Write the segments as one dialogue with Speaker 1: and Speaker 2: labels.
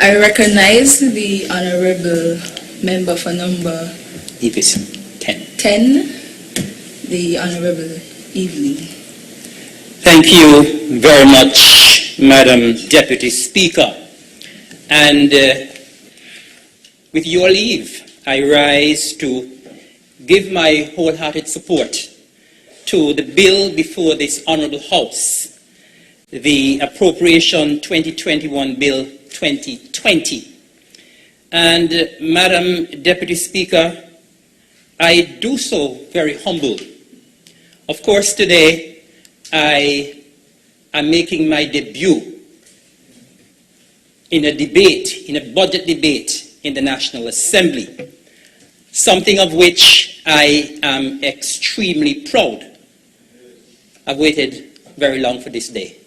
Speaker 1: I recognize the Honorable Member for number
Speaker 2: Nevis 10.
Speaker 1: 10, the Honorable Evening.
Speaker 2: Thank you very much, Madam Deputy Speaker. And with your leave, I rise to give my wholehearted support to the bill before this Honorable House, the Appropriation 2021 Bill 2020. And Madam Deputy Speaker, I do so very humble. Of course, today I am making my debut in a debate, in a budget debate in the National Assembly, something of which I am extremely proud. I've waited very long for this day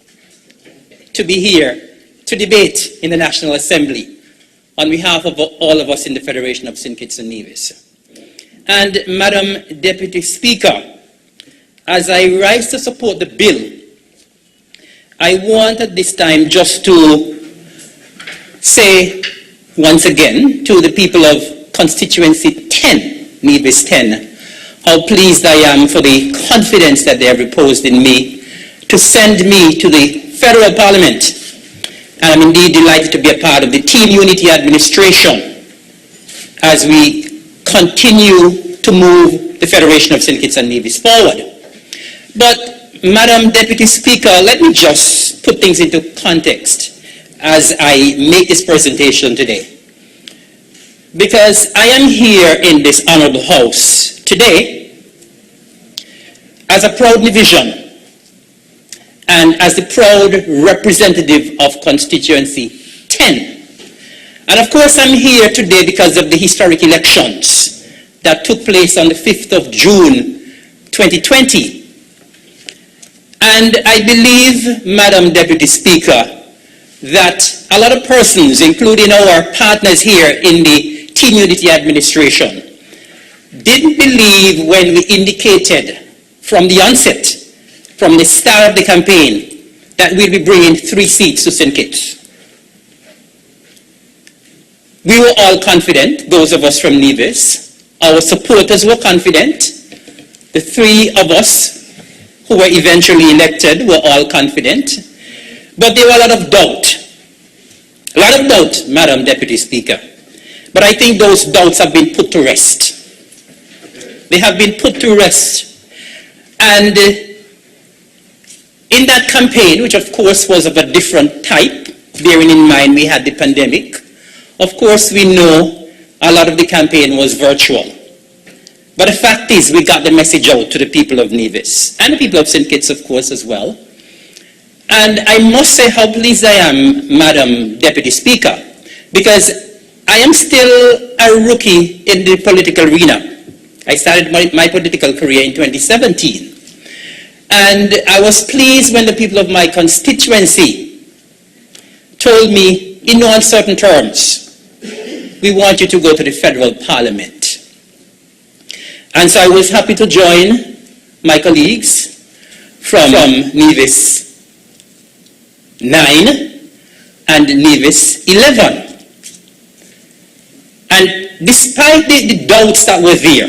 Speaker 2: to be here to debate in the National Assembly on behalf of all of us in the Federation of St. Kitts and Nevis. And Madam Deputy Speaker, as I rise to support the bill, I want at this time just to say once again to the people of constituency 10, Nevis 10, how pleased I am for the confidence that they have reposed in me to send me to the federal parliament. And I'm indeed delighted to be a part of the Team Unity administration as we continue to move the Federation of St. Kitts and Nevis forward. But, Madam Deputy Speaker, let me just put things into context as I make this presentation today. Because I am here in this Honorable House today as a proud Nevisian and as the proud representative of constituency 10. And of course I'm here today because of the historic elections that took place on the 5th of June 2020. And I believe, Madam Deputy Speaker, that a lot of persons, including our partners here in the Team Unity administration, didn't believe when we indicated from the onset, from the start of the campaign, that we'll be bringing 3 seats to St. Kitts. We were all confident, those of us from Nevis. Our supporters were confident. The 3 of us who were eventually elected were all confident. But there were a lot of doubt. A lot of doubt, Madam Deputy Speaker. But I think those doubts have been put to rest. They have been put to rest. And in that campaign, which of course was of a different type, bearing in mind we had the pandemic, of course we know a lot of the campaign was virtual. But the fact is we got the message out to the people of Nevis, and the people of St. Kitts, of course, as well. And I must say how pleased I am, Madam Deputy Speaker, because I am still a rookie in the political arena. I started my political career in 2017. And I was pleased when the people of my constituency told me, in no uncertain terms, we want you to go to the federal parliament. And so I was happy to join my colleagues from Nevis 9 and Nevis 11. And despite the doubts that were there,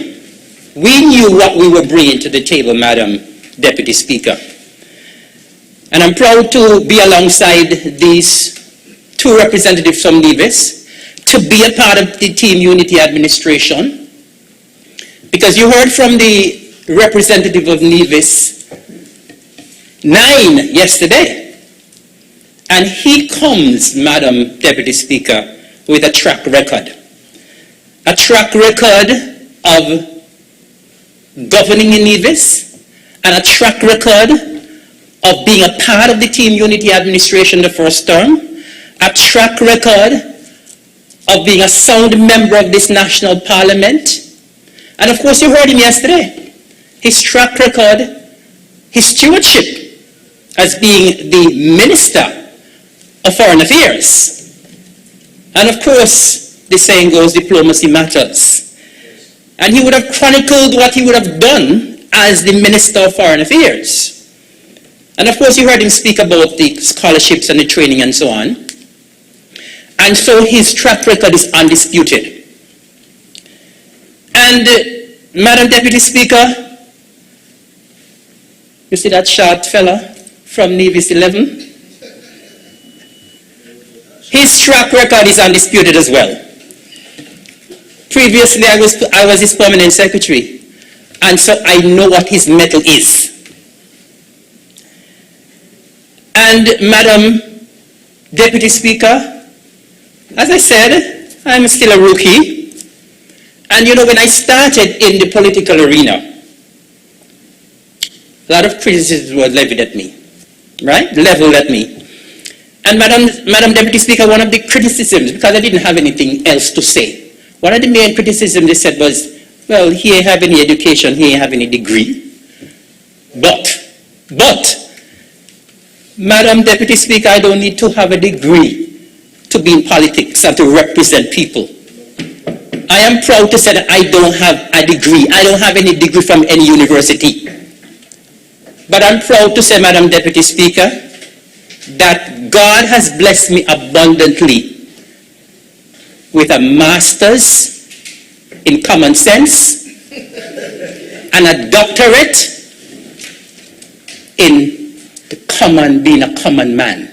Speaker 2: we knew what we were bringing to the table, Madam Deputy Speaker. And I'm proud to be alongside these 2 representatives from Nevis, to be a part of the Team Unity administration, because you heard from the representative of Nevis 9 yesterday, and he comes, Madam Deputy Speaker, with a track record of governing in Nevis, and a track record of being a part of the Team Unity administration the first term, a track record of being a sound member of this national parliament. And of course you heard him yesterday. His track record, his stewardship as being the Minister of Foreign Affairs. And of course, the saying goes, diplomacy matters. And he would have chronicled what he would have done as the Minister of Foreign Affairs. And of course you heard him speak about the scholarships and the training and so on. And so his track record is undisputed. And Madam Deputy Speaker, you see that short fella from Nevis 11? His track record is undisputed as well. Previously, I was his permanent secretary, and so I know what his mettle is. And Madam Deputy Speaker, as I said, I'm still a rookie. And you know, when I started in the political arena, a lot of criticism was levied at me, right? Leveled at me. And Madam Deputy Speaker, one of the criticisms, because I didn't have anything else to say, one of the main criticisms they said was, well, he ain't have any education, he ain't have any degree. But, Madam Deputy Speaker, I don't need to have a degree to be in politics and to represent people. I am proud to say that I don't have a degree. I don't have any degree from any university. But I'm proud to say, Madam Deputy Speaker, that God has blessed me abundantly with a master's in common sense and a doctorate in being a common man.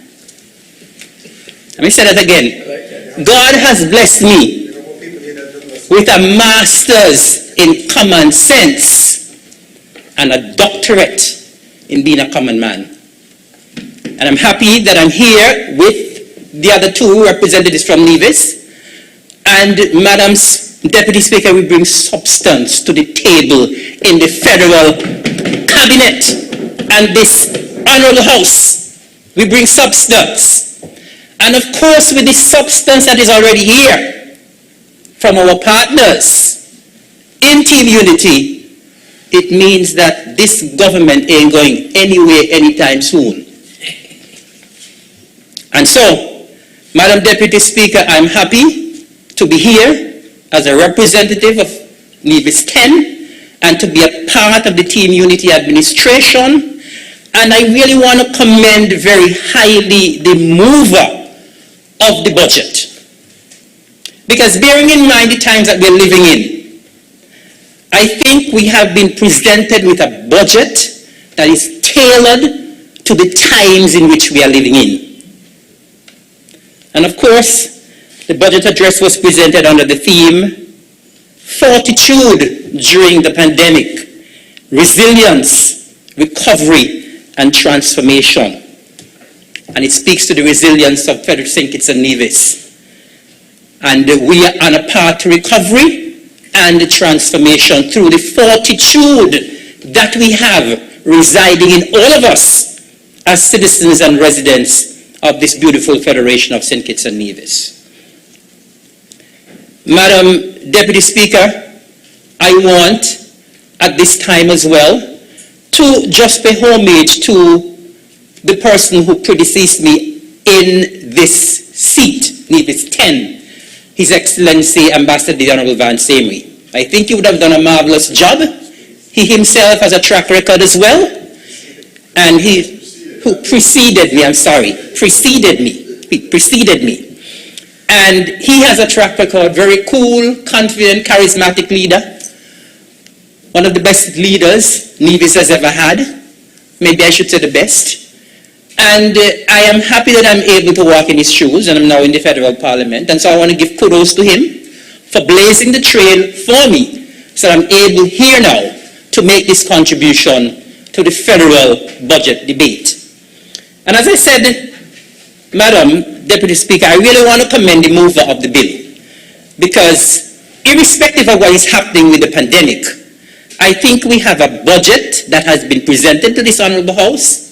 Speaker 2: Let me say that again. God has blessed me with a master's in common sense and a doctorate in being a common man. And I'm happy that I'm here with the other two representatives from Nevis. And Madam Deputy Speaker, we bring substance to the table in the federal cabinet and this honorable house. We bring substance. And of course, with the substance that is already here from our partners in Team Unity, it means that this government ain't going anywhere anytime soon. And so, Madam Deputy Speaker, I'm happy to be here as a representative of Nevis 10 and to be a part of the Team Unity administration. And I really want to commend very highly the mover of the budget. Because bearing in mind the times that we're living in, I think we have been presented with a budget that is tailored to the times in which we are living in. And of course, the budget address was presented under the theme, Fortitude during the pandemic, Resilience, Recovery, and Transformation. And it speaks to the resilience of Frederick St. Kitts and Nevis. And we are on a path to recovery and transformation through the fortitude that we have residing in all of us as citizens and residents of this beautiful Federation of St. Kitts and Nevis. Madam Deputy Speaker, I want at this time as well to just pay homage to the person who predeceased me in this seat, Nevis 10, His Excellency Ambassador the Honorable Van Samry. I think he would have done a marvelous job. He himself has a track record as well. And he who preceded me, preceded me. And he has a track record, very cool, confident, charismatic leader. One of the best leaders Nevis has ever had. Maybe I should say the best. And I am happy that I'm able to walk in his shoes, and I'm now in the federal parliament. And so I want to give kudos to him for blazing the trail for me, so that I'm able here now to make this contribution to the federal budget debate. And as I said, Madam Deputy Speaker, I really want to commend the mover of the bill, because irrespective of what is happening with the pandemic, I think we have a budget that has been presented to this Honorable House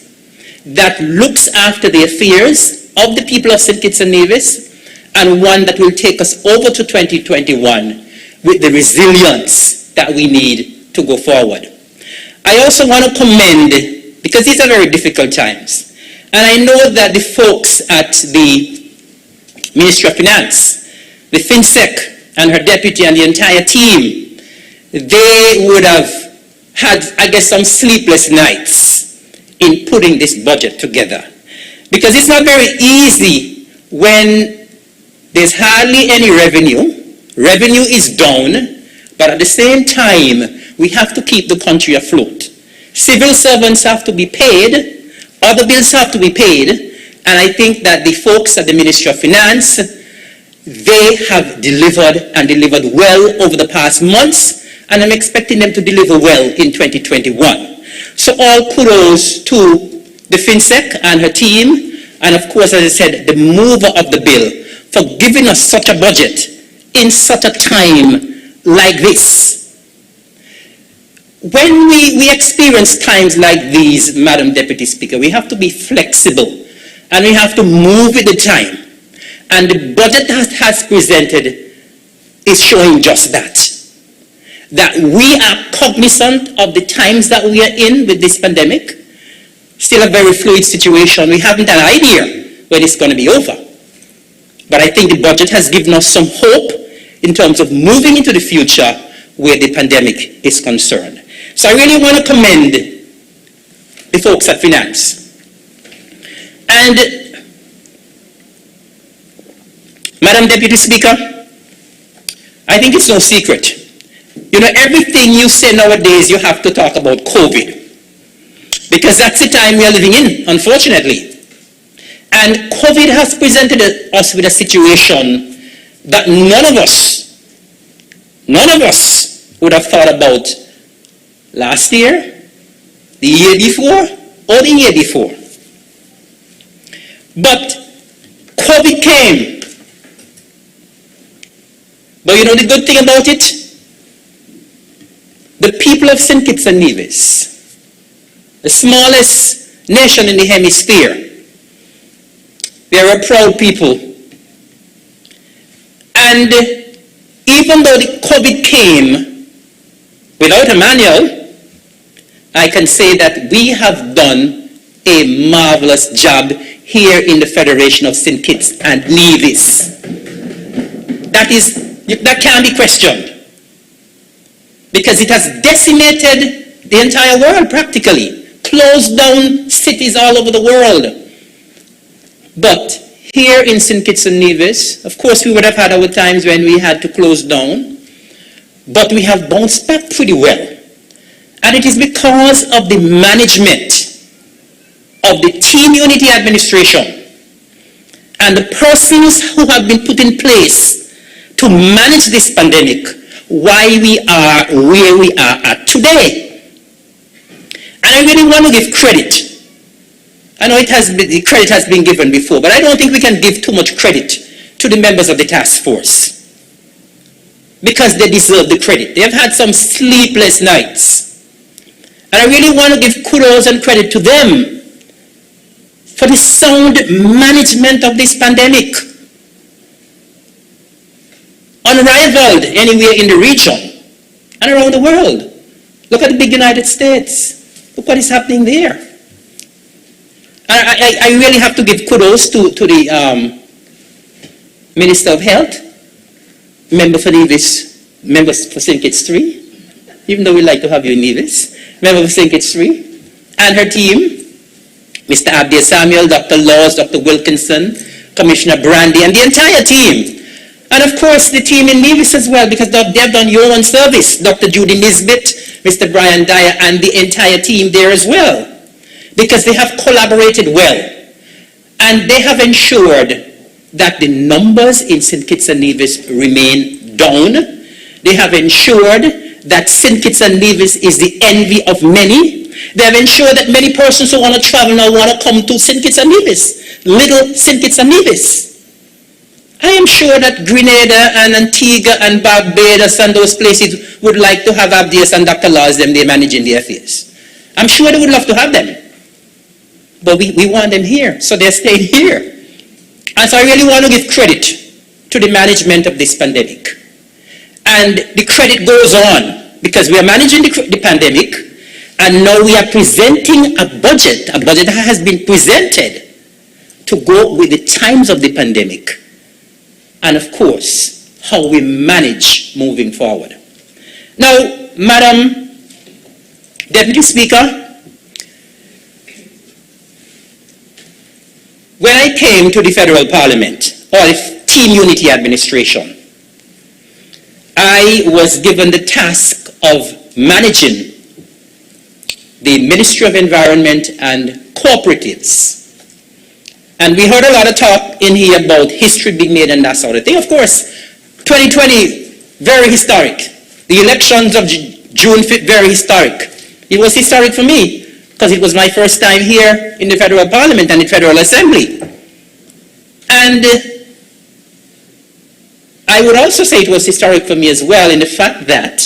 Speaker 2: that looks after the affairs of the people of St. Kitts and Nevis, and one that will take us over to 2021 with the resilience that we need to go forward. I also want to commend, because these are very difficult times, and I know that the folks at the Ministry of Finance, the FinSec and her deputy and the entire team, they would have had, I guess, some sleepless nights in putting this budget together. Because it's not very easy when There's hardly any revenue. Revenue is down, but at the same time, we have to keep the country afloat. Civil servants have to be paid, other bills have to be paid, and I think that the folks at the Ministry of Finance, they have delivered and delivered well over the past months, and I'm expecting them to deliver well in 2021. So all kudos to the FinSec and her team, and of course, as I said, the mover of the bill, for giving us such a budget in such a time like this. When we experience times like these, Madam Deputy Speaker, we have to be flexible and we have to move with the time. And the budget that has presented is showing just that. That we are cognizant of the times that we are in with this pandemic. Still a very fluid situation. We haven't an idea when it's going to be over. But I think the budget has given us some hope in terms of moving into the future where the pandemic is concerned. So I really want to commend the folks at Finance. And Madam Deputy Speaker, I think it's no secret. You know, everything you say nowadays, you have to talk about COVID. Because that's the time we are living in, unfortunately. And COVID has presented us with a situation that none of us would have thought about last year, the year before, or the year before. But COVID came. But you know the good thing about it? The people of St. Kitts and Nevis, the smallest nation in the hemisphere, they are a proud people. And even though the COVID came without a manual, I can say that we have done a marvelous job here in the Federation of St. Kitts and Nevis. That can't be questioned. Because it has decimated the entire world practically. Closed down cities all over the world. But here in St. Kitts and Nevis, of course we would have had our times when we had to close down, but we have bounced back pretty well. And it is because of the management of the team unity administration and the persons who have been put in place to manage this pandemic, why we are where we are at today. And I really want to give credit. I know the credit has been given before, but I don't think we can give too much credit to the members of the task force. Because they deserve the credit. They have had some sleepless nights. And I really want to give kudos and credit to them for the sound management of this pandemic. Unrivaled anywhere in the region and around the world. Look at the big United States. Look what is happening there. I really have to give kudos to the Minister of Health, member for Nevis, members for St. Kitts 3, even though we like to have you in Nevis, member for St. Kitts 3, and her team, Mr. Abdiel Samuel, Dr. Laws, Dr. Wilkinson, Commissioner Brandy, and the entire team. And of course, the team in Nevis as well, because they've done yeoman service. Dr. Judy Nisbet, Mr. Brian Dyer, and the entire team there as well. Because they have collaborated well. And they have ensured that the numbers in St. Kitts and Nevis remain down. They have ensured that St. Kitts and Nevis is the envy of many. They have ensured that many persons who want to travel now want to come to St. Kitts and Nevis. Little St. Kitts and Nevis. I am sure that Grenada and Antigua and Barbados and those places would like to have Abdias and Dr. Laws them there managing the affairs. I'm sure they would love to have them. But we want them here, so they're staying here. And so I really want to give credit to the management of this pandemic. And the credit goes on because we are managing the pandemic, and now we are presenting a budget that has been presented to go with the times of the pandemic. And of course, how we manage moving forward. Now, Madam Deputy Speaker, when I came to the Federal Parliament, or team unity administration. I was given the task of managing the Ministry of Environment and Cooperatives. And we heard a lot of talk in here about history being made and that sort of thing. Of course, 2020, very historic. The elections of June 5th, very historic. It was historic for me because it was my first time here in the Federal Parliament and the Federal Assembly. And I would also say it was historic for me as well in the fact that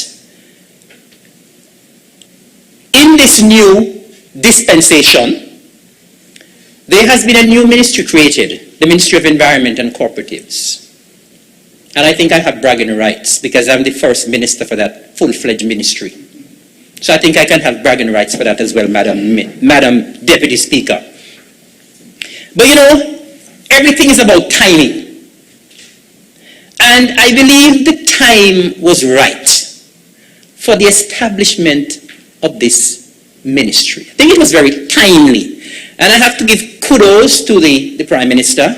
Speaker 2: in this new dispensation, there has been a new ministry created, the Ministry of Environment and Cooperatives. And I think I have bragging rights because I'm the first minister for that full-fledged ministry. So I think I can have bragging rights for that as well, Madam Deputy Speaker. But you know, everything is about timing. And I believe the time was right for the establishment of this ministry. I think it was very timely. And I have to give kudos to the Prime Minister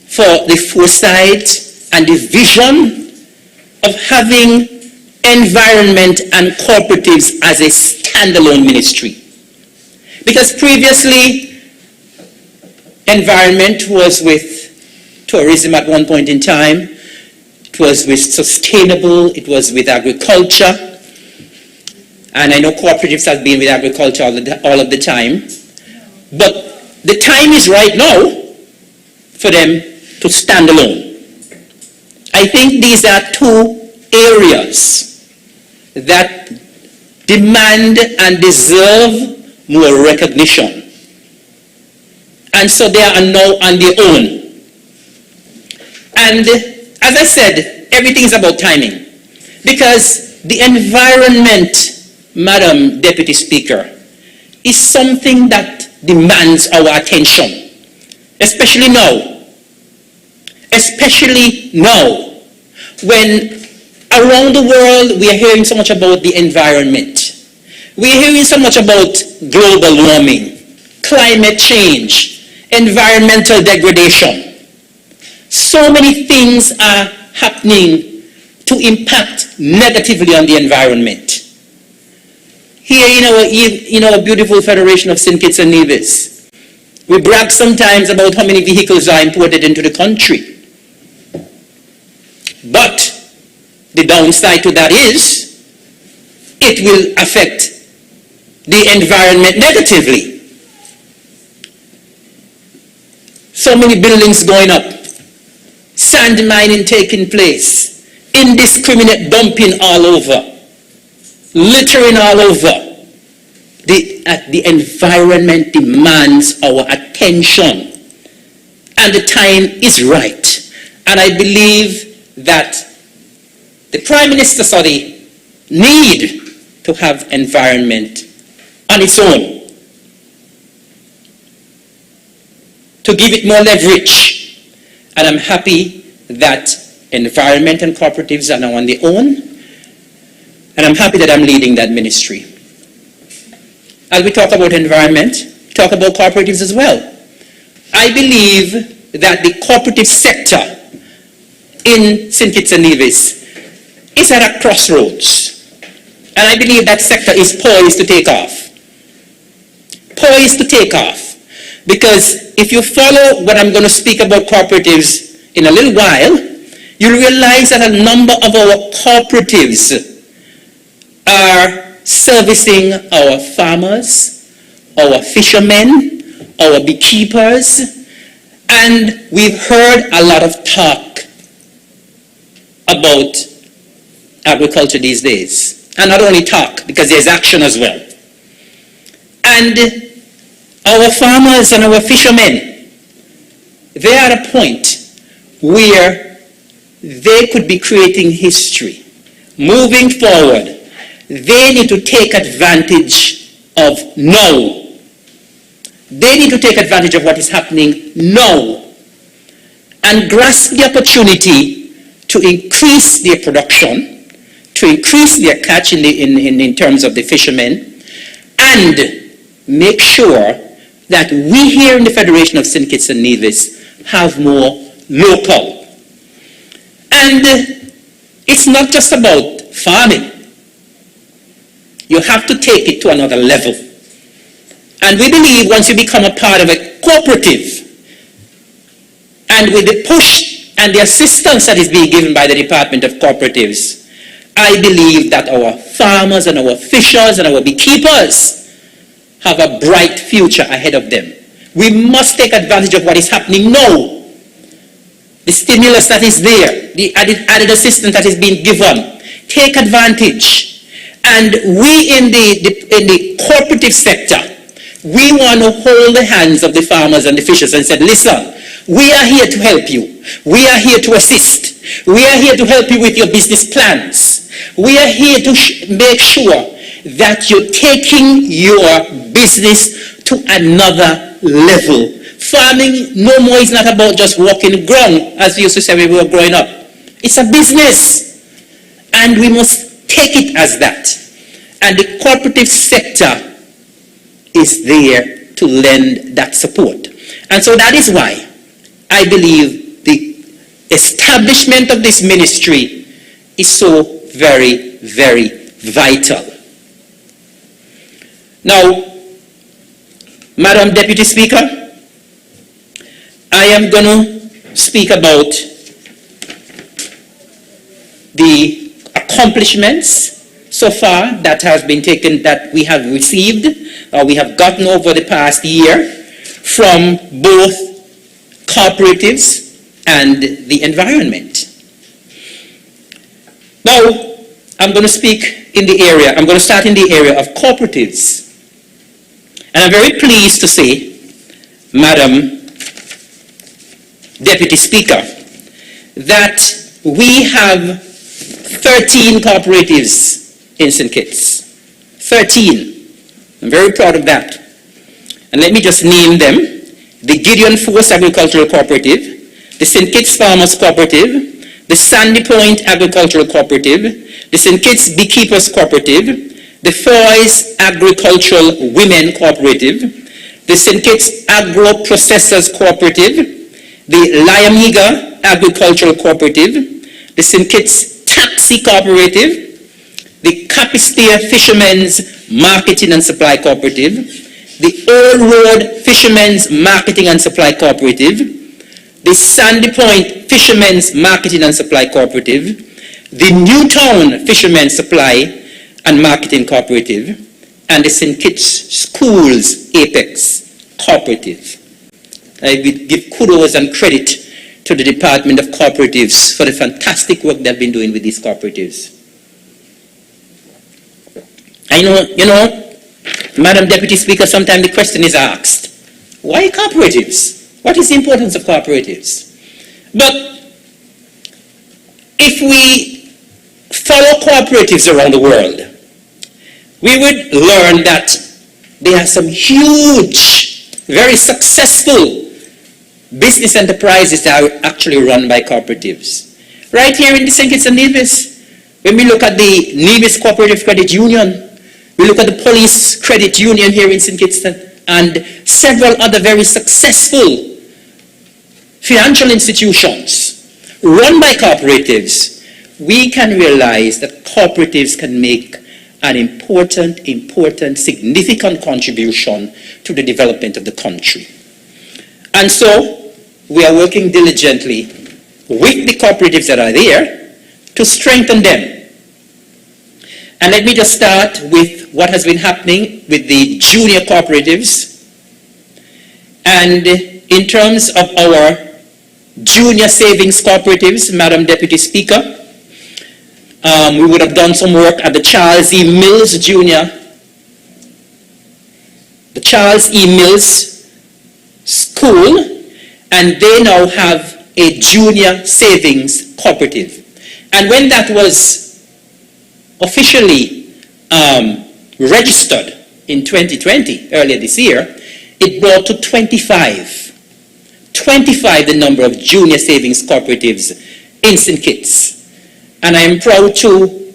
Speaker 2: for the foresight and the vision of having environment and cooperatives as a standalone ministry. Because previously, environment was with tourism at one point in time, it was with sustainable, it was with agriculture, and I know cooperatives have been with agriculture all of the time. But the time is right now for them to stand alone. I think these are two areas that demand and deserve more recognition. And so they are now on their own. And as I said, everything is about timing. Because the environment, Madam Deputy Speaker, is something that demands our attention, especially now. Especially now, when around the world we are hearing so much about the environment. We are hearing so much about global warming, climate change, environmental degradation. So many things are happening to impact negatively on the environment. Here in our beautiful Federation of St. Kitts and Nevis, we brag sometimes about how many vehicles are imported into the country. But the downside to that is it will affect the environment negatively. So many buildings going up, sand mining taking place, indiscriminate dumping all over, littering all over. The environment demands our attention, and the time is right. And I believe that the Prime Minister saw the need to have environment on its own, to give it more leverage. And I'm happy that environment and cooperatives are now on their own, and I'm happy that I'm leading that ministry. As we talk about environment, talk about cooperatives as well. I believe that the cooperative sector in St. Kitts and Nevis is at a crossroads. And I believe that sector is poised to take off. Poised to take off. Because if you follow what I'm going to speak about cooperatives in a little while, you'll realize that a number of our cooperatives are servicing our farmers, our fishermen, our beekeepers, and we've heard a lot of talk about agriculture these days. And not only talk, because there's action as well. And our farmers and our fishermen, they are at a point where they could be creating history. Moving forward, they need to take advantage of now. They need to take advantage of what is happening now and grasp the opportunity to increase their production, to increase their catch in terms of the fishermen, and make sure that we here in the Federation of St. Kitts and Nevis have more local And it's not just about farming. You have to take it to another level. And we believe once you become a part of a cooperative, and with the push and the assistance that is being given by the Department of Cooperatives, I believe that our farmers and our fishers and our beekeepers have a bright future ahead of them. We must take advantage of what is happening now. The stimulus that is there, the added assistance that is being given. Take advantage. And we in the cooperative sector, we want to hold the hands of the farmers and the fishers and say, listen, we are here to help you. We are here to assist. We are here to help you with your business plans. We are here to make sure that you're taking your business to another level. Farming no more is not about just walking ground, as we used to say when we were growing up. It's a business. And we must take it as that. And the cooperative sector is there to lend that support. And so that is why I believe the establishment of this ministry is so very, very vital. Now, Madam Deputy Speaker, I am going to speak about the accomplishments so far that has been taken, that we have received, or we have gotten over the past year from both cooperatives and the environment. Now, I'm going to speak in the area, I'm going to start in the area of cooperatives. And I'm very pleased to say, Madam Deputy Speaker, that we have 13 cooperatives in St. Kitts. 13. I'm very proud of that. And let me just name them. The Gideon Force Agricultural Cooperative, the St. Kitts Farmers Cooperative, the Sandy Point Agricultural Cooperative, the St. Kitts Beekeepers Cooperative, the Foy's Agricultural Women Cooperative, the St. Kitts Agro Processors Cooperative, the Lyamiga Agricultural Cooperative, the St. Kitts Taxi Cooperative, the Capistea Fishermen's Marketing and Supply Cooperative, the Old Road Fishermen's Marketing and Supply Cooperative, the Sandy Point Fishermen's Marketing and Supply Cooperative, the Newtown Fishermen's Supply and Marketing Cooperative, and the St. Kitts Schools Apex Cooperative. I will give kudos and credit to the Department of Cooperatives for the fantastic work they've been doing with these cooperatives. I know, Madam Deputy Speaker, sometimes the question is asked, why cooperatives? What is the importance of cooperatives? But if we follow cooperatives around the world, we would learn that there are some huge, very successful business enterprises that are actually run by cooperatives. Right here in the St. Kitts and Nevis, when we look at the Nevis Cooperative Credit Union, we look at the Police Credit Union here in St. Kitts and several other very successful financial institutions run by cooperatives, we can realize that cooperatives can make an important, significant contribution to the development of the country. And so, we are working diligently with the cooperatives that are there to strengthen them. And let me just start with what has been happening with the junior cooperatives. And in terms of our junior savings cooperatives, Madam Deputy Speaker, we would have done some work at the Charles E. Mills Junior, the Charles E. Mills School, and they now have a junior savings cooperative. And when that was officially registered in 2020, earlier this year, it brought to 25 the number of junior savings cooperatives in St. Kitts. And I am proud to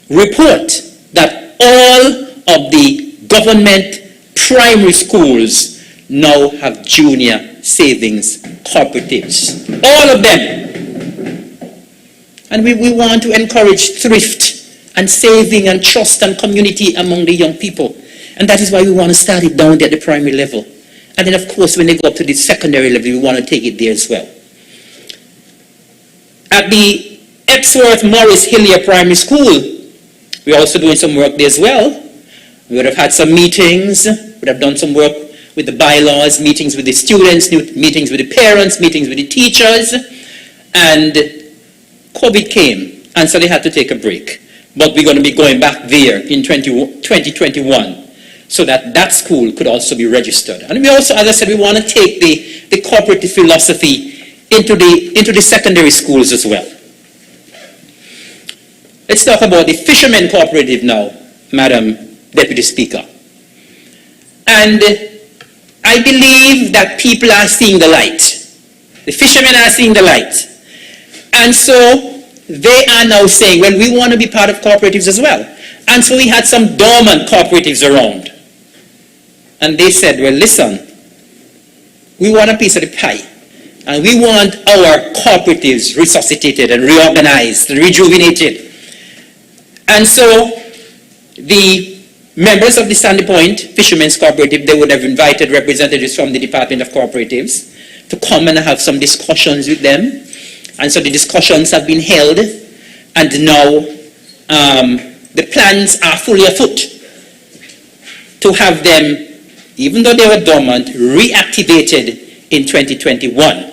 Speaker 2: report that all of the government primary schools now have junior savings cooperatives. All of them. And we want to encourage thrift and saving and trust and community among the young people. And that is why we want to start it down there at the primary level. And then, of course, when they go up to the secondary level, we want to take it there as well. At the Epsworth Morris Hillier Primary School, we're also doing some work there as well. We would have had some meetings, would have done some work with the bylaws, meetings with the students, meetings with the parents, meetings with the teachers, and COVID came, and so they had to take a break. But we're going to be going back there in 2021 so that that school could also be registered. And we also, as I said, we want to take the cooperative philosophy into the secondary schools as well. Let's talk about the Fishermen Cooperative now, Madam Deputy Speaker. And I believe that people are seeing the light. The fishermen are seeing the light. And so they are now saying, well, we want to be part of cooperatives as well. And so we had some dormant cooperatives around. And they said, well, listen, we want a piece of the pie. And we want our cooperatives resuscitated and reorganized and rejuvenated. And so the members of the Sandy Point Fishermen's Cooperative, they would have invited representatives from the Department of Cooperatives to come and have some discussions with them. And so the discussions have been held, and now the plans are fully afoot to have them, even though they were dormant, reactivated in 2021.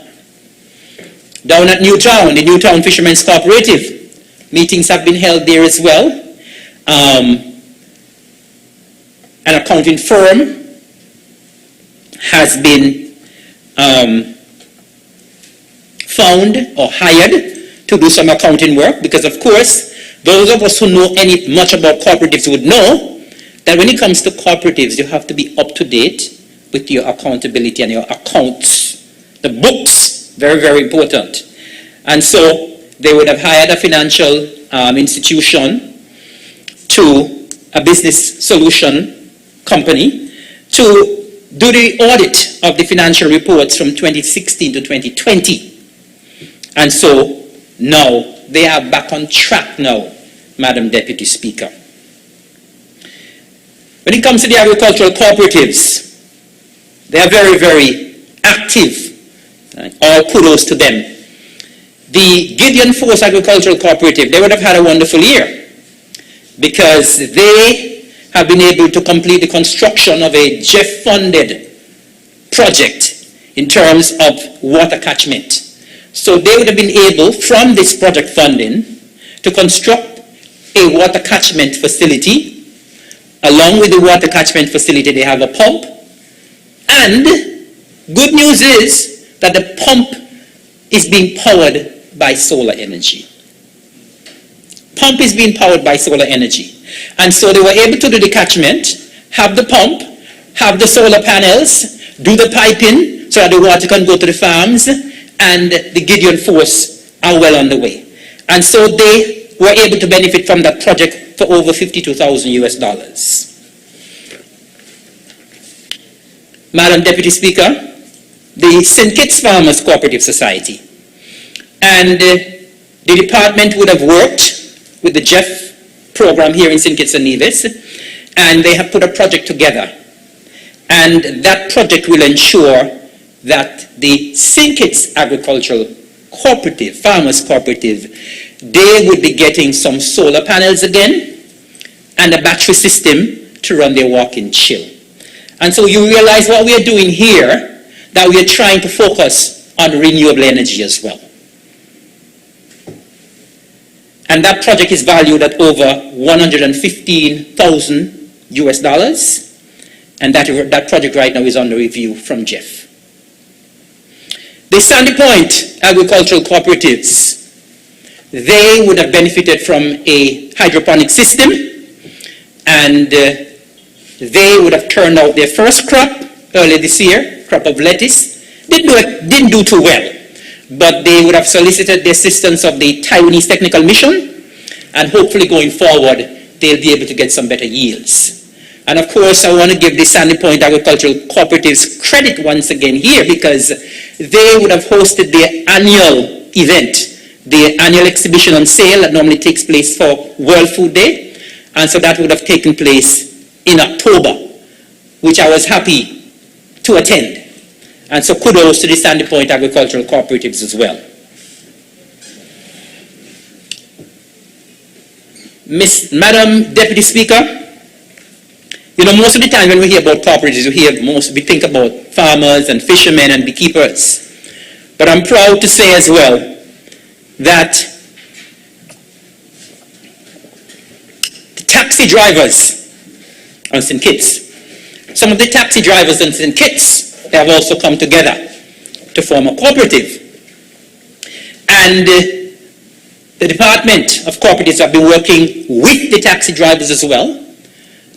Speaker 2: Down at Newtown, the Newtown Fishermen's Cooperative, meetings have been held there as well. An accounting firm has been found or hired to do some accounting work, because of course those of us who know much about cooperatives would know that when it comes to cooperatives, you have to be up to date with your accountability and your accounts. The books, very, very important. And so they would have hired a financial institution to a business solution company to do the audit of the financial reports from 2016 to 2020. And so now they are back on track now, Madam Deputy Speaker. When it comes to the agricultural cooperatives, they are very, very active. All kudos to them. The Gideon Force Agricultural Cooperative, they would have had a wonderful year because they have been able to complete the construction of a GEF-funded project in terms of water catchment. So they would have been able, from this project funding, to construct a water catchment facility. Along with the water catchment facility, they have a pump. And good news is that the pump is being powered by solar energy. Pump is being powered by solar energy. And so they were able to do the catchment, have the pump, have the solar panels, do the piping so that the water can go to the farms, and the Gideon Force are well on the way. And so they were able to benefit from that project for over $52,000. Madam Deputy Speaker, the St. Kitts Farmers Cooperative Society and the department would have worked with the GEF program here in St. Kitts and Nevis, and they have put a project together. And that project will ensure that the St. Kitts Agricultural Cooperative, Farmers Cooperative, they would be getting some solar panels again and a battery system to run their walk-in chill. And so you realize what we are doing here, that we are trying to focus on renewable energy as well. And that project is valued at over $115,000 US, and that project right now is under review from GEF. The Sandy Point Agricultural Cooperatives, they would have benefited from a hydroponic system, and they would have turned out their first crop earlier this year, crop of lettuce. Didn't do too well, but they would have solicited the assistance of the Taiwanese Technical Mission, and hopefully going forward, they'll be able to get some better yields. And of course, I want to give the Sandy Point Agricultural Cooperatives credit once again here, because they would have hosted their annual event the annual exhibition on sale that normally takes place for World Food Day. And so that would have taken place in October, which I was happy to attend. And so kudos to the Sandy Point Agricultural Cooperatives as well. Madam Deputy Speaker, you know, most of the time when we hear about cooperatives, we think about farmers and fishermen and beekeepers. But I'm proud to say as well that the taxi drivers on St. Kitts, some of the taxi drivers on St. Kitts, they have also come together to form a cooperative. And the Department of Cooperatives have been working with the taxi drivers as well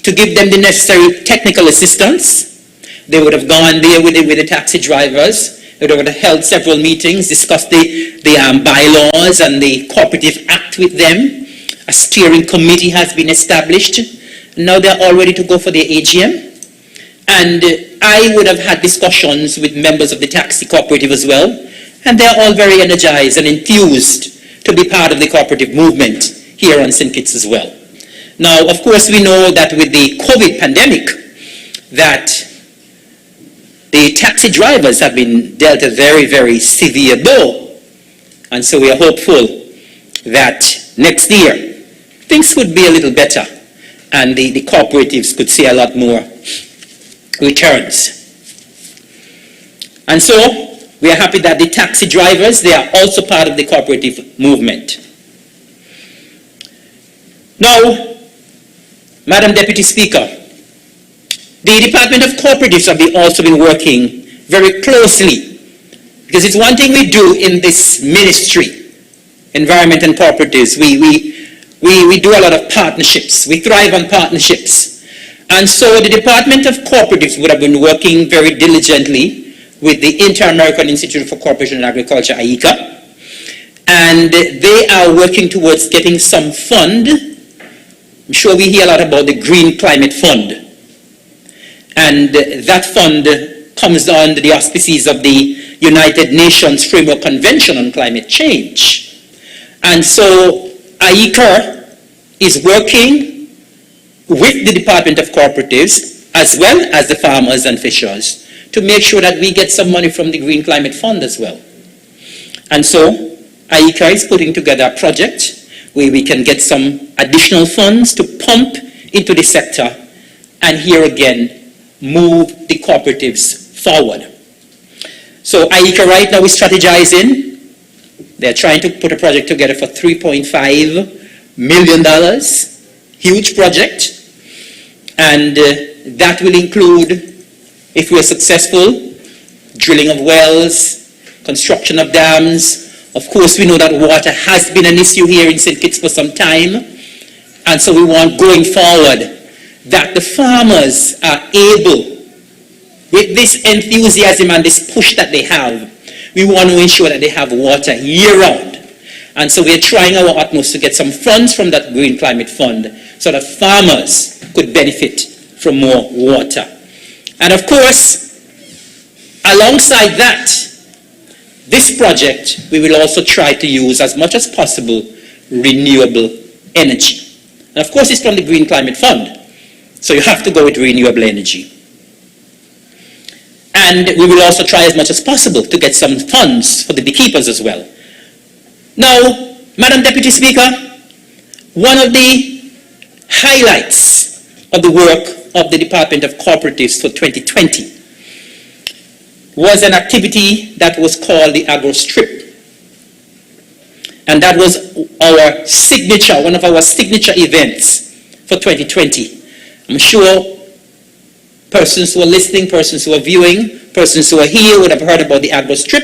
Speaker 2: to give them the necessary technical assistance. They would have gone there with the taxi drivers. They would have held several meetings, discussed the bylaws and the Cooperative Act with them. A steering committee has been established. Now they're all ready to go for their AGM. And I would have had discussions with members of the taxi cooperative as well. And they're all very energized and enthused to be part of the cooperative movement here on St. Kitts as well. Now, of course, we know that with the COVID pandemic, that the taxi drivers have been dealt a very, very severe blow. And so we are hopeful that next year, things could be a little better and the cooperatives could see a lot more returns. And so, we are happy that the taxi drivers, they are also part of the cooperative movement. Now, Madam Deputy Speaker, the Department of Cooperatives have also been working very closely, because it's one thing we do in this ministry, Environment and Cooperatives. We do a lot of partnerships. We thrive on partnerships. And so the Department of Cooperatives would have been working very diligently with the Inter-American Institute for Cooperation and Agriculture, IICA, and they are working towards getting some fund. I'm sure we hear a lot about the Green Climate Fund, and that fund comes under the auspices of the United Nations Framework Convention on Climate Change. And so IICA is working with the Department of Cooperatives as well as the farmers and fishers to make sure that we get some money from the Green Climate Fund as well. And so, IICA is putting together a project where we can get some additional funds to pump into the sector and here again, move the cooperatives forward. So IICA right now is strategizing. They're trying to put a project together for $3.5 million, huge project. And that will include, if we are successful, drilling of wells, construction of dams. Of course, we know that water has been an issue here in St. Kitts for some time. And so we want, going forward, that the farmers are able, with this enthusiasm and this push that they have, we want to ensure that they have water year-round. And so we are trying our utmost to get some funds from that Green Climate Fund so that farmers could benefit from more water. And of course, alongside that, this project, we will also try to use as much as possible renewable energy. And of course, it's from the Green Climate Fund, so you have to go with renewable energy. And we will also try as much as possible to get some funds for the beekeepers as well. Now, Madam Deputy Speaker, one of the highlights of the work of the Department of Cooperatives for 2020 was an activity that was called the Agro Strip. And that was our signature, one of our signature events for 2020. I'm sure persons who are listening, persons who are viewing, persons who are here would have heard about the Agro Strip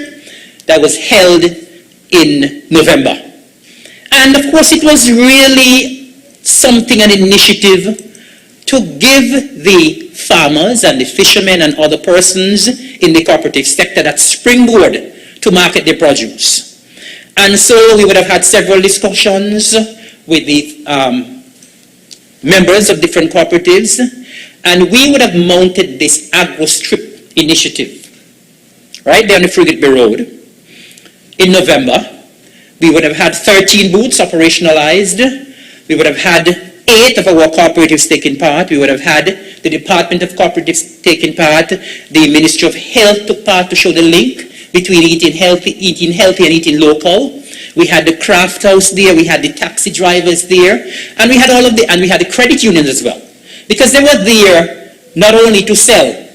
Speaker 2: that was held in November. And of course it was really something, an initiative to give the farmers and the fishermen and other persons in the cooperative sector that springboard to market their produce. And so we would have had several discussions with the members of different cooperatives, and we would have mounted this Agro Strip initiative right there on the Frigate Bay Road in November, we would have had 13 booths operationalized. We would have had 8 of our cooperatives taking part. We would have had the Department of Cooperatives taking part. The Ministry of Health took part to show the link between eating healthy and eating local. We had the craft house there. We had the taxi drivers there. And we had we had the credit unions as well. Because they were there not only to sell,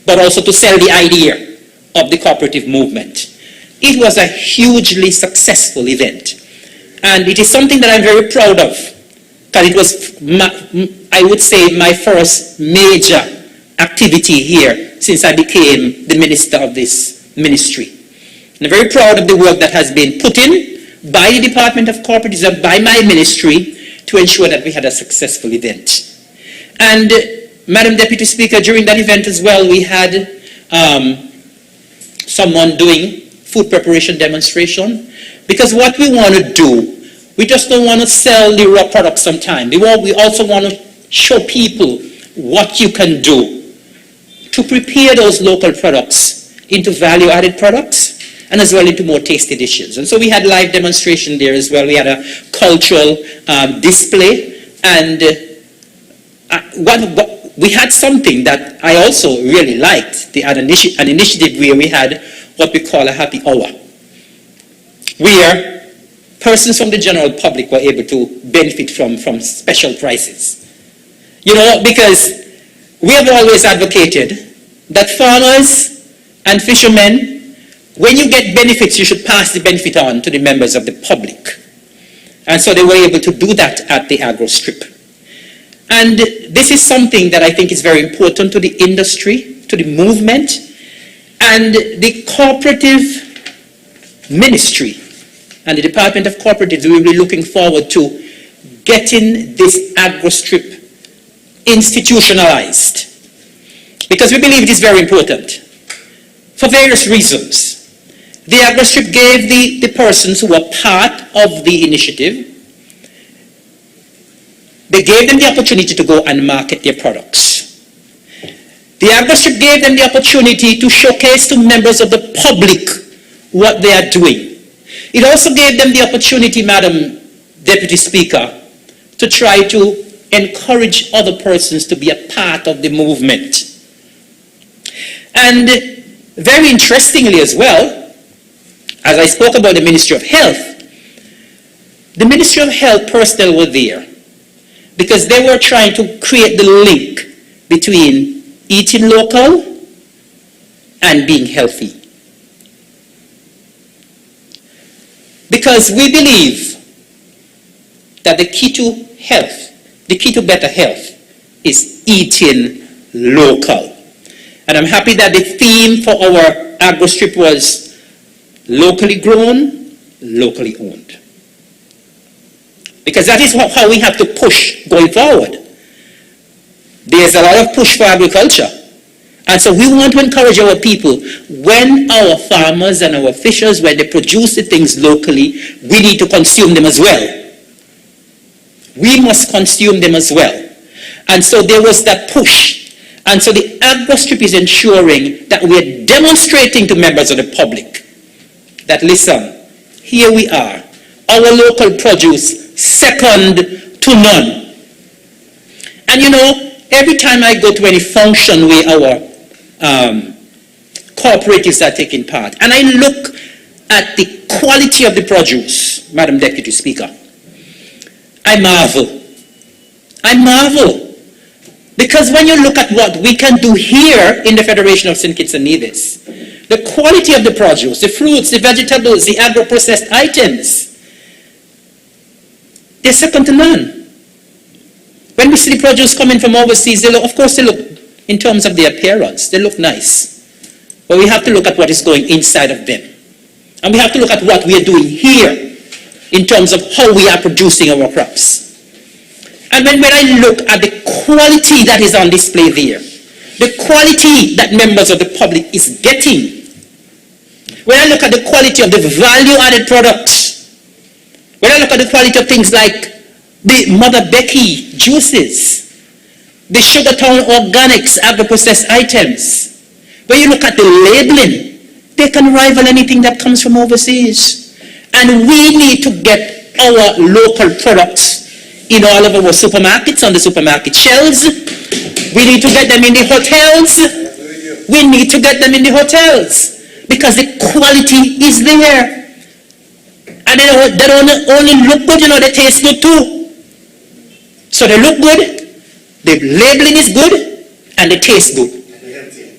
Speaker 2: but also to sell the idea of the cooperative movement. It was a hugely successful event. And it is something that I'm very proud of, because it was, I would say, my first major activity here since I became the minister of this ministry. And I'm very proud of the work that has been put in by the Department of Cooperatives and by my ministry to ensure that we had a successful event. And Madam Deputy Speaker, during that event as well, we had someone doing food preparation demonstration, because what we want to do, we just don't want to sell the raw products sometimes. We also want to show people what you can do to prepare those local products into value-added products and as well into more tasty dishes. And so we had live demonstration there as well. We had a cultural display, and we had something that I also really liked, an initiative where we had what we call a happy hour, where persons from the general public were able to benefit from special prices. You know, because we have always advocated that farmers and fishermen, when you get benefits, you should pass the benefit on to the members of the public. And so they were able to do that at the agro strip. And this is something that I think is very important to the industry, to the movement, and the cooperative ministry and the Department of Cooperatives. We're really looking forward to getting this agro strip institutionalized, because we believe it is very important for various reasons. The agro strip gave the persons who were part of the initiative, they gave them the opportunity to go and market their products. The agro strip gave them the opportunity to showcase to members of the public what they are doing. It also gave them the opportunity, Madam Deputy Speaker, to try to encourage other persons to be a part of the movement. And very interestingly as well, as I spoke about the Ministry of Health, the Ministry of Health personnel were there because they were trying to create the link between eating local and being healthy. Because we believe that the key to health, the key to better health, is eating local. And I'm happy that the theme for our agro strip was locally grown, locally owned. Because that is how we have to push going forward. There's a lot of push for agriculture. And so we want to encourage our people, when our farmers and our fishers, when they produce the things locally, we need to consume them as well. We must consume them as well. And so there was that push. And so the agro strip is ensuring that we're demonstrating to members of the public that, listen, here we are, our local produce, second to none. And you know, every time I go to any function where our cooperatives are taking part, and I look at the quality of the produce, Madam Deputy Speaker, I marvel. I marvel. Because when you look at what we can do here in the Federation of St. Kitts and Nevis, the quality of the produce, the fruits, the vegetables, the agro-processed items, they're second to none. When we see the produce coming from overseas, they look, of course they look, in terms of their appearance, they look nice. But we have to look at what is going inside of them. And we have to look at what we are doing here in terms of how we are producing our crops. And when I look at the quality that is on display there, the quality that members of the public is getting, when I look at the quality of the value-added products, when I look at the quality of things like the Mother Becky juices, the Sugartown Organics agro-processed items, when you look at the labeling, they can rival anything that comes from overseas. And we need to get our local products in all of our supermarkets, on the supermarket shelves. We need to get them in the hotels. We need to get them in the hotels because the quality is there. And they don't only look good, they taste good too. So they look good, the labeling is good, and they taste good.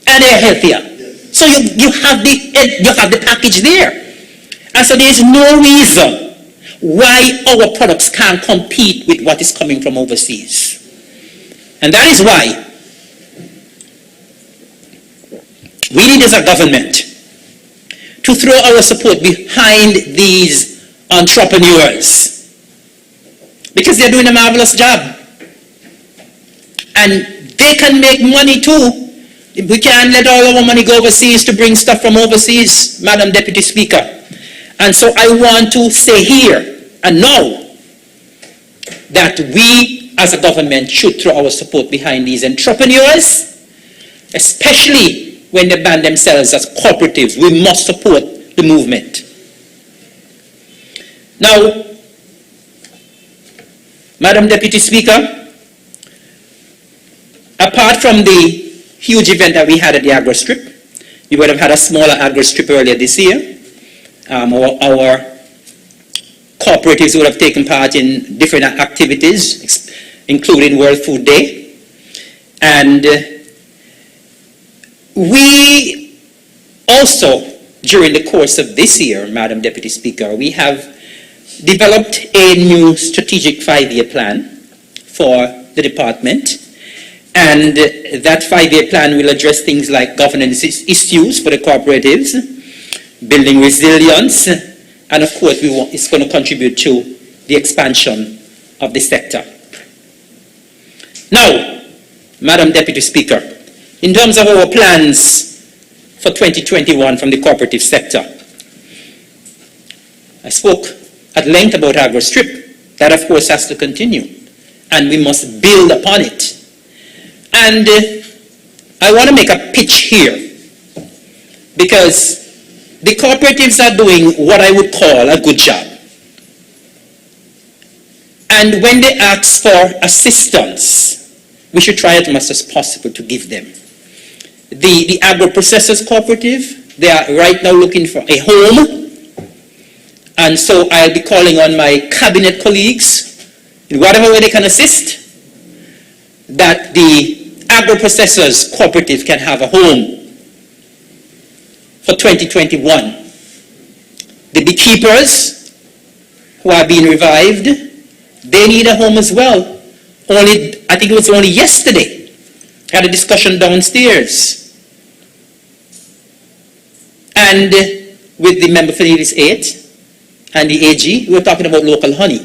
Speaker 2: And they're healthier. Yes. So you have the package there. And so there is no reason why our products can't compete with what is coming from overseas. And that is why we need as a government to throw our support behind these entrepreneurs. Because they're doing a marvelous job. And they can make money too. We can't let all our money go overseas to bring stuff from overseas, Madam Deputy Speaker. And so I want to say here and now that we as a government should throw our support behind these entrepreneurs, especially when they ban themselves as cooperatives. We must support the movement. Now, Madam Deputy Speaker, apart from the huge event that we had at the Agro Strip, we would have had a smaller Agro Strip earlier this year. Our cooperatives would have taken part in different activities, including World Food Day. And we also, during the course of this year, Madam Deputy Speaker, we have developed a new strategic 5-year plan for the department. And that 5-year plan will address things like governance issues for the cooperatives, building resilience, and of course it's going to contribute to the expansion of the sector. Now, Madam Deputy Speaker, in terms of our plans for 2021 from the cooperative sector, I spoke at length about Agro Strip. That of course has to continue, and we must build upon it. And I want to make a pitch here, because the cooperatives are doing what I would call a good job. And when they ask for assistance, we should try as much as possible to give them. The agro-processors cooperative, they are right now looking for a home. And so I'll be calling on my cabinet colleagues, in whatever way they can assist, that the agro-processors cooperative can have a home for 2021. The beekeepers who are being revived, they need a home as well. I think it was only yesterday, I had a discussion downstairs. And with the member for Nevis 8 and the AG, we were talking about local honey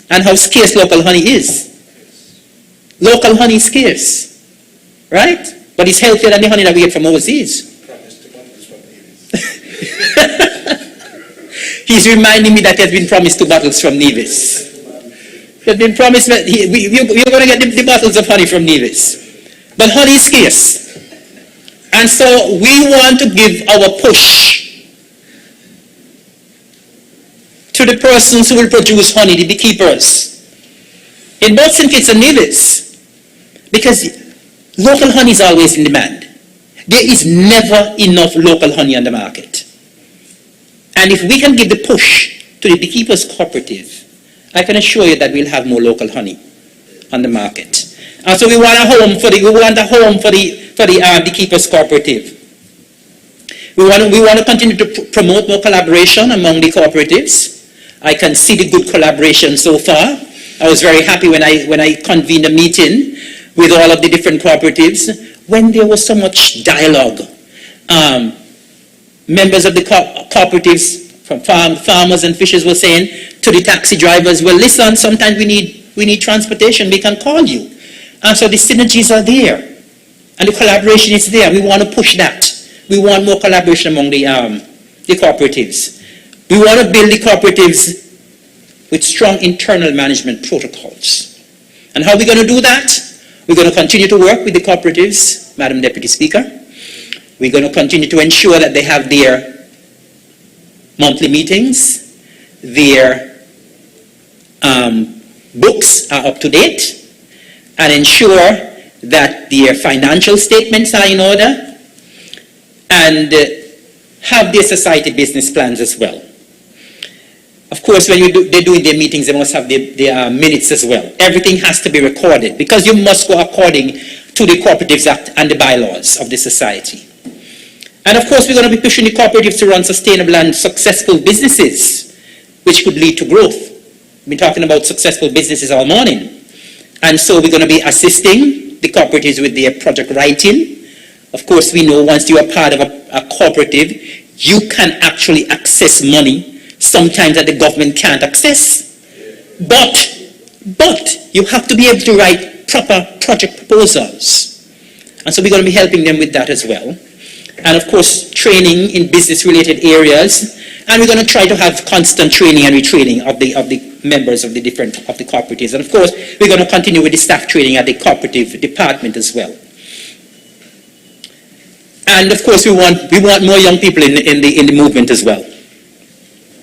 Speaker 2: and how scarce local honey is. Local honey is scarce, right? But it's healthier than the honey that we get from overseas. He's reminding me that he has been promised 2 bottles from Nevis. He has been promised that we're going to get the bottles of honey from Nevis. But honey is scarce. And so we want to give our push to the persons who will produce honey, the beekeepers, in both St. Kitts and Nevis, because local honey is always in demand. There is never enough local honey on the market. And if we can give the push to the beekeepers cooperative, I can assure you that we'll have more local honey on the market. And so we want a home for the beekeepers cooperative. We want to continue to promote more collaboration among the cooperatives. I can see the good collaboration so far. I was very happy when I convened a meeting with all of the different cooperatives, when there was so much dialogue. Members of the cooperatives from farmers and fishers were saying to the taxi drivers, well, listen, sometimes we need transportation, we can call you. And so the synergies are there, and the collaboration is there. We want to push that. We want more collaboration among the cooperatives. We want to build the cooperatives with strong internal management protocols. And how are we going to do that? We're going to continue to work with the cooperatives, Madam Deputy Speaker. We're going to continue to ensure that they have their monthly meetings. their books are up to date and ensure that their financial statements are in order and have their society business plans as well. Of course, when they're doing their meetings, they must have their minutes as well. Everything has to be recorded because you must go according to the Cooperatives Act and the bylaws of the society. And of course, we're going to be pushing the cooperatives to run sustainable and successful businesses, which could lead to growth. We've been talking about successful businesses all morning. And so we're going to be assisting the cooperatives with their project writing. Of course, we know once you are part of a cooperative, you can actually access money sometimes that the government can't access. But you have to be able to write proper project proposals. And so we're going to be helping them with that as well. And of course, training in business-related areas. And we're going to try to have constant training and retraining of the members of the cooperatives. And of course, we're going to continue with the staff training at the cooperative department as well. And of course, we want more young people in the movement as well.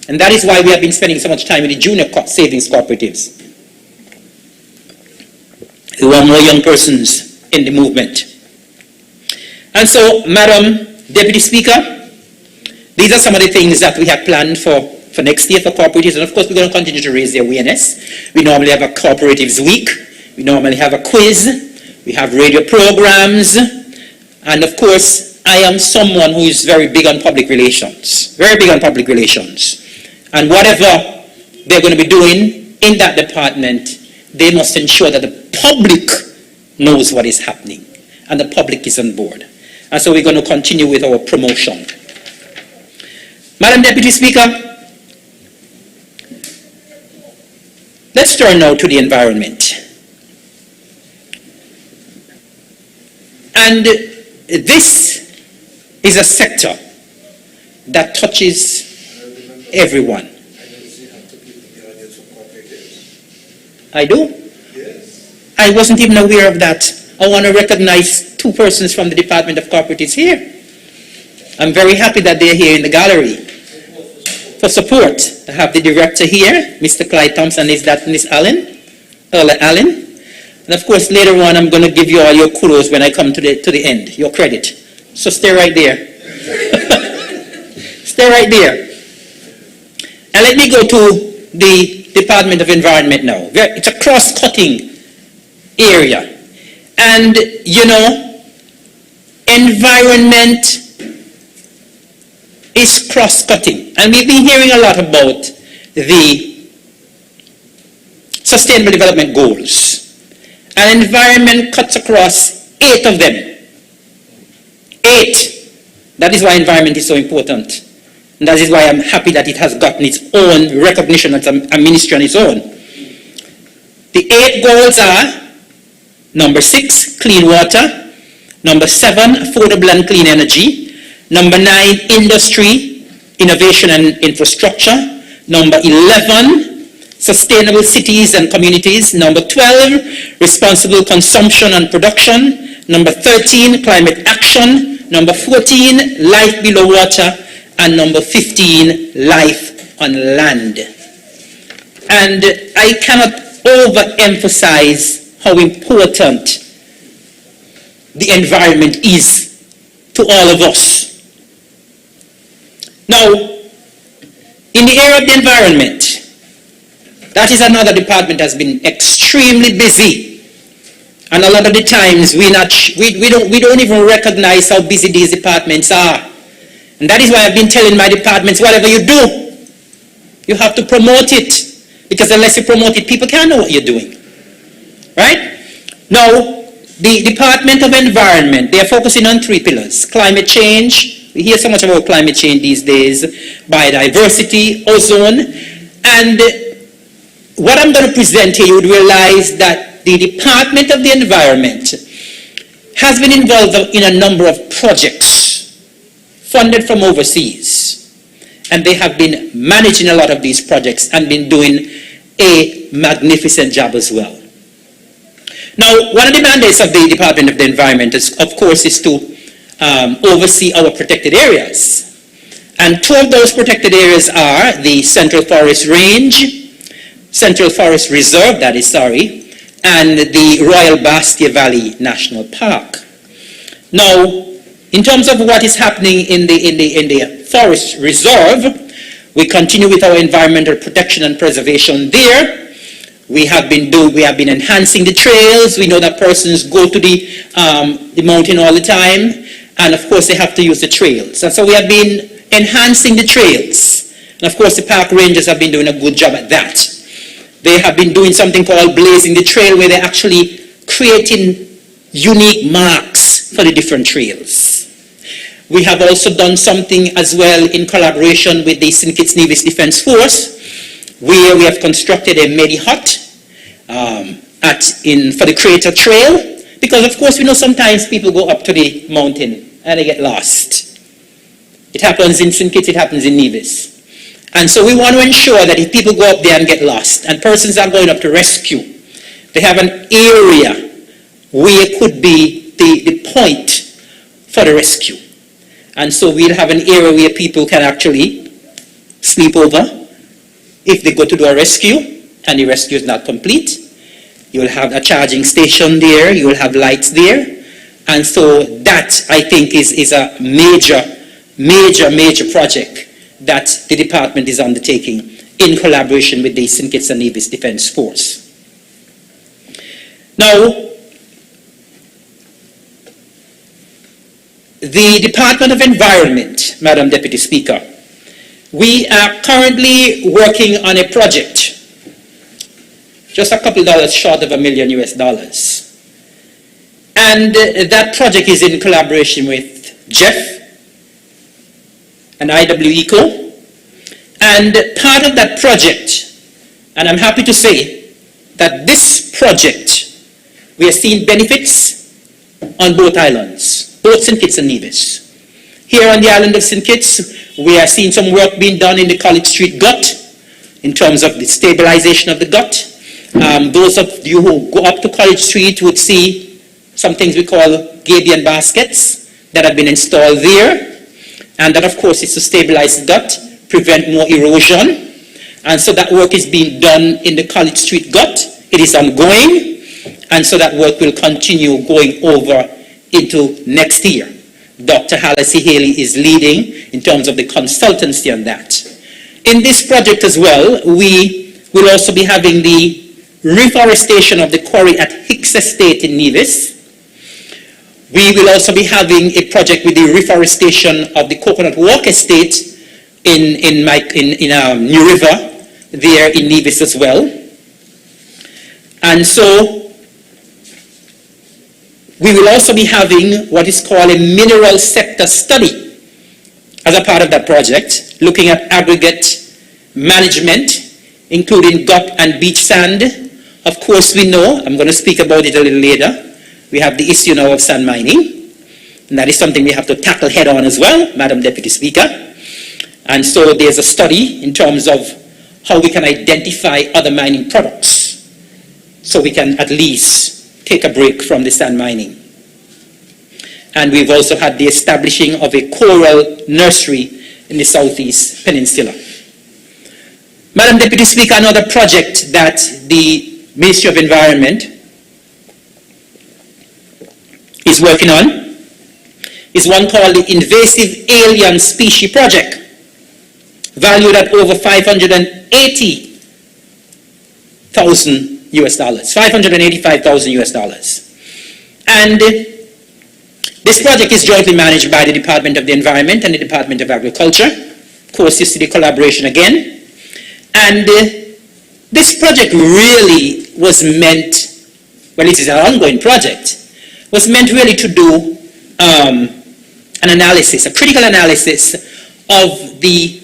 Speaker 2: And that is why we have been spending so much time in the junior savings cooperatives. We want more young persons in the movement. And so, Madam Deputy Speaker, these are some of the things that we have planned for next year for cooperatives. And of course, we're going to continue to raise their awareness. We normally have a Cooperatives Week. We normally have a quiz. We have radio programs. And of course, I am someone who is very big on public relations. Very big on public relations. And whatever they're going to be doing in that department, they must ensure that the public knows what is happening and the public is on board. And so we're going to continue with our promotion. Madam Deputy Speaker, let's turn now to the environment. And this is a sector that touches everyone. I do? Yes. I wasn't even aware of that. I want to recognize two persons from the Department of Cooperatives here. I'm very happy that they're here in the gallery for support. I have the director here, Mr. Clyde Thompson. Is that Miss Allen? Earl Allen. And of course, later on, I'm going to give you all your kudos when I come to the end, your credit. So stay right there. Stay right there. And let me go to the Department of Environment now. It's a cross-cutting area. And, you know, environment is cross-cutting. And we've been hearing a lot about the Sustainable Development Goals. And environment cuts across 8 of them. 8. That is why environment is so important. And that is why I'm happy that it has gotten its own recognition as a ministry on its own. The 8 goals are: number 6, clean water; number 7, affordable and clean energy; number 9, industry, innovation and infrastructure; number 11, sustainable cities and communities; number 12, responsible consumption and production; number 13, climate action; number 14, life below water; and number 15, life on land. And I cannot overemphasize how important the environment is to all of us. Now, in the area of the environment, that is another department that has been extremely busy. And a lot of the times we don't even recognize how busy these departments are. And that is why I've been telling my departments, whatever you do, you have to promote it. Because unless you promote it, people can't know what you're doing. Right? Now, the Department of Environment, they are focusing on 3 pillars. Climate change. We hear so much about climate change these days. Biodiversity, ozone. And what I'm going to present here, you would realize that the Department of the Environment has been involved in a number of projects funded from overseas. And they have been managing a lot of these projects and been doing a magnificent job as well. Now, one of the mandates of the Department of the Environment is, of course, is to oversee our protected areas. And two of those protected areas are the Central Forest Range, Central Forest Reserve, and the Royal Bastia Valley National Park. Now, in terms of what is happening in the Forest Reserve, we continue with our environmental protection and preservation there. We have been enhancing the trails. We know that persons go to the mountain all the time, and of course they have to use the trails. And so we have been enhancing the trails. And of course the park rangers have been doing a good job at that. They have been doing something called blazing the trail, where they're actually creating unique marks for the different trails. We have also done something as well in collaboration with the St. Kitts Nevis Defense Force, where we have constructed a medi-hut for the Crater Trail, because of course we know sometimes people go up to the mountain and they get lost. It happens in St. Kitts, it happens in Nevis. And so we want to ensure that if people go up there and get lost, and persons are going up to rescue, they have an area where it could be the point for the rescue. And so we'll have an area where people can actually sleep over if they go to do a rescue and the rescue is not complete. You'll have a charging station there, you'll have lights there. And so that, I think, is a major project that the department is undertaking in collaboration with the St. Kitts and Nevis Defense Force. Now, the Department of Environment, Madam Deputy Speaker, we are currently working on a project, just a couple dollars short of $1 million US. And that project is in collaboration with Jeff and IWECO. And part of that project, and I'm happy to say that this project, we are seeing benefits on both islands, both St. Kitts and Nevis. Here on the island of St. Kitts, we are seeing some work being done in the College Street gut in terms of the stabilization of the gut. Those of you who go up to College Street would see some things we call gabion baskets that have been installed there. And that, of course, is to stabilize the gut, prevent more erosion. And so that work is being done in the College Street gut. It is ongoing. And so that work will continue going over into next year. Dr. Hallisey Haley is leading in terms of the consultancy on that. In this project as well, we will also be having the reforestation of the quarry at Hicks Estate in Nevis. We will also be having a project with the reforestation of the Coconut Walk Estate in New River, there in Nevis as well. And so we will also be having what is called a mineral sector study as a part of that project, looking at aggregate management, including gut and beach sand. Of course, we know, I'm going to speak about it a little later, we have the issue now of sand mining, and that is something we have to tackle head on as well, Madam Deputy Speaker. And so there's a study in terms of how we can identify other mining products so we can at least take a break from the sand mining. And we've also had the establishing of a coral nursery in the Southeast Peninsula. Madam Deputy Speaker, another project that the Ministry of Environment is working on is one called the Invasive Alien Species Project, valued at over $580,000 US, $585,000 US. And this project is jointly managed by the Department of the Environment and the Department of Agriculture. Of course, you see the collaboration again. And this project really was meant, well, it is an ongoing project, was meant really to do an analysis, a critical analysis of the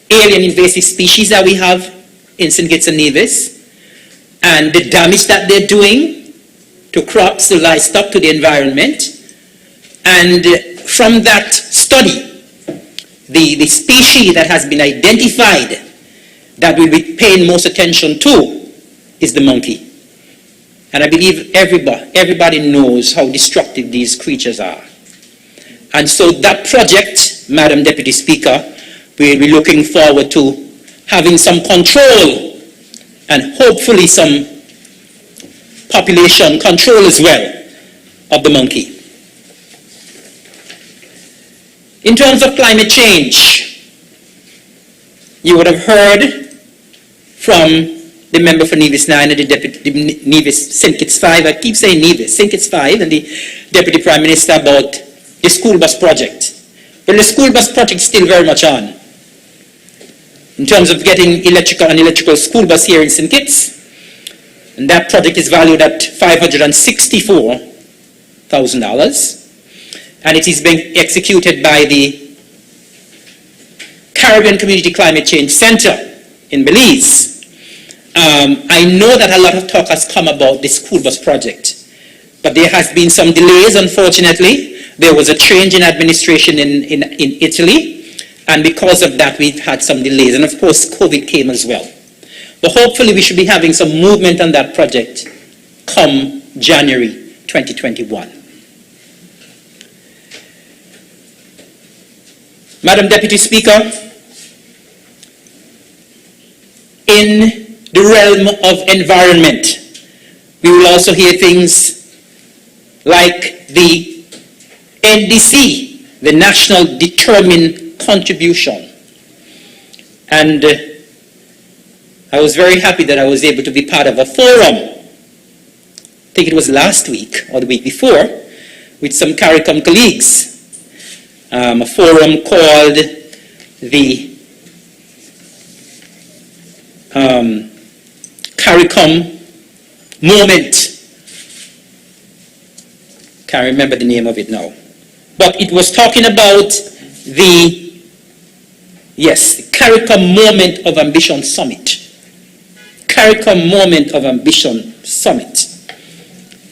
Speaker 2: alien invasive species that we have in St. Kitts and Nevis and the damage that they're doing to crops, to livestock, to the environment. And from that study, the species that has been identified that we'll be paying most attention to is the monkey. And I believe everybody knows how destructive these creatures are. And so that project, Madam Deputy Speaker, we'll be looking forward to having some control and hopefully some population control as well of the monkey. In terms of climate change, you would have heard from the member for Nevis 9 and the Nevis St. Kitts 5, I keep saying Nevis, St. Kitts 5, and the Deputy Prime Minister about the school bus project. Well, the school bus project is still very much on. In terms of getting an electrical school bus here in St. Kitts, and that project is valued at $564,000, and it is being executed by the Caribbean Community Climate Change Center in Belize. I know that a lot of talk has come about the school bus project, but there has been some delays, unfortunately. There was a change in administration in Italy, and because of that we've had some delays, and of course COVID came as well. But hopefully we should be having some movement on that project come January 2021. Madam Deputy Speaker, in the realm of environment, we will also hear things like the NDC, the National Determined Contribution. And I was very happy that I was able to be part of a forum, I think it was last week or the week before, with some CARICOM colleagues. A forum called the CARICOM Moment. Can't remember the name of it now. But it was talking about the CARICOM Moment of Ambition Summit. CARICOM Moment of Ambition Summit.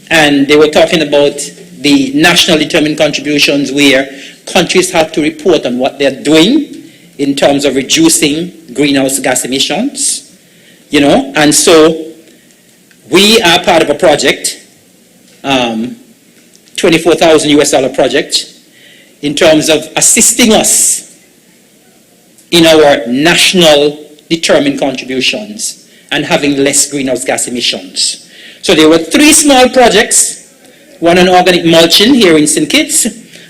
Speaker 2: And they were talking about the national determined contributions where countries have to report on what they're doing in terms of reducing greenhouse gas emissions, you know, and so we are part of a project, $24,000 project, in terms of assisting us in our national determined contributions and having less greenhouse gas emissions. So there were 3 small projects, one on organic mulching here in St. Kitts,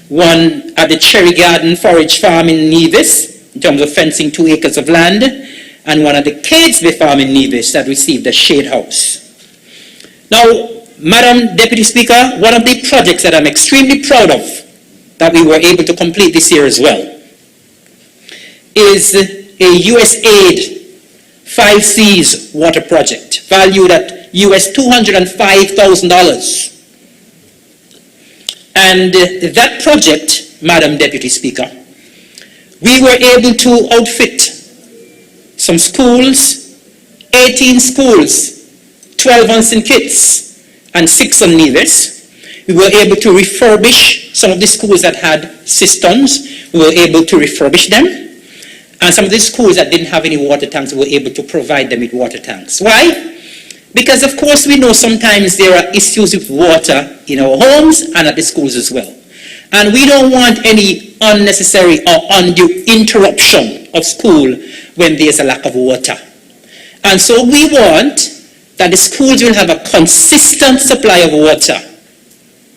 Speaker 2: one at the Cherry Garden Forage Farm in Nevis, in terms of fencing 2 acres of land, and one at the Cadesby Farm in Nevis that received a shade house. Now, Madam Deputy Speaker, one of the projects that I'm extremely proud of that we were able to complete this year as well is a USAID 5 Cs water project valued at $205,000. And that project, Madam Deputy Speaker, we were able to outfit some schools, 18 schools, 12 on St. Kitts and 6 on Nevis. We were able to refurbish some of the schools that had cisterns. We were able to refurbish them. And some of the schools that didn't have any water tanks, we were able to provide them with water tanks. Why? Because of course we know sometimes there are issues with water in our homes and at the schools as well. And we don't want any unnecessary or undue interruption of school when there's a lack of water. And so we want that the schools will have a consistent supply of water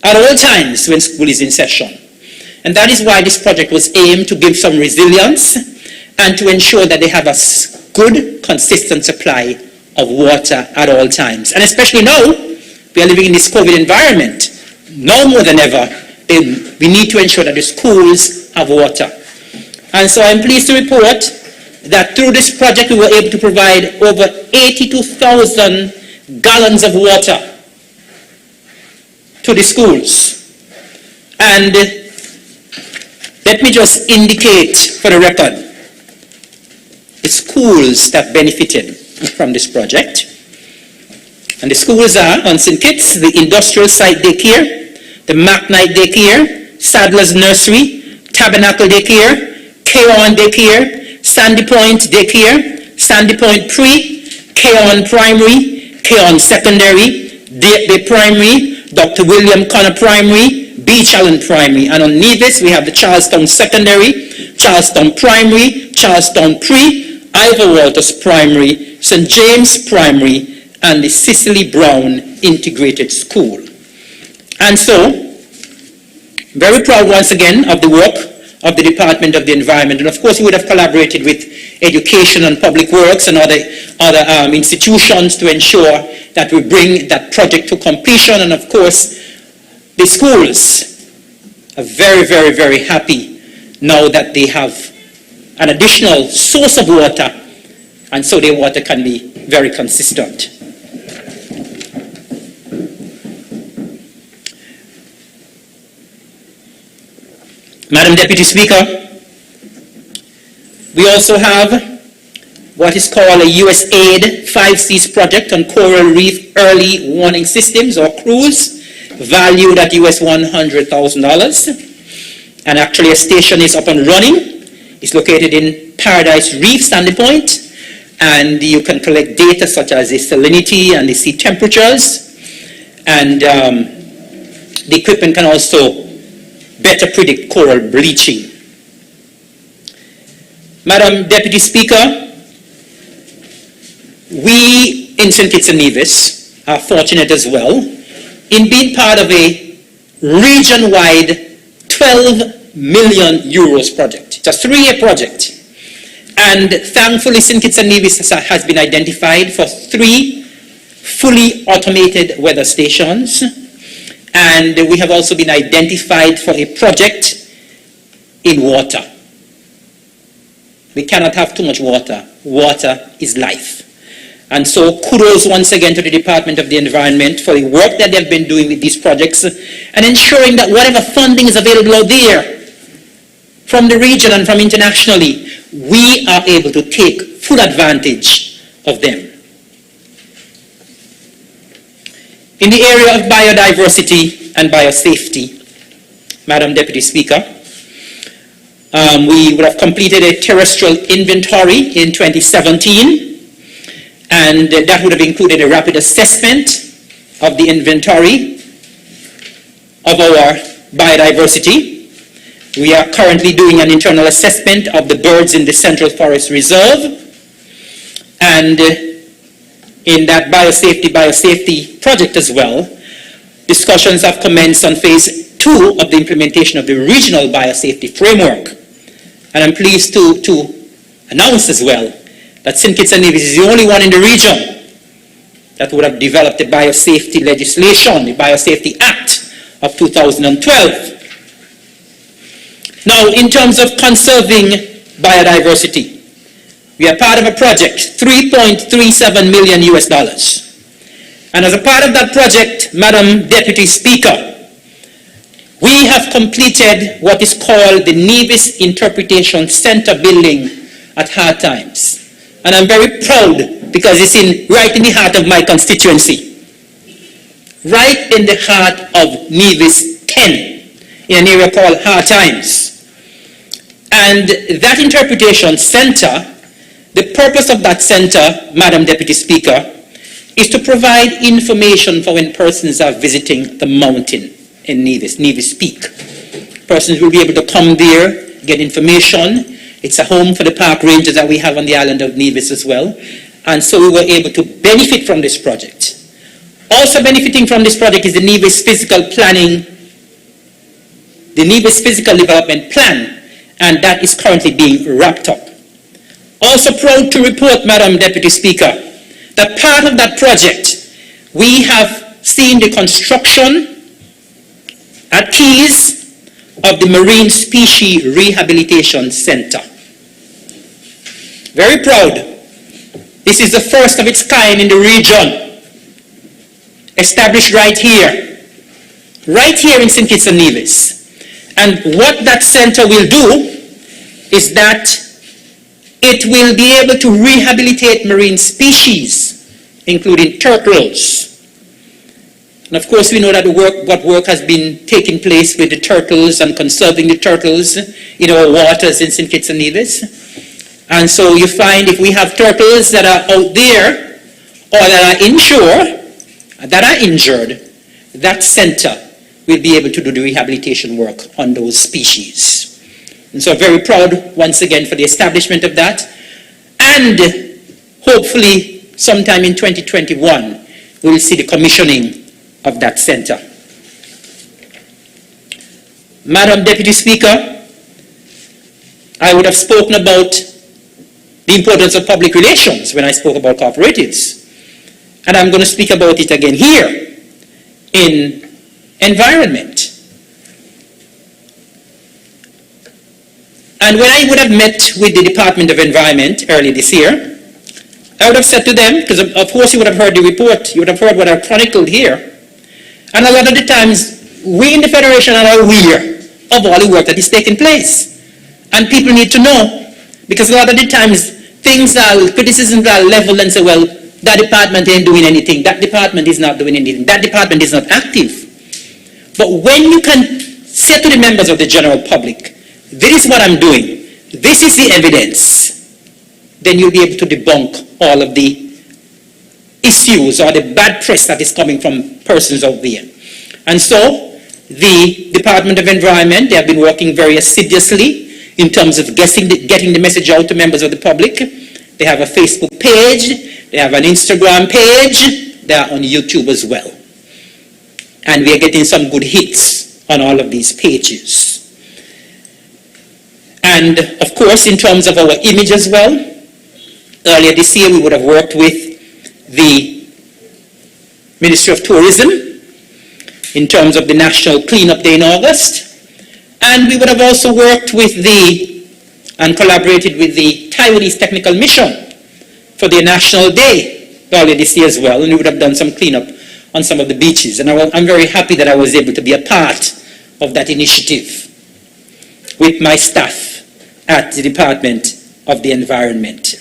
Speaker 2: at all times when school is in session. And that is why this project was aimed to give some resilience and to ensure that they have a good, consistent supply of water at all times. And especially now, we are living in this COVID environment. Now more than ever, we need to ensure that the schools have water. And so I'm pleased to report that through this project, we were able to provide over 82,000 gallons of water to the schools. And let me just indicate for the record the schools that benefited from this project. And the schools are on St. Kitts, the Industrial Site Daycare, the McKnight Daycare, Sadler's Nursery, Tabernacle Daycare, K-On Daycare, Sandy Point Daycare, Sandy Point Pre, K-On Primary, K-On Secondary, Day Primary, Dr. William Connor Primary, B Beach Island Primary. And on Nevis, we have the Charlestown Secondary, Charlestown Primary, Charlestown Pre, Ivor Walters Primary, St. James Primary, and the Cicely Brown Integrated School. And so, very proud once again of the work of the Department of the Environment. And of course, we would have collaborated with Education and Public Works and other institutions to ensure that we bring that project to completion. And of course, the schools are very, very, very happy now that they have an additional source of water, and so their water can be very consistent. Madam Deputy Speaker, we also have what is called a USAID 5Cs project on coral reef early warning systems, or CREWS, valued at US $100,000. And actually a station is up and running. It's located in Paradise Reef, Sandy Point, and you can collect data such as the salinity and the sea temperatures, and the equipment can also better predict coral bleaching. Madam Deputy Speaker, we in St. Kitts and Nevis are fortunate as well in being part of a region-wide 12 million euros project. It's a 3-year project. And thankfully, St. Kitts and Nevis has been identified for 3 fully automated weather stations. And we have also been identified for a project in water. We cannot have too much water. Water is life. And so kudos once again to the Department of the Environment for the work that they've been doing with these projects and ensuring that whatever funding is available out there from the region and from internationally, we are able to take full advantage of them. In the area of biodiversity and biosafety, Madam Deputy Speaker, we would have completed a terrestrial inventory in 2017, and that would have included a rapid assessment of the inventory of our biodiversity. We are currently doing an internal assessment of the birds in the Central Forest Reserve, and in that biosafety project as well, discussions have commenced on phase 2 of the implementation of the regional biosafety framework. And I'm pleased to announce as well that St. Kitts and Nevis is the only one in the region that would have developed the biosafety legislation, the Biosafety Act of 2012. Now, in terms of conserving biodiversity, we are part of a project, $3.37 million US. And as a part of that project, Madam Deputy Speaker, we have completed what is called the Nevis Interpretation Center building at Hard Times. And I'm very proud because it's right in the heart of my constituency. Right in the heart of Nevis 10, in an area called Hard Times. And that interpretation center, the purpose of that center, Madam Deputy Speaker, is to provide information for when persons are visiting the mountain in Nevis, Nevis Peak. Persons will be able to come there, get information. It's a home for the park rangers that we have on the island of Nevis as well. And so we were able to benefit from this project. Also benefiting from this project is the Nevis Physical Planning, the Nevis Physical Development Plan, and that is currently being wrapped up. Also proud to report, Madam Deputy Speaker, that part of that project, we have seen the construction at Keys of the Marine Species Rehabilitation Center. Very proud. This is the first of its kind in the region, established right here in St. Kitts and Nevis. And what that center will do is that it will be able to rehabilitate marine species, including turtles. And of course, we know that what work has been taking place with the turtles and conserving the turtles in our waters in St. Kitts and Nevis. And so you find if we have turtles that are out there or that are inshore, that are injured, that center we'll be able to do the rehabilitation work on those species. And so I'm very proud once again for the establishment of that. And hopefully sometime in 2021, we will see the commissioning of that center. Madam Deputy Speaker, I would have spoken about the importance of public relations when I spoke about cooperatives. And I'm going to speak about it again here in environment. And when I would have met with the Department of Environment earlier this year, I would have said to them, because of course you would have heard the report, you would have heard what I chronicled here, and a lot of the times we in the Federation are aware of all the work that is taking place. And people need to know, because a lot of the times things are, criticisms are leveled and say, well, that department ain't doing anything, that department is not doing anything, that department is not active. But when you can say to the members of the general public, this is what I'm doing, this is the evidence, then you'll be able to debunk all of the issues or the bad press that is coming from persons out there. And so, the Department of Environment, they have been working very assiduously in terms of getting the message out to members of the public. They have a Facebook page, they have an Instagram page, they are on YouTube as well. And we are getting some good hits on all of these pages. And of course, in terms of our image as well, earlier this year we would have worked with the Ministry of Tourism in terms of the National Cleanup Day in August. And we would have also worked with and collaborated with the Taiwanese Technical Mission for their National Day earlier this year as well. And we would have done some cleanup on some of the beaches. And I'm very happy that I was able to be a part of that initiative with my staff at the Department of the Environment.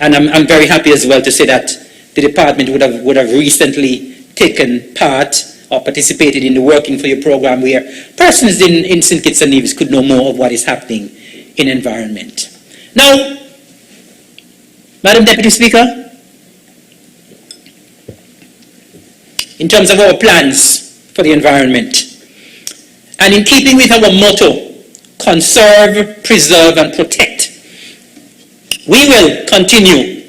Speaker 2: And I'm very happy as well to say that the department would have recently taken part or participated in the Working for Your program, where persons in St. Kitts and Nevis could know more of what is happening in environment. Now, Madam Deputy Speaker, in terms of our plans for the environment, and in keeping with our motto, conserve, preserve, and protect, we will continue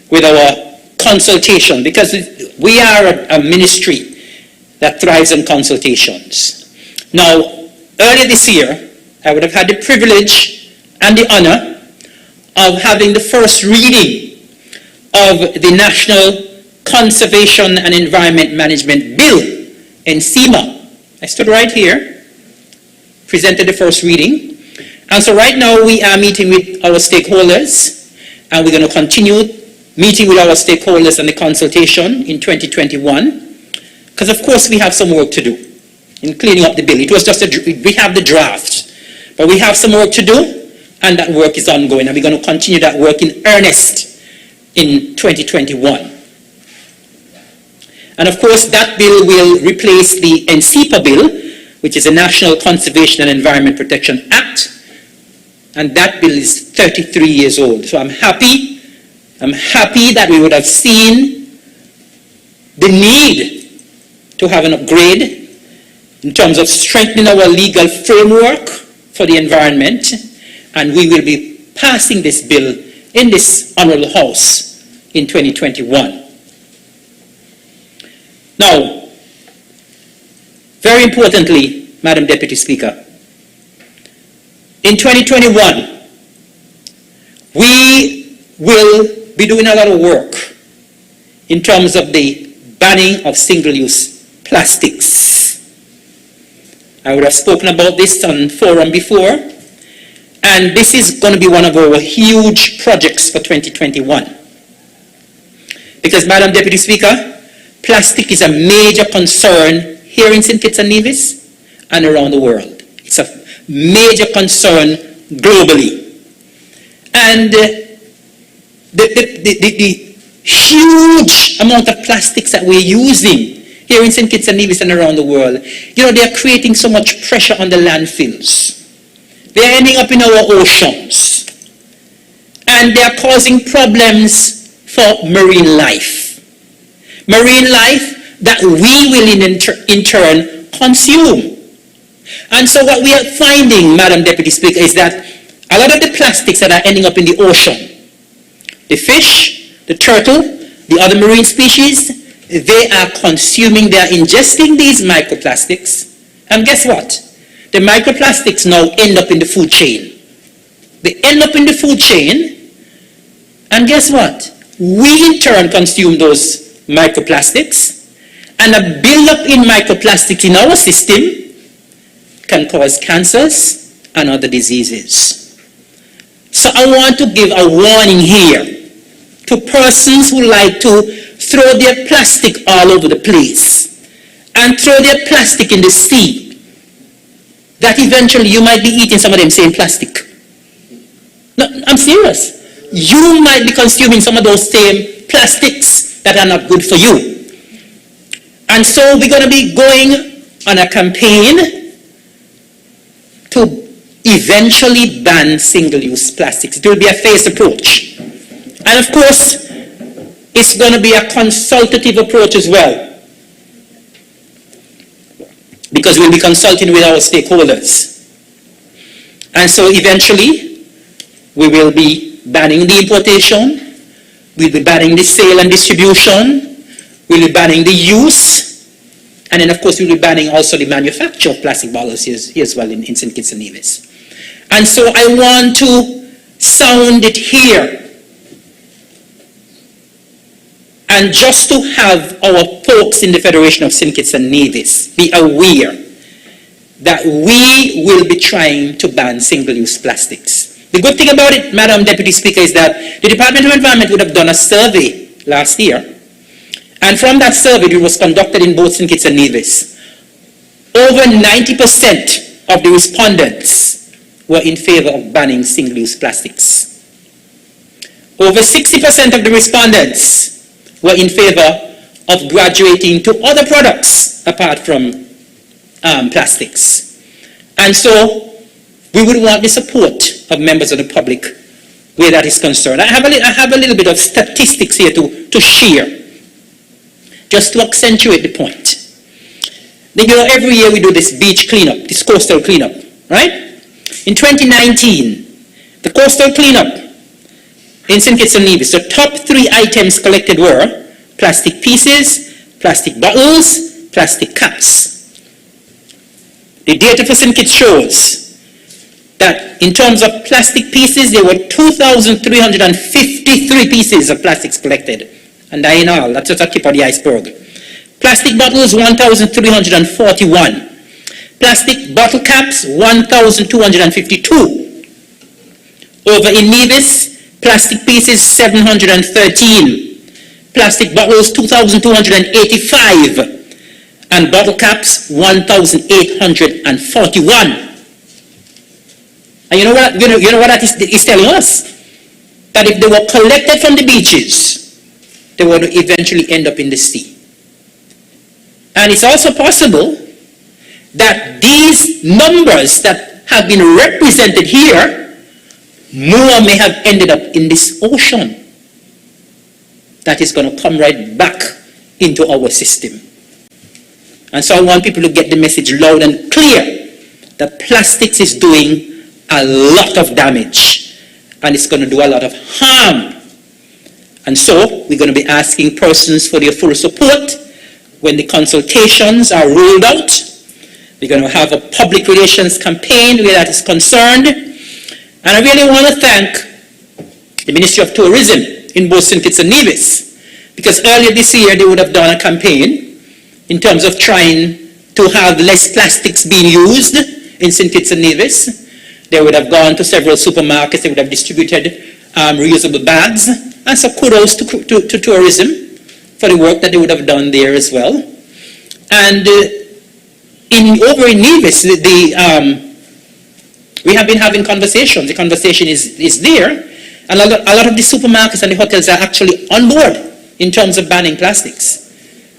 Speaker 2: with our consultation, because we are a ministry that thrives on consultations. Now, earlier this year, I would have had the privilege and the honor of having the first reading of the National Conservation and Environment Management Bill, NCEMA. I stood right here, presented the first reading. And so right now we are meeting with our stakeholders, and we're going to continue meeting with our stakeholders and the consultation in 2021. Because of course we have some work to do in cleaning up the bill. It was just we have the draft, but we have some work to do, and that work is ongoing, and we're going to continue that work in earnest in 2021. And of course that bill will replace the NCEPA bill, which is the National Conservation and Environment Protection Act, and that bill is 33 years old. So I'm happy that we would have seen the need to have an upgrade in terms of strengthening our legal framework for the environment, and we will be passing this bill in this Honorable House in 2021. Now, very importantly, Madam Deputy Speaker, in 2021, we will be doing a lot of work in terms of the banning of single-use plastics. I would have spoken about this on forum before, and this is going to be one of our huge projects for 2021. Because, Madam Deputy Speaker, plastic is a major concern here in St. Kitts and Nevis and around the world. It's a major concern globally. And the huge amount of plastics that we're using here in St. Kitts and Nevis and around the world, you know, they're creating so much pressure on the landfills. They're ending up in our oceans. And they're causing problems for marine life. Marine life that we will in turn consume. And so what we are finding, Madam Deputy Speaker, is that a lot of the plastics that are ending up in the ocean, the fish, the turtle, the other marine species, they are consuming, they are ingesting these microplastics. And guess what? The microplastics now end up in the food chain. They end up in the food chain, and guess what? We in turn consume those microplastics, and a buildup in microplastics in our system can cause cancers and other diseases. So I want to give a warning here to persons who like to throw their plastic all over the place and throw their plastic in the sea, that eventually you might be eating some of them same plastic. No, I'm serious. You might be consuming some of those same plastics that are not good for you. And so we're going to be going on a campaign to eventually ban single-use plastics. It will be a phased approach. And of course, it's going to be a consultative approach as well, because we'll be consulting with our stakeholders. And so eventually, we will be banning the importation, we'll be banning the sale and distribution, we'll be banning the use, and then of course we'll be banning also the manufacture of plastic bottles here as well in St. Kitts and Nevis. And so I want to sound it here, and just to have our folks in the Federation of St. Kitts and Nevis be aware that we will be trying to ban single-use plastics. The good thing about it, Madam Deputy Speaker, is that the Department of Environment would have done a survey last year, and from that survey, it was conducted in both St. Kitts and Nevis. Over 90% of the respondents were in favor of banning single-use plastics. Over 60% of the respondents were in favor of graduating to other products apart from plastics. And so we would want the support of members of the public where that is concerned. I have a little bit of statistics here to share, just to accentuate the point. You know, every year we do this beach cleanup, this coastal cleanup, right? In 2019, the coastal cleanup in St. Kitts and Nevis, the top 3 items collected were plastic pieces, plastic bottles, plastic caps. The data for St. Kitts shows that in terms of plastic pieces, there were 2,353 pieces of plastics collected. And that in all, that's just a tip of the iceberg. Plastic bottles, 1,341. Plastic bottle caps, 1,252. Over in Nevis, plastic pieces, 713. Plastic bottles, 2,285. And bottle caps, 1,841. And you know what that is telling us? That if they were collected from the beaches, they would eventually end up in the sea. And it's also possible that these numbers that have been represented here, more may have ended up in this ocean that is going to come right back into our system. And so I want people to get the message loud and clear that plastics is doing a lot of damage, and it's going to do a lot of harm. And so we're going to be asking persons for their full support when the consultations are rolled out. We're going to have a public relations campaign where that is concerned. And I really want to thank the Ministry of Tourism in both St. Kitts and Nevis, because earlier this year they would have done a campaign in terms of trying to have less plastics being used in St. Kitts and Nevis. They would have gone to several supermarkets, they would have distributed reusable bags. And so kudos to tourism for the work that they would have done there as well. And over in Nevis, we have been having conversations. The conversation is there. And a lot of the supermarkets and the hotels are actually on board in terms of banning plastics.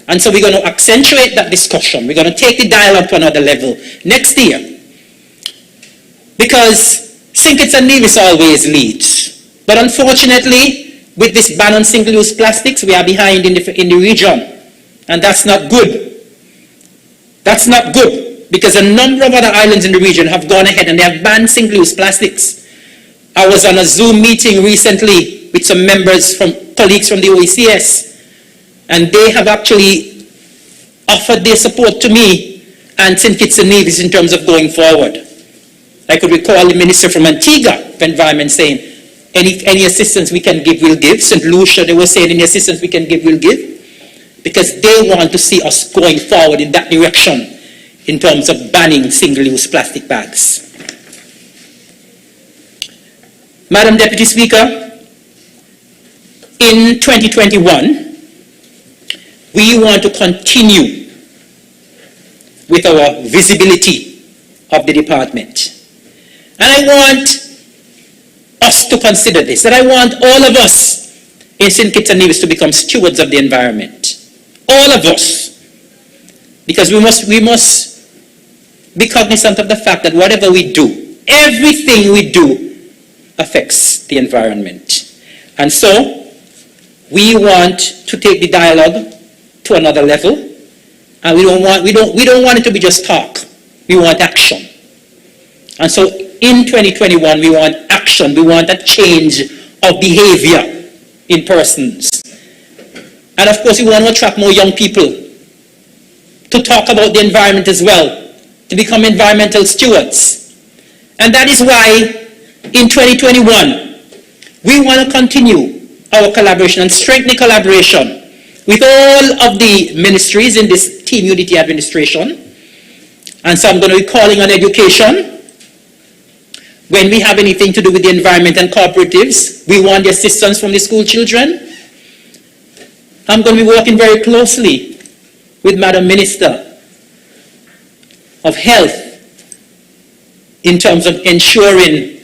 Speaker 2: And so we're going to accentuate that discussion. We're going to take the dialogue to another level next year. Because St. Kitts and Nevis always leads. But unfortunately, with this ban on single-use plastics, we are behind in the region. And that's not good. That's not good, because a number of other islands in the region have gone ahead and they have banned single-use plastics. I was on a Zoom meeting recently with some colleagues from the OECS, and they have actually offered their support to me and St. Kitts and Nevis in terms of going forward. I could recall the minister from Antigua for Environment saying, any assistance we can give, we'll give. St. Lucia, they were saying, any assistance we can give, we'll give. Because they want to see us going forward in that direction in terms of banning single-use plastic bags. Madam Deputy Speaker, in 2021, we want to continue with our visibility of the department. And I want us to consider this, that I want all of us in St. Kitts and Nevis to become stewards of the environment. All of us. Because we must be cognizant of the fact that whatever we do, everything we do affects the environment. And so, we want to take the dialogue to another level, and we don't want it to be just talk. We want action. And so, in 2021, we want action. We want a change of behavior in persons. And of course, we want to attract more young people to talk about the environment as well, to become environmental stewards. And that is why, in 2021, we want to continue our collaboration and strengthen collaboration with all of the ministries in this Team Unity administration. And so I'm going to be calling on education. When we have anything to do with the environment and cooperatives, we want the assistance from the school children. I'm going to be working very closely with Madam Minister of Health in terms of ensuring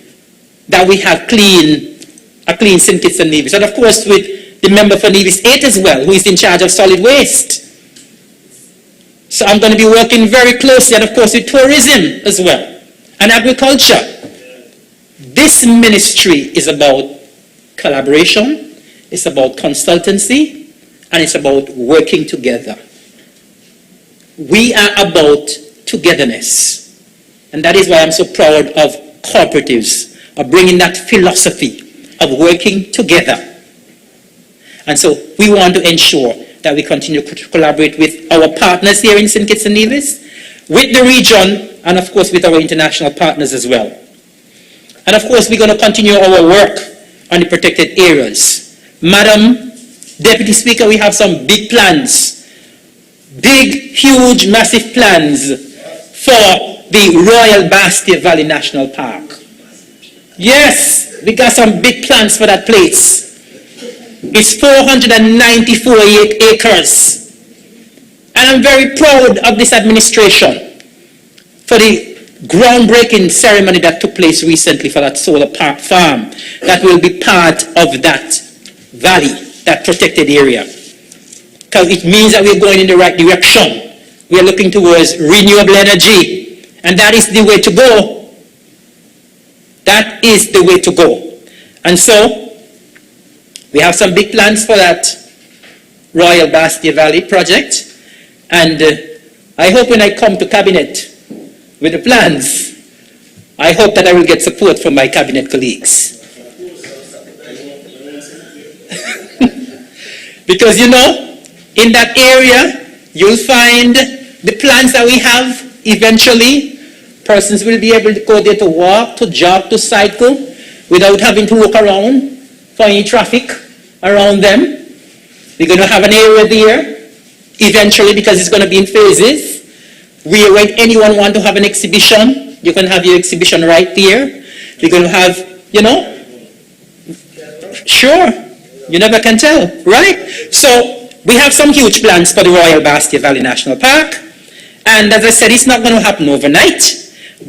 Speaker 2: that we have a clean St. Kitts and Nevis. And of course with the member for Nevis 8 as well, who is in charge of solid waste. So I'm going to be working very closely, and of course with tourism as well, and agriculture. This ministry is about collaboration, it's about consultancy, and it's about working together. We are about togetherness. And that is why I'm so proud of cooperatives, of bringing that philosophy of working together. And so we want to ensure that we continue to collaborate with our partners here in St. Kitts and Nevis, with the region, and of course with our international partners as well. And of course we're going to continue our work on the protected areas. Madam Deputy Speaker, we have some big plans, big, huge, massive plans for the Royal Bastia Valley National Park. Yes, we got some big plans for that place. It's 494 acres. And I'm very proud of this administration for the groundbreaking ceremony that took place recently for that solar park farm that will be part of that valley, that protected area. Because it means that we're going in the right direction. We are looking towards renewable energy. And that is the way to go. That is the way to go. And so, we have some big plans for that Royal Bastia Valley project. And I hope when I come to cabinet with the plans, I hope that I will get support from my cabinet colleagues. Because in that area, you'll find the plans that we have. Eventually, persons will be able to go there to walk, to jog, to cycle, without having to look around for any traffic around them. We're going to have an area there, eventually, because it's going to be in phases, where when anyone wants to have an exhibition, you can have your exhibition right there. We're going to have, sure. You never can tell, right? So we have some huge plans for the Royal Bastia Valley National Park. And as I said, it's not going to happen overnight,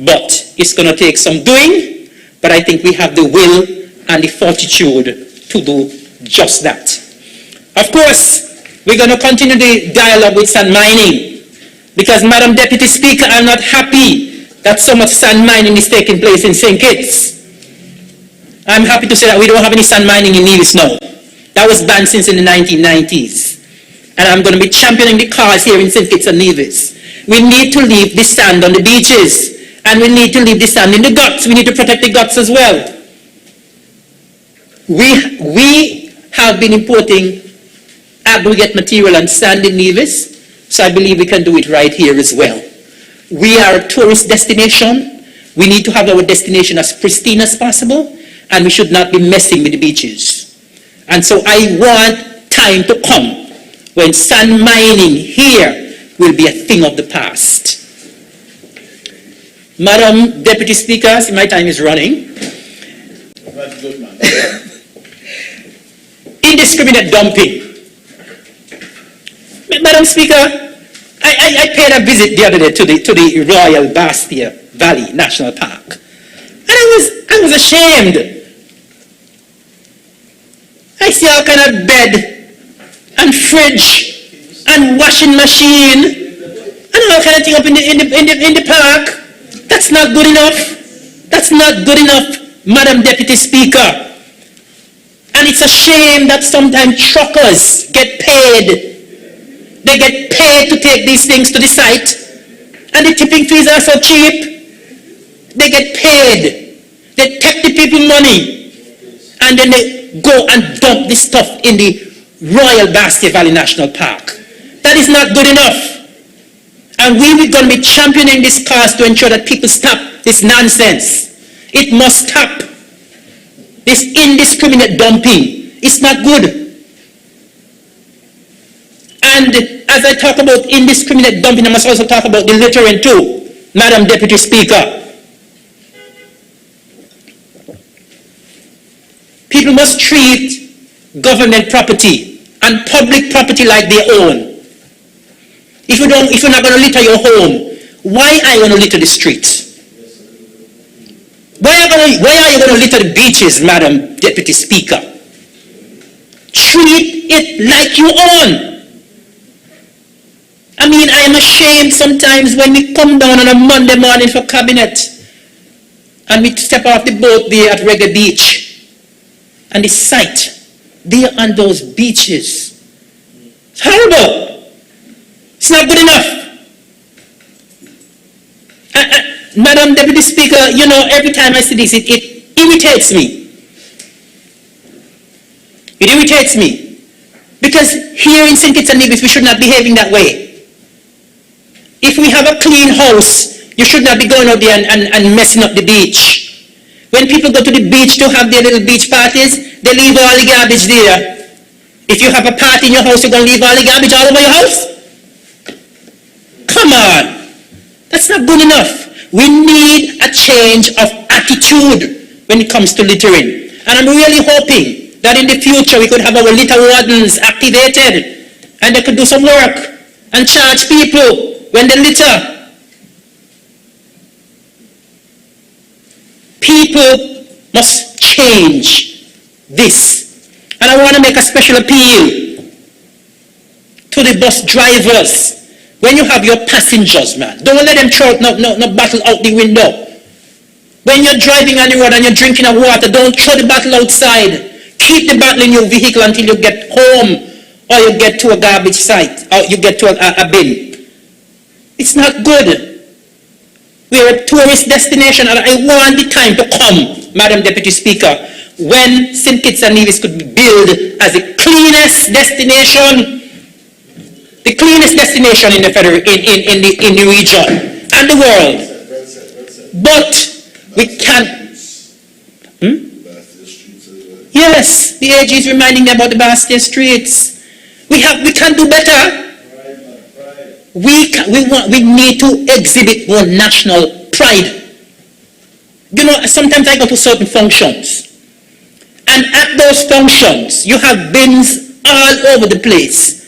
Speaker 2: but it's going to take some doing. But I think we have the will and the fortitude to do just that. Of course, we're going to continue the dialogue with sand mining. Because, Madam Deputy Speaker, I'm not happy that so much sand mining is taking place in St. Kitts. I'm happy to say that we don't have any sand mining in Nevis now. That was banned since in the 1990s. and I'm going to be championing the cause here in St. Kitts and Nevis. We need to leave the sand on the beaches, and we need to leave the sand in the guts. We need to protect the guts as well. We have been importing aggregate material and sand in Nevis, so I believe we can do it right here as well. We are a tourist destination. We need to have our destination as pristine as possible, and we should not be messing with the beaches. And so I want time to come when sand mining here will be a thing of the past. Madam Deputy Speaker, my time is running.
Speaker 3: That's good, man.
Speaker 2: Indiscriminate dumping. Madam Speaker, I paid a visit the other day to the Royal Bastia Valley National Park. And I was ashamed. I see all kind of bed and fridge and washing machine and all kind of thing up in the park. That's not good enough. That's not good enough, Madam Deputy Speaker. And it's a shame that sometimes truckers get paid. They get paid to take these things to the site, and the tipping fees are so cheap. They get paid. They take the people money, and then they go and dump this stuff in the Royal Bastia Valley National Park. That is not good enough. And we are going to be championing this cause to ensure that people stop this nonsense. It must stop. This indiscriminate dumping is not good. And as I talk about indiscriminate dumping, I must also talk about the littering too, Madam Deputy Speaker. People must treat government property and public property like their own. If you're not going to litter your home, why are you going to litter the streets? Why are you going to litter the beaches, Madam Deputy Speaker? Treat it like you own. I mean, I am ashamed sometimes when we come down on a Monday morning for cabinet and we step off the boat there at Reggae Beach, and the sight there on those beaches, it's horrible. It's not good enough. Madam Deputy Speaker, you know, every time I see this, it irritates me. It irritates me. Because here in St. Kitts and Nevis, we should not be behaving that way. If we have a clean house, you should not be going out there and messing up the beach. When people go to the beach to have their little beach parties, they leave all the garbage there. If you have a party in your house, you're going to leave all the garbage all over your house? Come on. That's not good enough. We need a change of attitude when it comes to littering. And I'm really hoping that in the future we could have our litter wardens activated and they could do some work and charge people when they litter. People must change this. And I want to make a special appeal to the bus drivers. When you have your passengers, man, don't let them throw no bottle out the window. When you're driving on the road and you're drinking a water, don't throw the bottle outside. Keep the bottle in your vehicle until you get home, or you get to a garbage site, or you get to a bin. It's not good. We're a tourist destination, and I want the time to come, Madam Deputy Speaker, when St. Kitts and Nevis could be billed as the cleanest destination. The cleanest destination in the in the region and the world. But we can't. Yes, the AG is reminding me about the Bastia streets. We can do better. We need to exhibit more national pride. You know, sometimes I go to certain functions, and at those functions you have bins all over the place.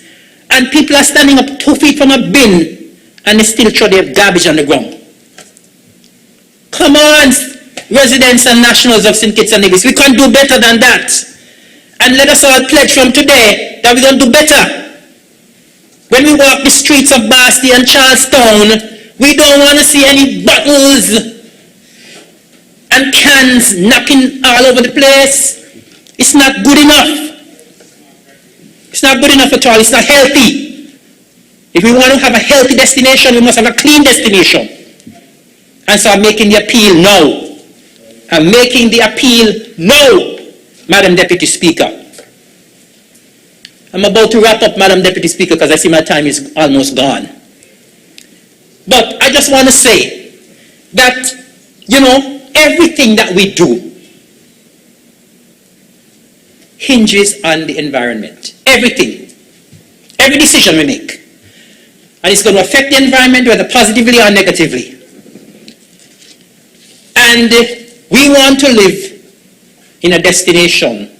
Speaker 2: And people are standing up 2 feet from a bin and they still throw their garbage on the ground. Come on, residents and nationals of St. Kitts and Nevis, we can do better than that. And let us all pledge from today that we're going to do better. When we walk the streets of Bastia and Charlestown, we don't want to see any bottles and cans knocking all over the place. It's not good enough. It's not good enough at all. It's not healthy. If we want to have a healthy destination, we must have a clean destination. And so I'm making the appeal now. I'm making the appeal now, Madam Deputy Speaker. I'm about to wrap up, Madam Deputy Speaker, because I see my time is almost gone. But I just want to say that, everything that we do hinges on the environment. Everything. Every decision we make. And it's going to affect the environment, whether positively or negatively. And we want to live in a destination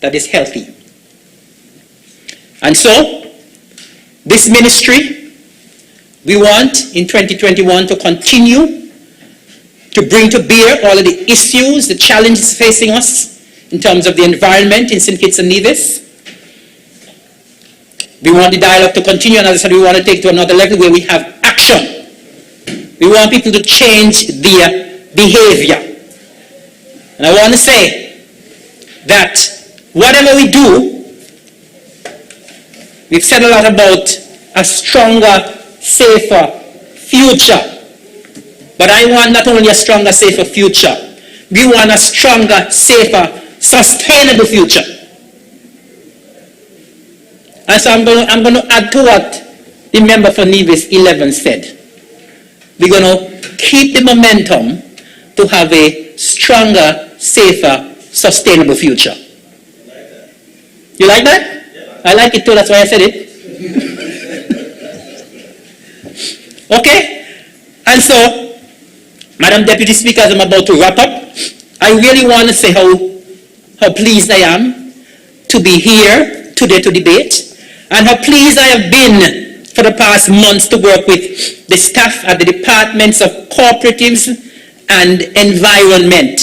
Speaker 2: that is healthy. And so, this ministry, we want in 2021 to continue to bring to bear all of the issues, the challenges facing us in terms of the environment in St. Kitts and Nevis. We want the dialogue to continue, and as I said, we want to take it to another level where we have action. We want people to change their behavior. And I want to say that whatever we do, we've said a lot about a stronger, safer future. But I want not only a stronger, safer future, we want a stronger, safer, sustainable future. And so I'm going to add to what the member for Nevis 11 said. We're going to keep the momentum to have a stronger, safer, sustainable future. You like that? Yeah. I like it too, that's why I said it. Okay? And so, Madam Deputy Speaker, as I'm about to wrap up, I really want to say how pleased I am to be here today to debate, and how pleased I have been for the past months to work with the staff at the departments of Cooperatives and Environment.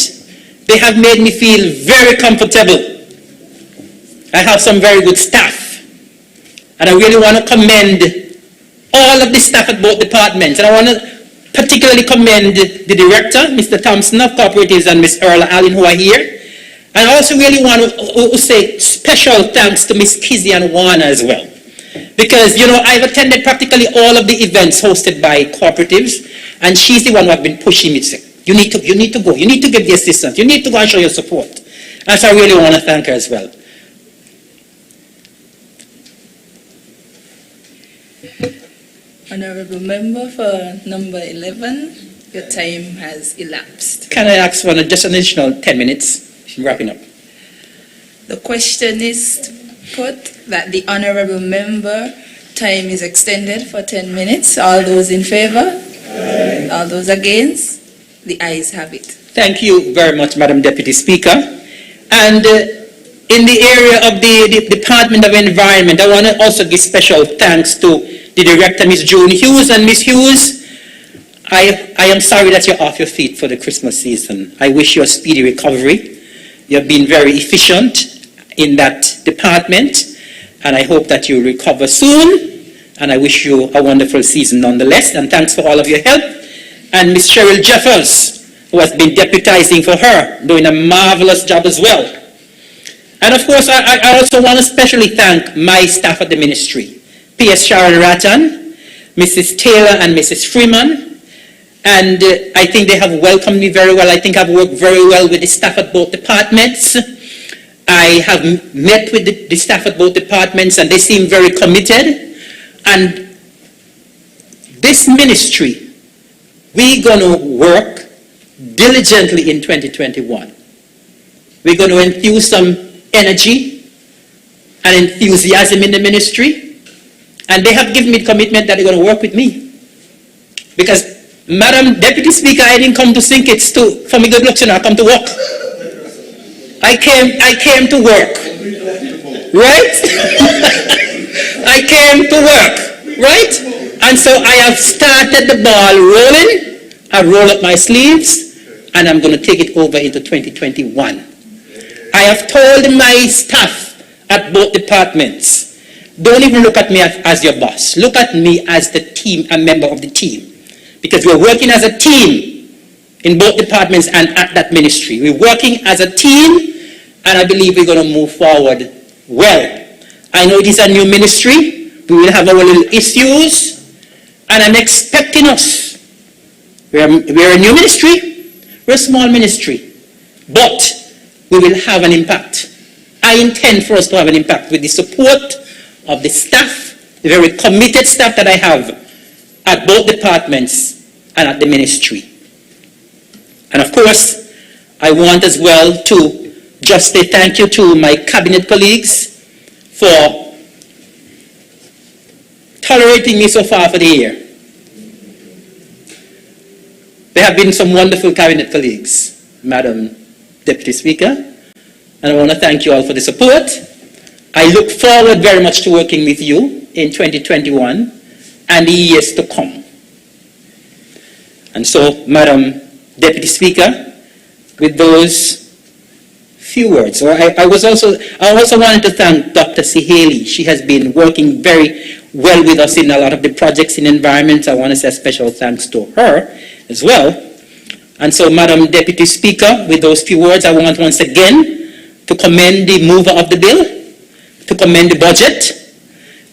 Speaker 2: They have made me feel very comfortable. I have some very good staff, and I really want to commend all of the staff at both departments, and I want to particularly commend the director, Mr. Thompson of Cooperatives, and Ms. Earl Allen, who are here. And I also really want to say special thanks to Ms. Kizzy and Warner as well. Because, I've attended practically all of the events hosted by Cooperatives, and she's the one who has been pushing me to say, you need to go, you need to give the assistance, you need to go and show your support. And so I really want to thank her as well.
Speaker 1: Honorable Member for number 11, your time has elapsed.
Speaker 2: Can I ask for just an additional 10 minutes? I'm wrapping up.
Speaker 1: The question is put that the Honorable Member time is extended for 10 minutes. All those in favor? Aye. All those against? The ayes have it.
Speaker 2: Thank you very much, Madam Deputy Speaker. And in the area of the Department of Environment, I want to also give special thanks to the Director, Ms. June Hughes. And Ms. Hughes, I am sorry that you're off your feet for the Christmas season. I wish you a speedy recovery. You have been very efficient in that department, and I hope that you recover soon, and I wish you a wonderful season nonetheless, and thanks for all of your help. And Ms. Cheryl Jeffers, who has been deputizing for her, doing a marvelous job as well. And of course, I also want to especially thank my staff at the ministry, P.S. Sharon Rattan, Mrs. Taylor and Mrs. Freeman, and I think they have welcomed me very well. I think I've worked very well with the staff at both departments. I have met with the staff at both departments, and they seem very committed. And this ministry, we're going to work diligently in 2021. We're going to infuse some energy and enthusiasm in the ministry. And they have given me the commitment that they're going to work with me. Because, Madam Deputy Speaker, I didn't come to St. Kitts for me good looks, I come to work. I came to work. Right? I came to work. Right? And so I have started the ball rolling. I roll up my sleeves, and I'm going to take it over into 2021. I have told my staff at both departments, don't even look at me as your boss. Look at me as the team, a member of the team. Because we're working as a team in both departments and at that ministry. We're working as a team, and I believe we're going to move forward Well, I know it is a new ministry. We will have our little issues, and I'm expecting us. We're a new ministry. We're a small ministry, but we will have an impact. I intend for us to have an impact with the support of the staff, the very committed staff that I have at both departments and at the ministry. And of course, I want as well to just say thank you to my cabinet colleagues for tolerating me so far for the year. There have been some wonderful cabinet colleagues, Madam Deputy Speaker, and I want to thank you all for the support. I look forward very much to working with you in 2021 and the years to come. And so, Madam Deputy Speaker, with those few words, I also wanted to thank Dr. Haley. She has been working very well with us in a lot of the projects in environment. I want to say a special thanks to her as well. And so, Madam Deputy Speaker, with those few words, I want once again to commend the mover of the bill, to commend the budget,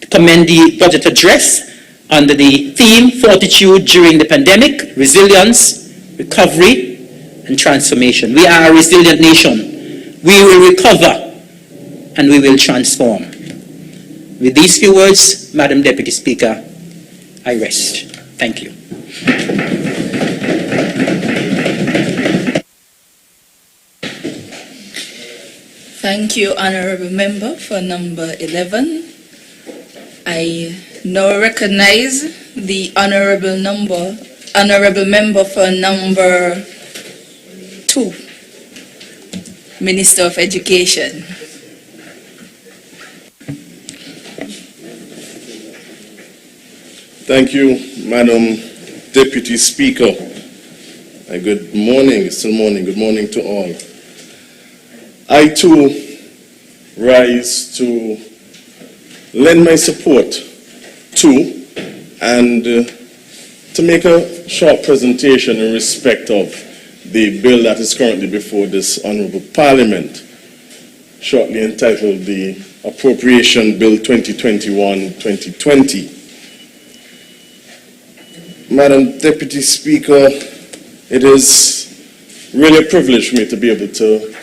Speaker 2: to commend the budget address under the theme Fortitude During the Pandemic, Resilience, Recovery, and Transformation. We are a resilient nation. We will recover and we will transform. With these few words, Madam Deputy Speaker, I rest. Thank you.
Speaker 1: Thank you, Honourable Member, for number 11. I now recognize the Honourable Member for number 2, Minister of Education.
Speaker 3: Thank you, Madam Deputy Speaker. Good morning, it's still morning. Good morning to all. I too rise to lend my support to and to make a short presentation in respect of the bill that is currently before this Honourable Parliament, shortly entitled the Appropriation Bill 2021-2020. Madam Deputy Speaker, it is really a privilege for me to be able to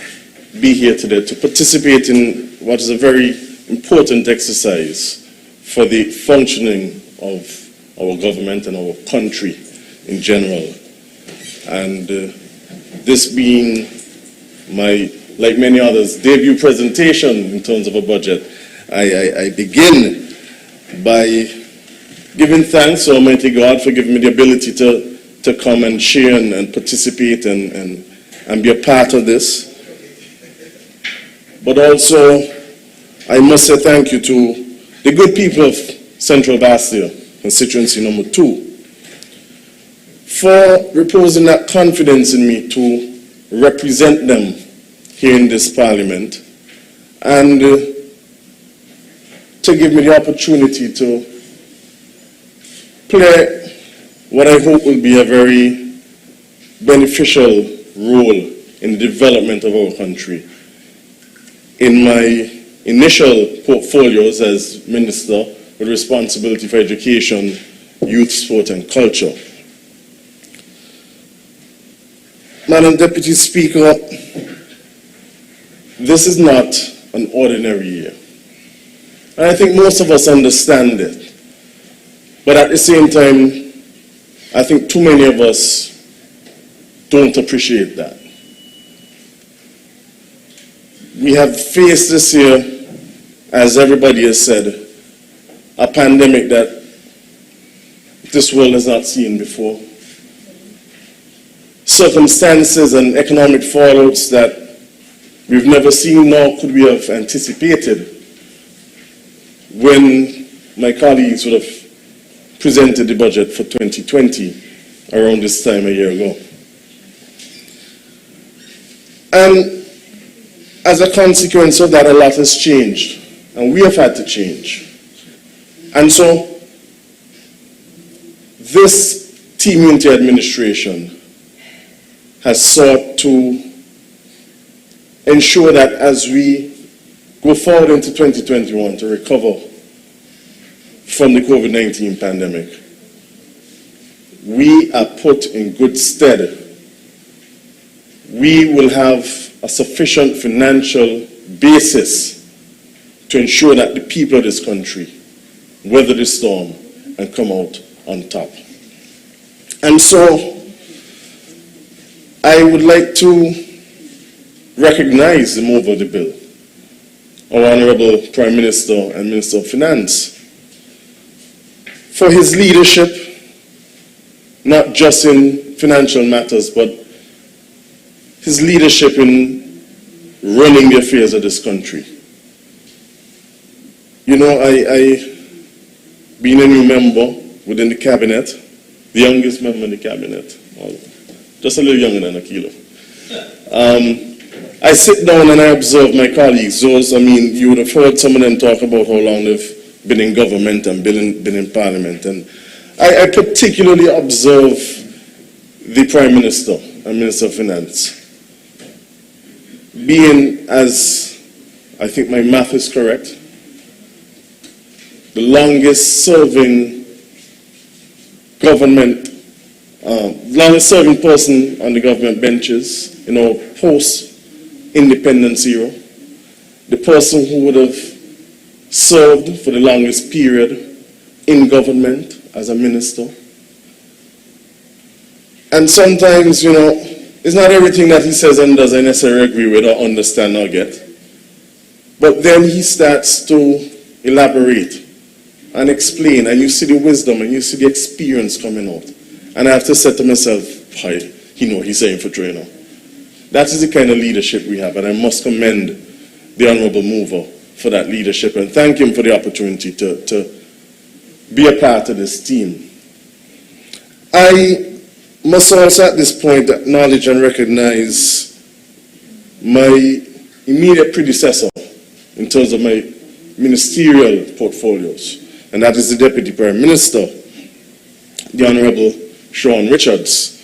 Speaker 3: be here today to participate in what is a very important exercise for the functioning of our government and our country in general. And this being my, like many others, debut presentation in terms of a budget, I begin by giving thanks to Almighty God for giving me the ability to come and share and participate and be a part of this. But also, I must say thank you to the good people of Central Bastia, constituency number 2, for reposing that confidence in me to represent them here in this Parliament and to give me the opportunity to play what I hope will be a very beneficial role in the development of our country. In my initial portfolios as Minister with responsibility for education, youth, sport and culture. Madam Deputy Speaker, this is not an ordinary year. And I think most of us understand it. But at the same time, I think too many of us don't appreciate that. We have faced this year, as everybody has said, a pandemic that this world has not seen before. Circumstances and economic fallouts that we've never seen nor could we have anticipated when my colleagues would have presented the budget for 2020 around this time a year ago. And as a consequence of that, a lot has changed, and we have had to change. And so, this team unity administration has sought to ensure that as we go forward into 2021 to recover from the COVID-19 pandemic, we are put in good stead. We will have a sufficient financial basis to ensure that the people of this country weather the storm and come out on top. And so I would like to recognize the mover of the bill, our Honorable Prime Minister and Minister of Finance, for his leadership, not just in financial matters, but his leadership in running the affairs of this country. You know, being a new member within the cabinet, the youngest member in the cabinet, just a little younger than Akilo. I sit down and I observe my colleagues. Those, I mean, you would have heard some of them talk about how long they've been in government and been in parliament. And I particularly observe the Prime Minister and Minister of Finance being, as I think my math is correct, the longest serving longest serving person on the government benches in our post-independence era, the person who would have served for the longest period in government as a minister. And sometimes, you know, it's not everything that he says and does I necessarily agree with or understand or get. But then he starts to elaborate and explain, and you see the wisdom and you see the experience coming out. And I have to say to myself, hi, you know, he's saying for trainer. That is the kind of leadership we have, and I must commend the Honourable Mover for that leadership and thank him for the opportunity to be a part of this team. I must also at this point acknowledge and recognize my immediate predecessor in terms of my ministerial portfolios, and that is the Deputy Prime Minister, the Honourable Sean Richards,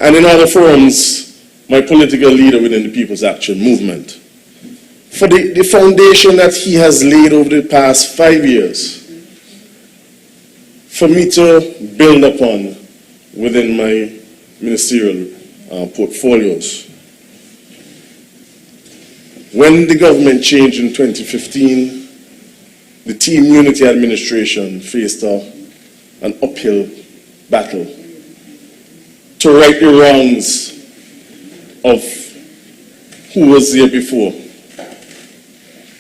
Speaker 3: and in other forums, my political leader within the People's Action Movement, for the foundation that he has laid over the past 5 years for me to build upon within my ministerial portfolios. When the government changed in 2015, the Team Unity administration faced an uphill battle to right the wrongs of who was there before,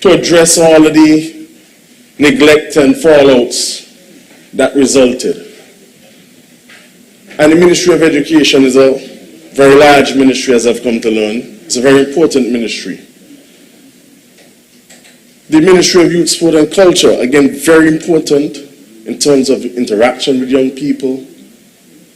Speaker 3: to address all of the neglect and fallouts that resulted. And the Ministry of Education is a very large ministry, as I've come to learn. It's a very important ministry. The Ministry of Youth, Sport and Culture, again, very important in terms of interaction with young people,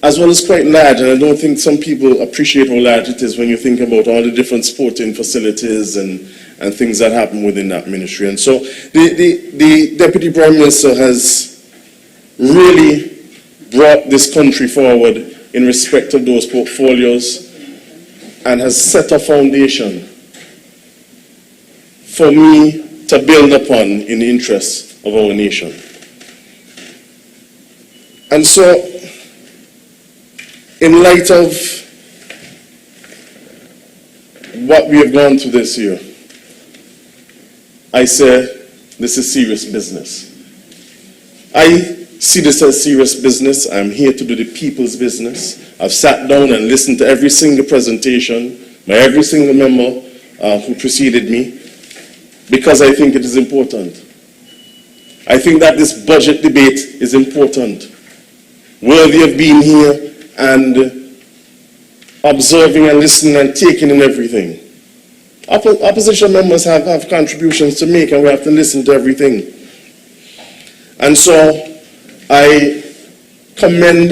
Speaker 3: as well as quite large, and I don't think some people appreciate how large it is when you think about all the different sporting facilities and things that happen within that ministry. And so the Deputy Prime Minister has really brought this country forward in respect of those portfolios and has set a foundation for me to build upon in the interests of our nation. And so, in light of what we have gone through this year, I say this is serious business. I see this as serious business. I'm here to do the people's business. I've sat down and listened to every single presentation by every single member who preceded me, because I think it is important. I think that this budget debate is important, worthy of being here and observing and listening and taking in everything. Opposition members have contributions to make, and we have to listen to everything. And so I commend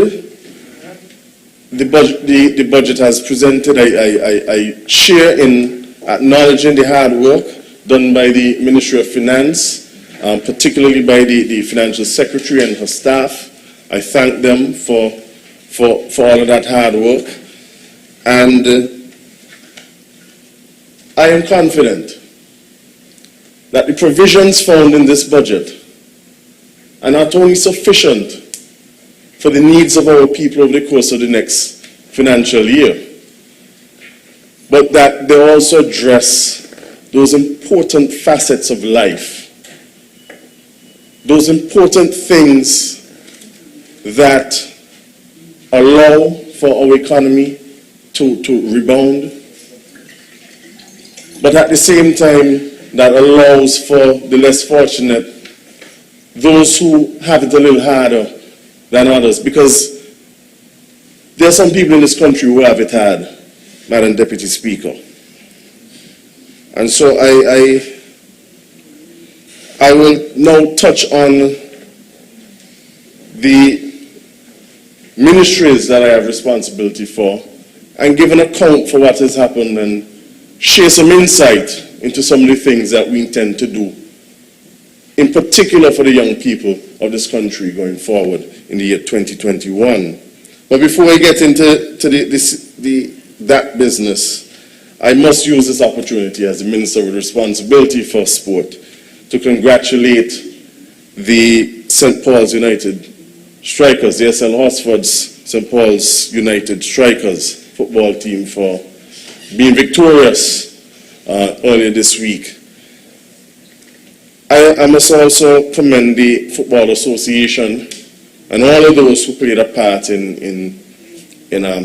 Speaker 3: the budget as presented. I share in acknowledging the hard work done by the Ministry of Finance, particularly by the Financial Secretary and her staff. I thank them for all of that hard work. And I am confident that the provisions found in this budget are not only sufficient for the needs of our people over the course of the next financial year, but that they also address those important facets of life, those important things that allow for our economy to rebound, but at the same time that allows for the less fortunate, those who have it a little harder than others, because there are some people in this country who have it hard, Madam Deputy Speaker. And so I will now touch on the ministries that I have responsibility for and give an account for what has happened and share some insight into some of the things that we intend to do, in particular for the young people of this country going forward in the year 2021. But before I get into that business, I must use this opportunity as the Minister with responsibility for sport to congratulate the St. Paul's United Strikers, the SL Horsford's St. Paul's United Strikers football team for being victorious earlier this week. I must also commend the Football Association and all of those who played a part in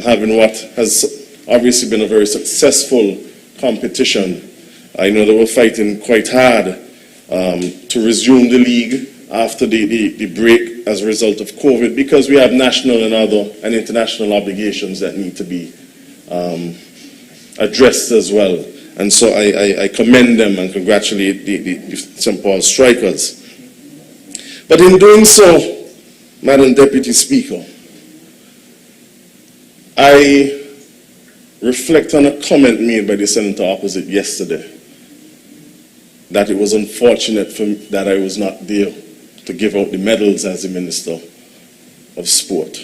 Speaker 3: having what has obviously been a very successful competition. I know they were fighting quite hard to resume the league after the break as a result of COVID, because we have national and international obligations that need to be addressed as well. And so I commend them and congratulate the St. Paul's Strikers. But in doing so, Madam Deputy Speaker, I reflect on a comment made by the senator opposite yesterday, that it was unfortunate that I was not there to give out the medals as the Minister of Sport.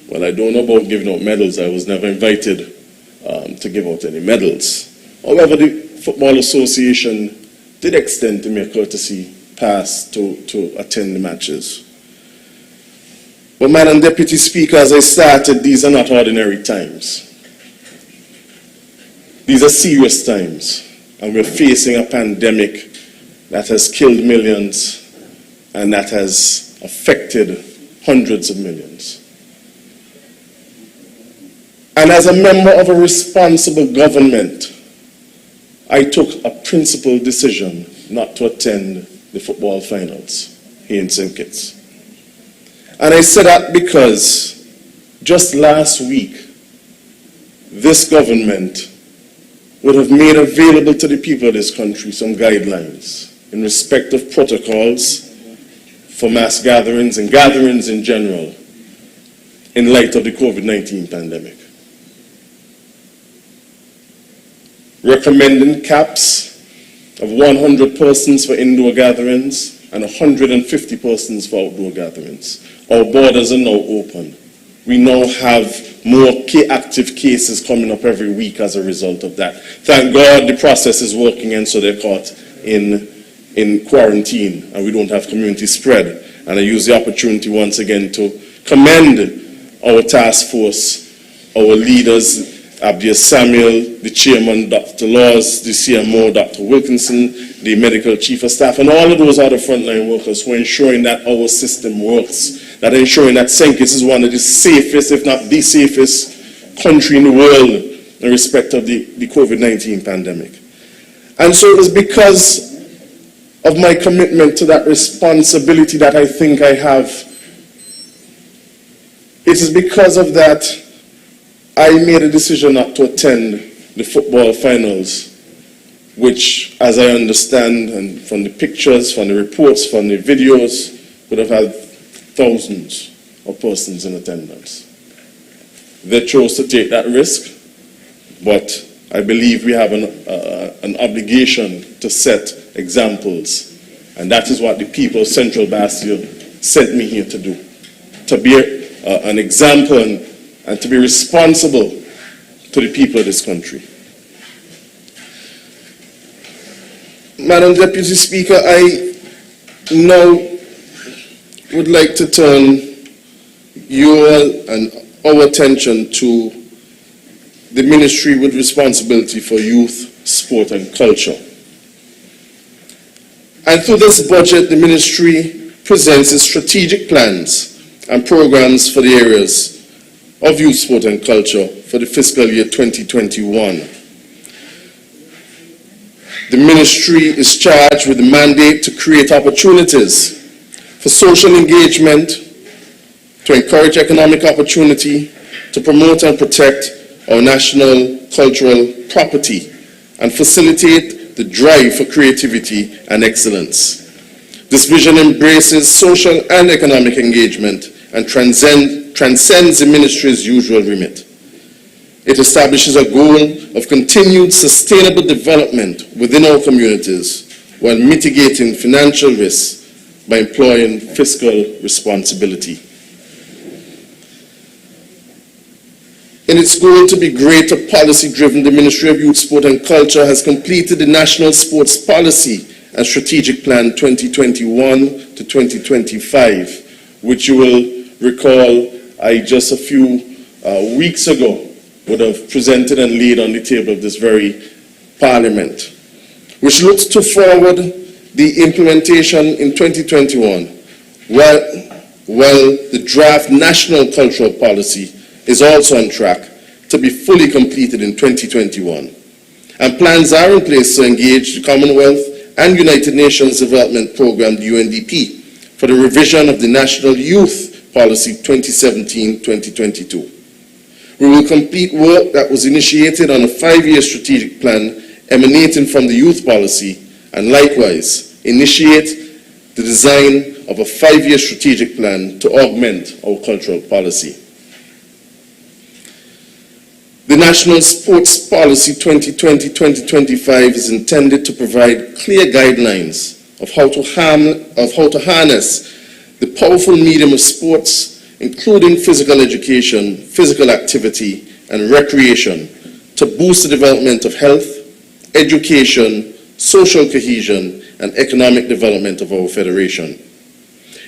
Speaker 3: Well, I don't know about giving out medals. I was never invited to give out any medals. However, the Football Association did extend to me a courtesy pass to attend the matches. But Madam Deputy Speaker, as I started, these are not ordinary times. These are serious times, and we're facing a pandemic that has killed millions and that has affected hundreds of millions. And as a member of a responsible government, I took a principled decision not to attend the football finals here in St. Kitts. And I said that because just last week, this government would have made available to the people of this country some guidelines in respect of protocols for mass gatherings and gatherings in general in light of the COVID-19 pandemic. Recommending caps of 100 persons for indoor gatherings and 150 persons for outdoor gatherings. Our borders are now open. We now have more active cases coming up every week as a result of that. Thank God the process is working, and so they're caught in quarantine and we don't have community spread. And I use the opportunity once again to commend our task force, our leaders, Abdias Samuel, the chairman, Dr. Laws, the CMO, Dr. Wilkinson, the medical chief of staff, and all of those other frontline workers who are ensuring that our system works, that are ensuring that St. Kitts is one of the safest, if not the safest country in the world in respect of the COVID-19 pandemic. And so it was because of my commitment to that responsibility that I think I have. It is because of that I made a decision not to attend the football finals, which, as I understand, and from the pictures, from the reports, from the videos, would have had thousands of persons in attendance. They chose to take that risk, but I believe we have an obligation to set examples, and that is what the people of Central Bastille sent me here to do, to be an example and to be responsible to the people of this country. Madam Deputy Speaker, I now would like to turn your and our attention to the ministry with responsibility for youth, sport and culture. And through this budget, the ministry presents its strategic plans and programs for the areas of youth, sport and culture for the fiscal year 2021. The ministry is charged with the mandate to create opportunities for social engagement, to encourage economic opportunity, to promote and protect our national cultural property, and facilitate the drive for creativity and excellence. This vision embraces social and economic engagement and transcends the ministry's usual remit. It establishes a goal of continued sustainable development within our communities while mitigating financial risks by employing fiscal responsibility. In its goal to be greater policy-driven, the Ministry of Youth, Sport and Culture has completed the National Sports Policy and Strategic Plan 2021 to 2025, which you will recall I just a few weeks ago would have presented and laid on the table of this very Parliament, which looks to forward the implementation in 2021, while the draft National Cultural Policy is also on track to be fully completed in 2021. And plans are in place to engage the Commonwealth and United Nations Development Programme, the UNDP, for the revision of the National Youth Policy 2017-2022. We will complete work that was initiated on a 5-year strategic plan emanating from the youth policy, and likewise initiate the design of a 5-year strategic plan to augment our cultural policy. The National Sports Policy 2020-2025 is intended to provide clear guidelines of how to harness the powerful medium of sports, including physical education, physical activity, and recreation, to boost the development of health, education, social cohesion, and economic development of our federation.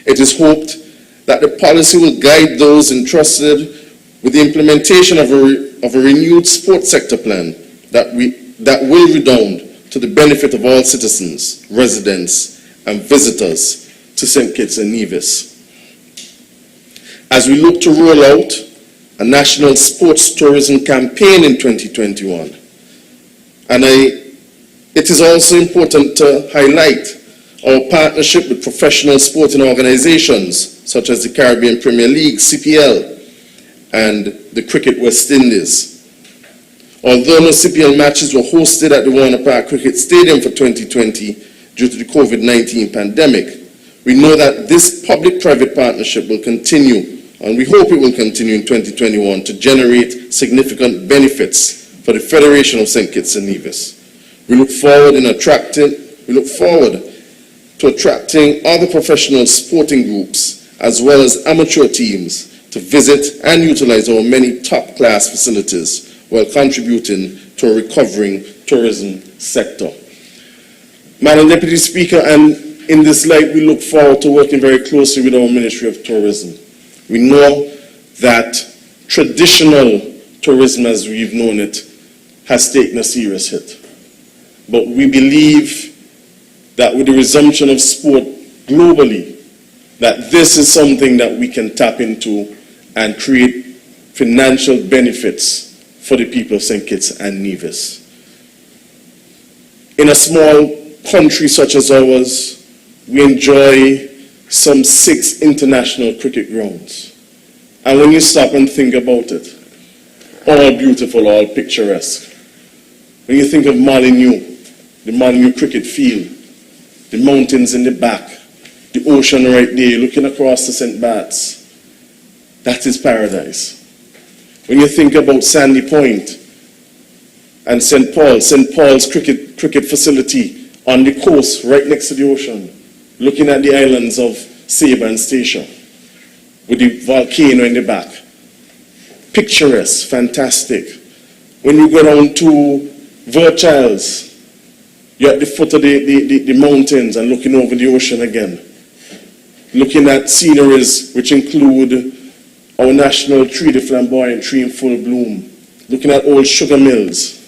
Speaker 3: It is hoped that the policy will guide those entrusted with the implementation of a renewed sports sector plan that will redound to the benefit of all citizens, residents, and visitors to St. Kitts and Nevis. As we look to roll out a national sports tourism campaign in 2021, and it is also important to highlight our partnership with professional sporting organizations such as the Caribbean Premier League, CPL, and the Cricket West Indies. Although no CPL matches were hosted at the Warner Park Cricket Stadium for 2020 due to the COVID-19 pandemic, we know that this public-private partnership will continue, and we hope it will continue in 2021 to generate significant benefits for the Federation of St. Kitts and Nevis. We look forward to attracting other professional sporting groups as well as amateur teams to visit and utilize our many top-class facilities while contributing to a recovering tourism sector. Madam Deputy Speaker, and in this light, we look forward to working very closely with our Ministry of Tourism. We know that traditional tourism, as we've known it, has taken a serious hit. But we believe that with the resumption of sport globally, that this is something that we can tap into and create financial benefits for the people of St. Kitts and Nevis. In a small country such as ours, we enjoy some 6 international cricket grounds. And when you stop and think about it, all beautiful, all picturesque. When you think of Molyneux, the Molyneux cricket field, the mountains in the back, the ocean right there, looking across to St. Bart's, that is paradise. When you think about Sandy Point and St. Paul's cricket facility on the coast, right next to the ocean, looking at the islands of Saba and Statia, with the volcano in the back. Picturesque, fantastic. When you go down to Verchilles, You're at the foot of the mountains and looking over the ocean again. Looking at sceneries which include our national tree, the flamboyant tree in full bloom. Looking at old sugar mills.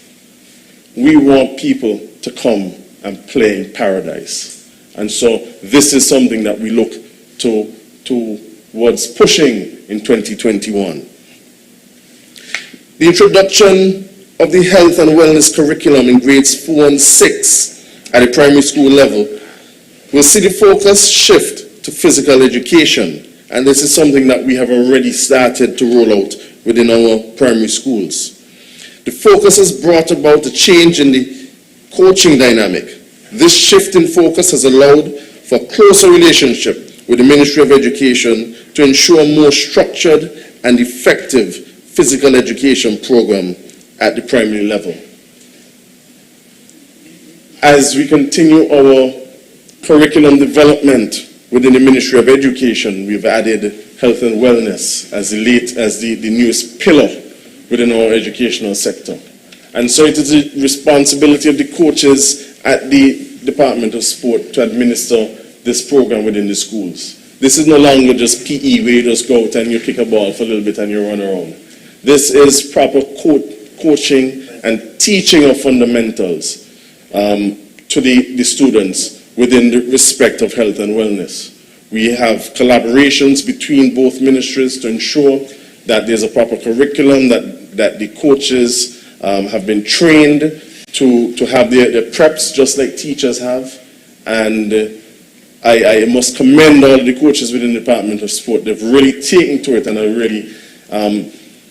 Speaker 3: We want people to come and play in paradise. And so this is something that we look towards pushing in 2021. The introduction of the health and wellness curriculum in grades 4 and 6 at the primary school level will see the focus shift to physical education, and this is something that we have already started to roll out within our primary schools. The focus has brought about a change in the coaching dynamic. This shift in focus has allowed for a closer relationship with the Ministry of Education to ensure a more structured and effective physical education program at the primary level. As we continue our curriculum development within the Ministry of Education, we've added health and wellness as the newest pillar within our educational sector. And so it is the responsibility of the coaches at the Department of Sport to administer this program within the schools. This is no longer just PE where you just go out and you kick a ball for a little bit and you run around. This is proper coaching and teaching of fundamentals to the students within the respect of health and wellness. We have collaborations between both ministries to ensure that there's a proper curriculum, that the coaches have been trained to have their preps just like teachers have. And I must commend all the coaches within the Department of Sport. They've really taken to it and are really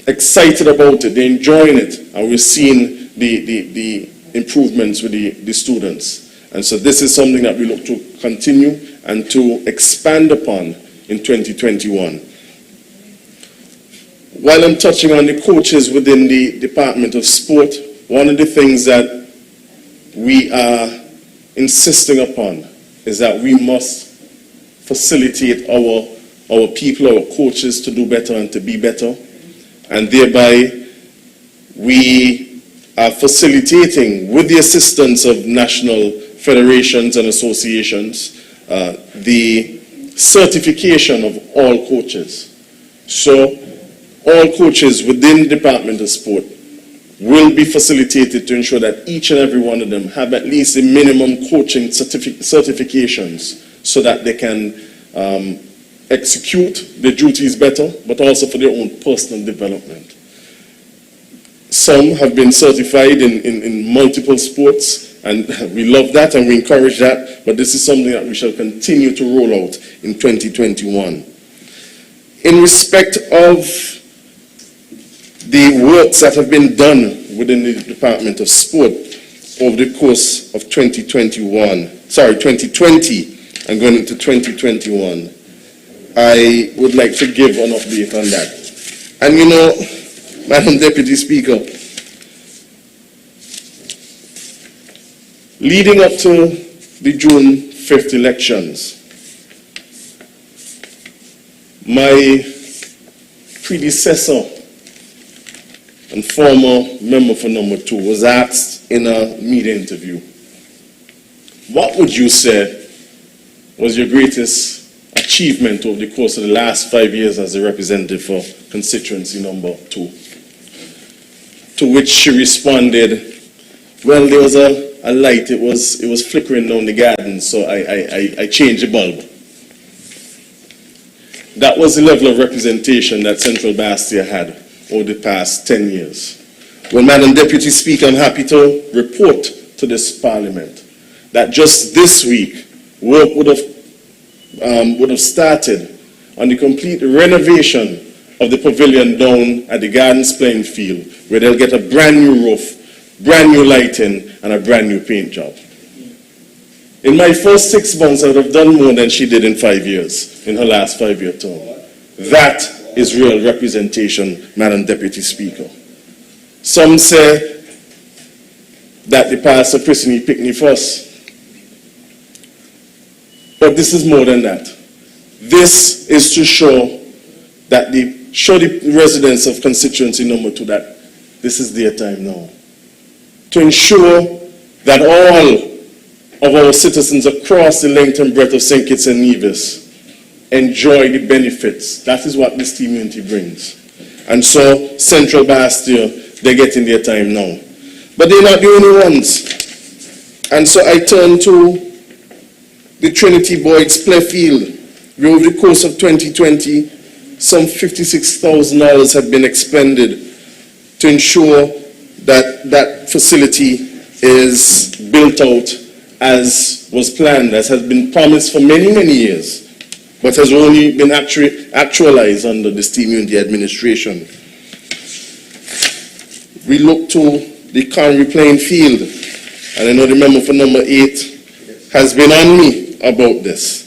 Speaker 3: excited about it. They're enjoying it, and we're seeing the improvements with the students. And so this is something that we look to continue and to expand upon in 2021. While I'm touching on the coaches within the Department of Sport, one of the things that we are insisting upon is that we must facilitate our people, our coaches, to do better and to be better. And thereby, we are facilitating, with the assistance of national federations and associations, the certification of all coaches. So, all coaches within the Department of Sport will be facilitated to ensure that each and every one of them have at least a minimum coaching certifications so that they can execute their duties better, but also for their own personal development. Some have been certified in multiple sports, and we love that and we encourage that, but this is something that we shall continue to roll out in 2021. In respect of the works that have been done within the Department of Sport over the course of 2020 and going into 2021, I would like to give an update on that. And you know, Madam Deputy Speaker, leading up to the June 5th elections, my predecessor and former member for number 2 was asked in a media interview, what would you say was your greatest achievement over the course of the last 5 years as a representative for constituency number 2? To which she responded, well, there was a light, it was flickering down the garden, so I changed the bulb. That was the level of representation that Central Bastia had over the past 10 years. Well, Madam Deputy Speaker, I'm happy to report to this Parliament that just this week, work would have started on the complete renovation of the pavilion down at the Gardens playing field, where they'll get a brand new roof, brand new lighting, and a brand new paint job. In my first 6 months, I would have done more than she did in 5 years, in her last 5-year term. That is real representation, Madam Deputy Speaker. Some say that the pastor personally picked me first. But this is more than that. This is to show the residents of constituency number 2 that this is their time now. To ensure that all of our citizens across the length and breadth of St. Kitts and Nevis enjoy the benefits. That is what this team unity brings. And so Central Bastia, they're getting their time now. But they're not the only ones. And so I turn to the Trinity Boyd's Playfield, where over the course of 2020, some $56,000 have been expended to ensure that that facility is built out as was planned, as has been promised for many, many years, but has only been actualized under this Team Unity administration. We look to the Conry playing field, and I know the member for number 8 has been on me about this.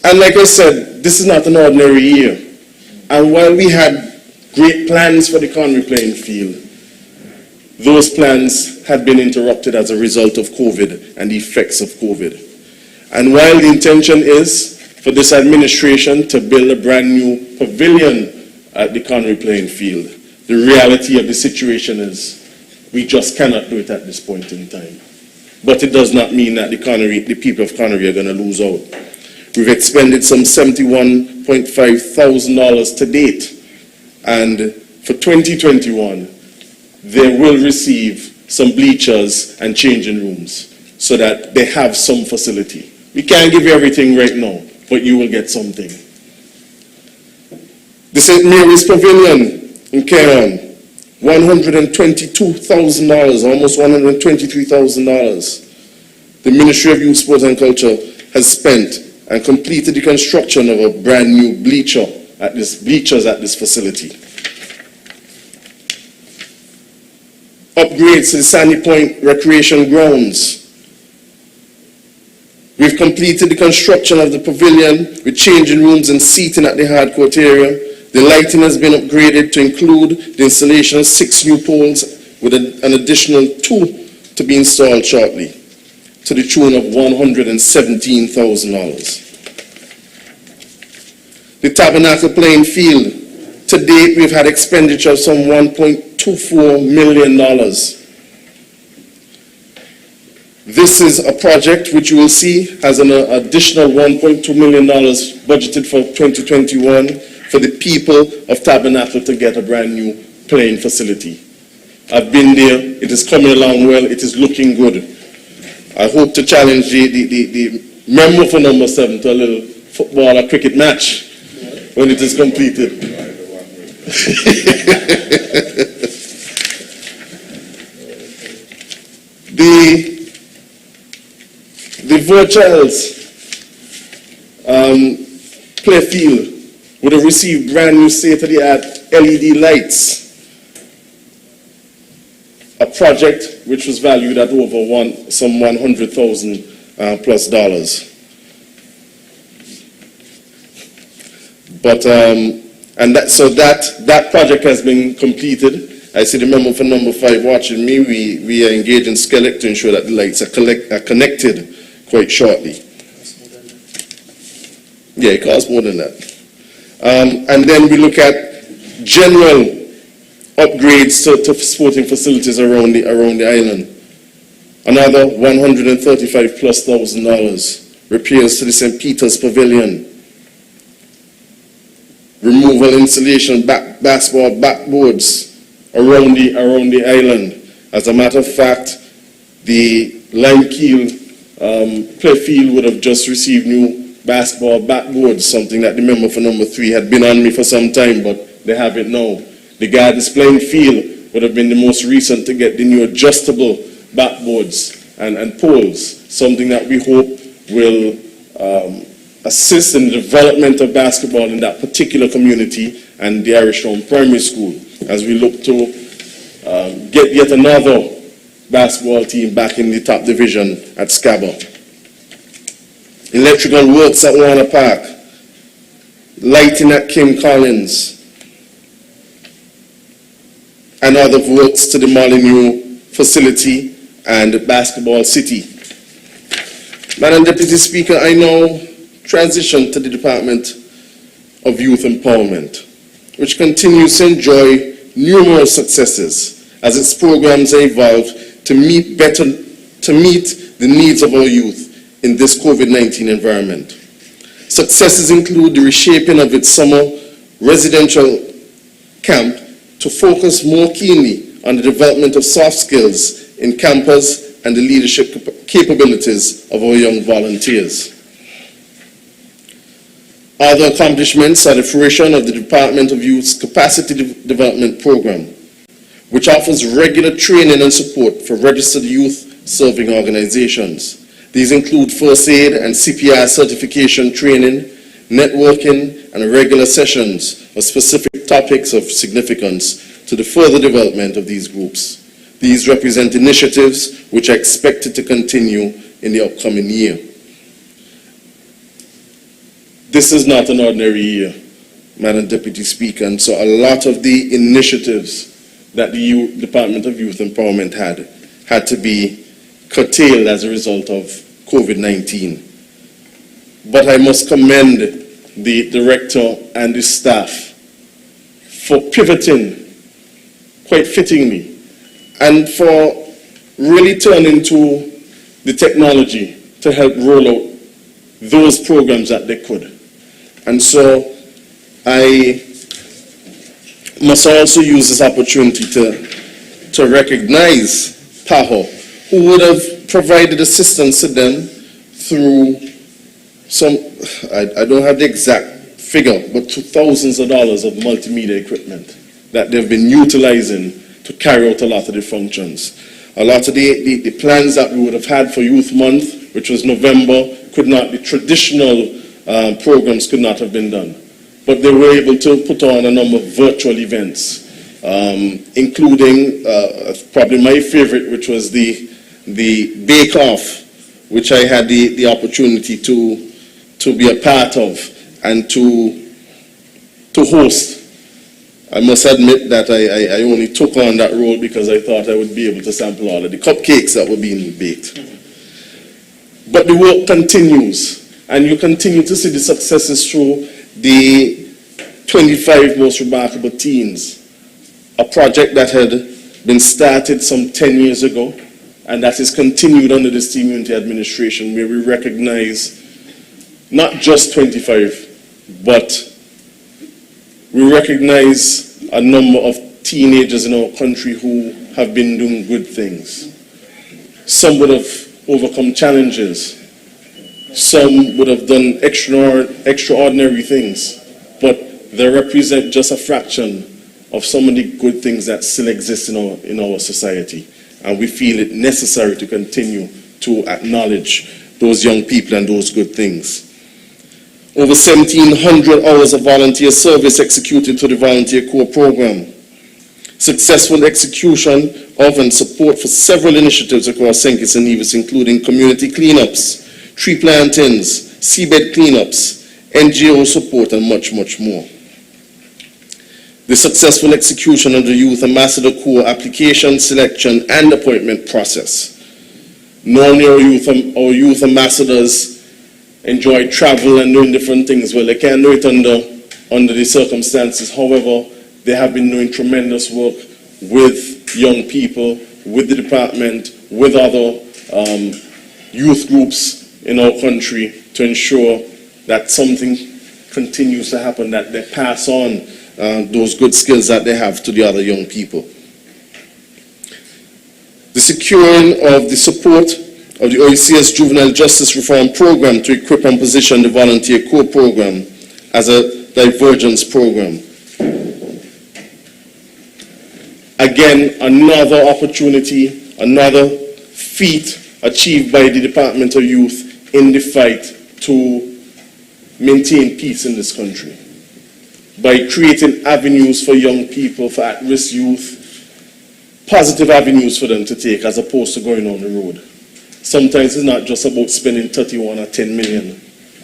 Speaker 3: And like I said, this is not an ordinary year. And while we had great plans for the Conry playing field, those plans had been interrupted as a result of COVID and the effects of COVID. And while the intention is for this administration to build a brand new pavilion at the Conry playing field, the reality of the situation is we just cannot do it at this point in time. But it does not mean that the people of Conry are going to lose out. We've expended some $71,500 to date, and for 2021, they will receive some bleachers and changing rooms so that they have some facility. We can't give you everything right now, but you will get something. The St. Mary's Pavilion in Cairn, $122,000, almost $123,000. The Ministry of Youth, Sport and Culture has spent and completed the construction of a brand new bleachers at this facility. Upgrades to the Sandy Point Recreation Grounds. We've completed the construction of the pavilion with changing rooms and seating at the hardcourt area. The lighting has been upgraded to include the installation of 6 new poles with an additional 2 to be installed shortly, to the tune of $117,000. The Tabernacle playing field, to date we've had expenditure of some $1.24 million. This is a project which you will see has an additional $1.2 million budgeted for 2021 for the people of Tabernacle to get a brand new playing facility. I've been there, it is coming along well, it is looking good. I hope to challenge the member for number 7 to a little football or cricket match when it is completed. The Virtuals play field would have received brand new state-of-the-art LED lights, a project which was valued at over some $100,000 plus dollars. But so that project has been completed. I see the member for number 5 watching me. We are engaged in Skeleton to ensure that the lights are connected quite shortly. Yeah, it costs more than that. And then we look at general upgrades to sporting facilities around the island. Another $135,000 plus. Repairs to the St. Peter's Pavilion. Removal, installation, basketball backboards around the island. As a matter of fact, the Limekeel Playfield would have just received new basketball backboards, something that the member for number 3 had been on me for some time, but they have it now. The Gardens playing field would have been the most recent to get the new adjustable backboards and poles, something that we hope will assist in the development of basketball in that particular community and the Irish Town Primary School, as we look to get yet another basketball team back in the top division at Scarborough. Electrical works at Warner Park, lighting at Kim Collins, and other works to the Molyneux facility and Basketball City. Madam Deputy Speaker, I now transition to the Department of Youth Empowerment, which continues to enjoy numerous successes as its programs evolve to meet better to meet the needs of our youth in this COVID-19 environment. Successes include the reshaping of its summer residential camp to focus more keenly on the development of soft skills in campus and the leadership capabilities of our young volunteers. Other accomplishments are the fruition of the Department of Youth's Capacity Development Program, which offers regular training and support for registered youth-serving organizations. These include first aid and CPR certification training, networking, and regular sessions of specific topics of significance to the further development of these groups. These represent initiatives which are expected to continue in the upcoming year. This is not an ordinary year, Madam Deputy Speaker, and so a lot of the initiatives that the Department of Youth Empowerment had to be curtailed as a result of COVID-19. But I must commend the director and the staff for pivoting quite fittingly and for really turning to the technology to help roll out those programs that they could. And so I must also use this opportunity to recognize PAHO, who would have provided assistance to them through some, I don't have the exact figure, but to thousands of dollars of multimedia equipment that they've been utilizing to carry out a lot of the functions. A lot of the plans that we would have had for Youth Month, which was November, could not, the traditional programs could not have been done. But they were able to put on a number of virtual events, including probably my favorite, which was the Bake Off, which I had the opportunity to be a part of and to host. I must admit that I only took on that role because I thought I would be able to sample all of the cupcakes that were being baked. But the work continues, and you continue to see the successes through the 25 Most Remarkable Teens, a project that had been started some 10 years ago, and that is continued under this Team Unity administration, where we recognize not just 25, but we recognize a number of teenagers in our country who have been doing good things. Some would have overcome challenges. Some would have done extraordinary things, but they represent just a fraction of some of the good things that still exist in our society. And we feel it necessary to continue to acknowledge those young people and those good things. Over 1,700 hours of volunteer service executed to the Volunteer Corps program. Successful execution of and support for several initiatives across St. Kitts and Nevis, including community cleanups, tree plantings, seabed cleanups, NGO support, and much, much more. The successful execution of the Youth Ambassador Corps application, selection, and appointment process. Normally our youth ambassadors enjoy travel and doing different things. Well, they can't do it under the circumstances. However, they have been doing tremendous work with young people, with the department, with other youth groups in our country to ensure that something continues to happen, that they pass on those good skills that they have to the other young people. The securing of the support of the OECS Juvenile Justice Reform Program to equip and position the Volunteer Corps program as a divergence program. Again, another opportunity, another feat achieved by the Department of Youth in the fight to maintain peace in this country. By creating avenues for young people, for at-risk youth, positive avenues for them to take as opposed to going on the road. Sometimes it's not just about spending 31 or 10 million.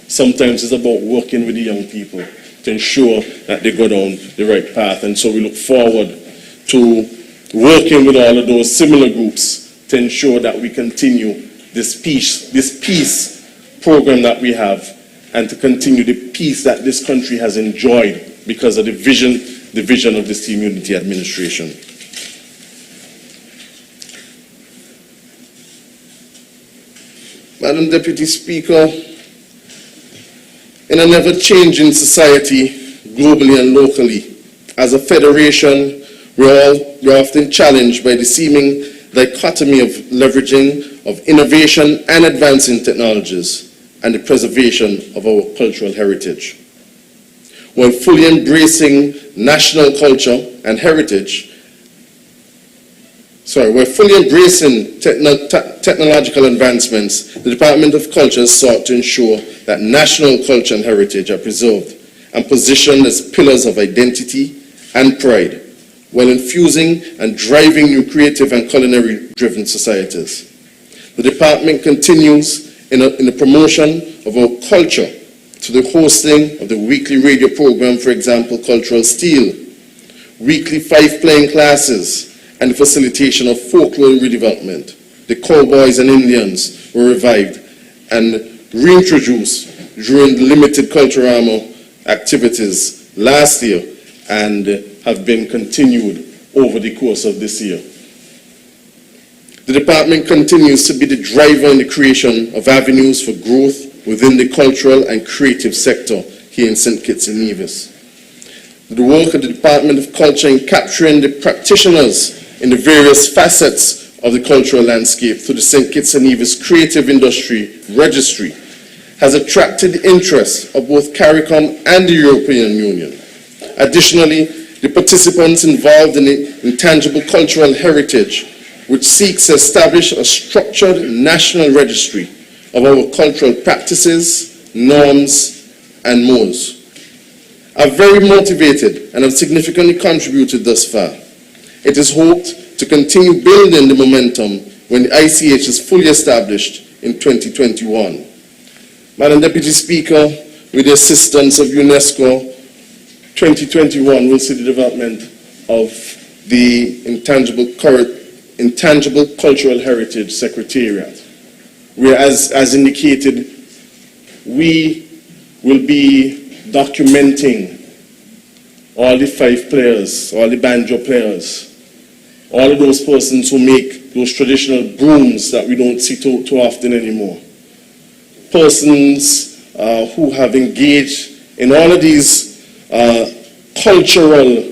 Speaker 3: Sometimes it's about working with the young people to ensure that they go down the right path. And so we look forward to working with all of those similar groups to ensure that we continue this peace program that we have, and to continue the peace that this country has enjoyed because of the vision of this Team Unity administration. Madam Deputy Speaker, in an ever-changing society, globally and locally, as a federation, we're often challenged by the seeming dichotomy of leveraging of innovation and advancing technologies and the preservation of our cultural heritage. While fully embracing national culture and heritage, we're fully embracing technological advancements, the Department of Culture has sought to ensure that national culture and heritage are preserved and positioned as pillars of identity and pride, while infusing and driving new creative and culinary-driven societies. The department continues in the promotion of our culture to the hosting of the weekly radio program, for example, Cultural Steel, weekly fife-playing classes, and the facilitation of folklore redevelopment. The Cowboys and Indians were revived and reintroduced during the limited Culturama activities last year and have been continued over the course of this year. The department continues to be the driver in the creation of avenues for growth within the cultural and creative sector here in St. Kitts and Nevis. The work of the Department of Culture in capturing the practitioners in the various facets of the cultural landscape through the St. Kitts and Nevis Creative Industry Registry has attracted the interest of both CARICOM and the European Union. Additionally, the participants involved in the intangible cultural heritage, which seeks to establish a structured national registry of our cultural practices, norms, and mores, are very motivated and have significantly contributed thus far. It is hoped to continue building the momentum when the ICH is fully established in 2021. Madam Deputy Speaker, with the assistance of UNESCO, 2021 will see the development of the Intangible Cultural Heritage Secretariat, where, as indicated, we will be documenting all the fife players, all the banjo players, all of those persons who make those traditional brooms that we don't see too often anymore. Persons who have engaged in all of these cultural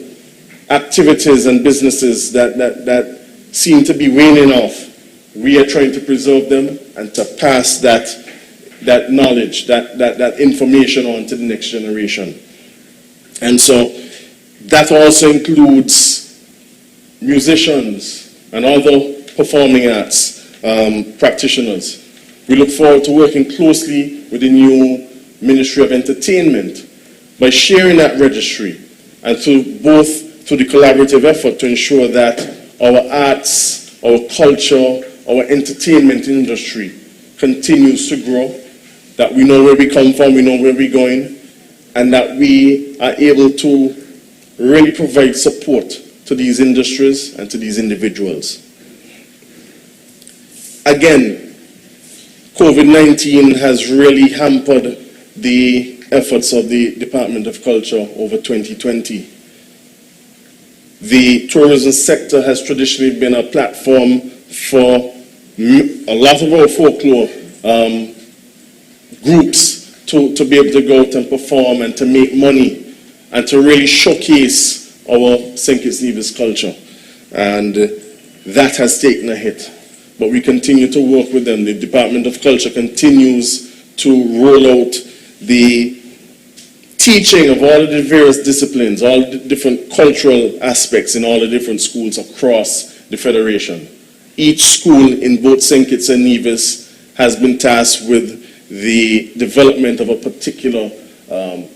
Speaker 3: activities and businesses that seem to be waning off. We are trying to preserve them and to pass that knowledge, that information on to the next generation. And so that also includes musicians and other performing arts practitioners. We look forward to working closely with the new Ministry of Entertainment by sharing that registry and through the collaborative effort to ensure that our arts, our culture, our entertainment industry continues to grow, that we know where we come from, we know where we're going, and that we are able to really provide support to these industries and to these individuals. Again, COVID-19 has really hampered the efforts of the Department of Culture over 2020. The tourism sector has traditionally been a platform for a lot of our folklore groups to be able to go out and perform and to make money and to really showcase our St. Kitts Nevis culture. And that has taken a hit. But we continue to work with them. The Department of Culture continues to roll out the teaching of all of the various disciplines, all the different cultural aspects in all the different schools across the Federation. Each school in both St. Kitts and Nevis has been tasked with the development of a particular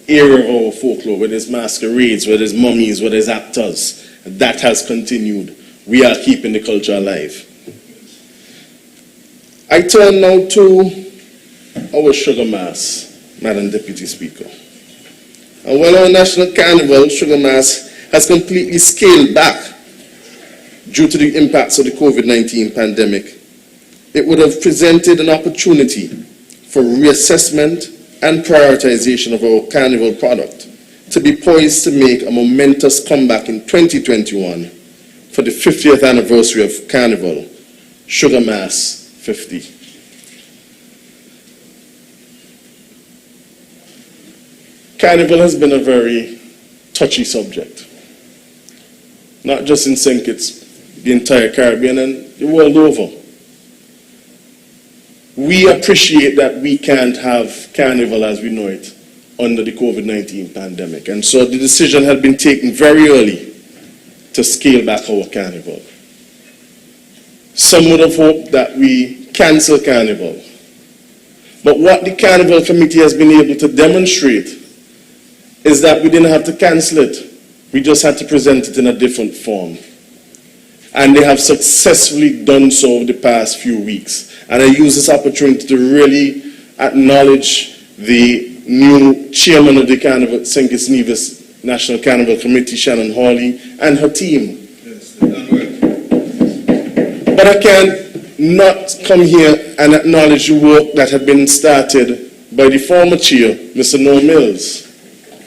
Speaker 3: area of our folklore, whether it's masquerades, whether it's mummies, whether it's actors. That has continued. We are keeping the culture alive. I turn now to our Sugar Mass, Madam Deputy Speaker. And while our National Carnival, Sugar Mass, has completely scaled back due to the impacts of the COVID-19 pandemic, it would have presented an opportunity for reassessment and prioritization of our Carnival product to be poised to make a momentous comeback in 2021 for the 50th anniversary of Carnival, Sugar Mass 50. Carnival has been a very touchy subject, not just in St. Kitts, the entire Caribbean and the world over. We appreciate that we can't have Carnival as we know it under the COVID-19 pandemic, and so the decision had been taken very early to scale back our Carnival. Some would have hoped that we cancel Carnival, but what the Carnival Committee has been able to demonstrate is that we didn't have to cancel it. We just had to present it in a different form. And they have successfully done so over the past few weeks. And I use this opportunity to really acknowledge the new chairman of the Carnival, St. Kitts Nevis National Carnival Committee, Shannon Hawley, and her team.
Speaker 4: Yes, they've done well.
Speaker 3: But I can't not come here and acknowledge the work that had been started by the former chair, Mr. Noel Mills,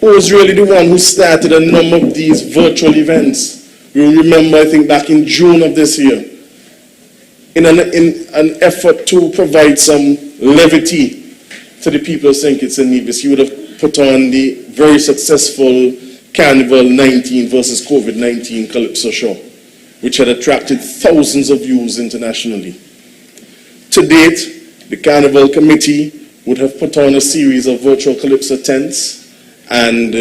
Speaker 3: who was really the one who started a number of these virtual events. We remember, I think, back in June of this year, in an effort to provide some levity to the people of St. Kitts and Nevis, he would have put on the very successful Carnival 19 versus COVID-19 Calypso show, which had attracted thousands of views internationally. To date, the Carnival Committee would have put on a series of virtual Calypso tents and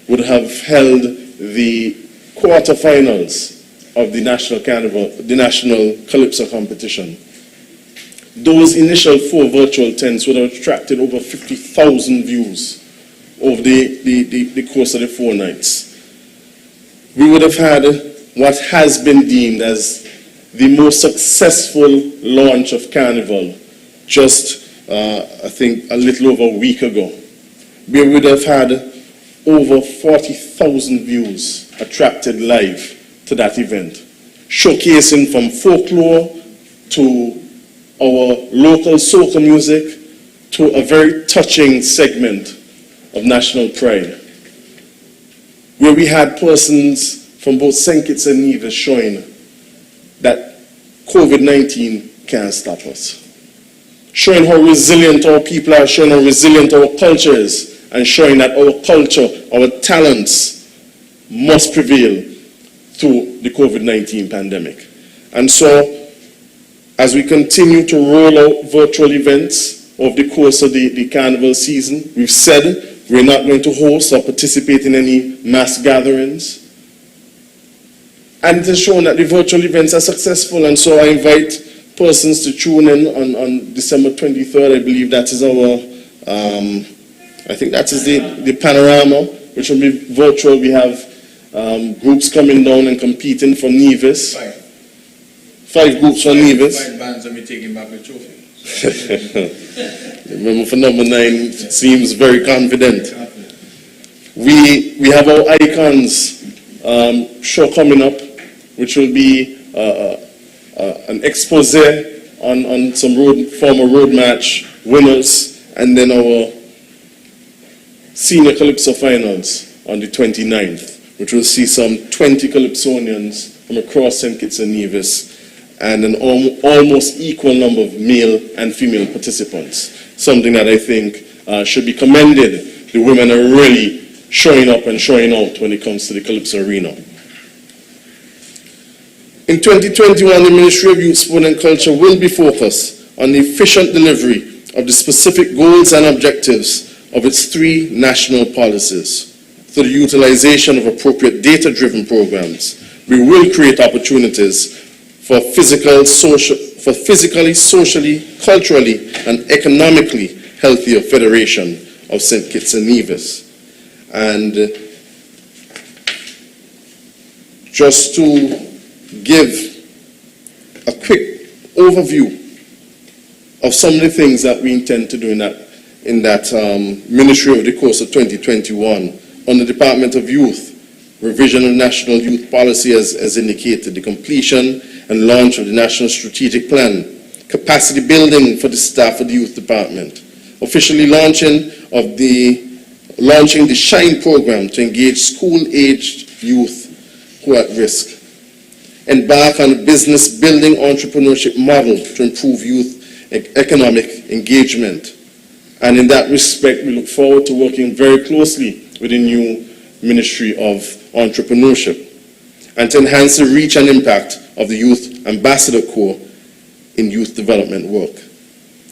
Speaker 3: would have held the quarterfinals of the National Carnival, the National Calypso competition. Those initial 4 virtual tents would have attracted over 50,000 views over the course of the 4 nights. We would have had what has been deemed as the most successful launch of Carnival just, I think, a little over a week ago. We would have had over 40,000 views attracted live to that event, showcasing from folklore to our local soca music to a very touching segment of national pride, where we had persons from both St. Kitts and Nevis showing that COVID-19 can't stop us, showing how resilient our people are, showing how resilient our culture is, and showing that our culture, our talents must prevail through the COVID-19 pandemic. And so, as we continue to roll out virtual events over the course of the Carnival season, we've said we're not going to host or participate in any mass gatherings. And it has shown that the virtual events are successful, and so I invite persons to tune in on December 23rd. I believe that is our I think that is the panorama, which will be virtual. We have groups coming down and competing for Nevis. 5 groups for Nevis.
Speaker 4: 5 bands will be taking back the trophy.
Speaker 3: Remember, for number 9, it seems very confident. We have our icons show coming up, which will be an expose on some former road match winners, and then our Senior Calypso Finals on the 29th, which will see some 20 Calypsonians from across St. Kitts and Nevis and an almost equal number of male and female participants, something that I think should be commended. The women are really showing up and showing out when it comes to the Calypso arena. In 2021, the Ministry of Youth, Sport and Culture will be focused on the efficient delivery of the specific goals and objectives of its 3 national policies. Through the utilization of appropriate data-driven programs, we will create opportunities for physically, socially, culturally, and economically healthier federation of St. Kitts and Nevis. And just to give a quick overview of some of the things that we intend to do in that ministry over the course of 2021. On the Department of Youth, revision of National Youth Policy as indicated, the completion and launch of the National Strategic Plan, capacity building for the staff of the Youth Department, officially launching the SHINE program to engage school-aged youth who are at risk, embark on a business building entrepreneurship model to improve youth economic engagement. And in that respect, we look forward to working very closely with the new Ministry of Entrepreneurship, and to enhance the reach and impact of the Youth Ambassador Corps in youth development work.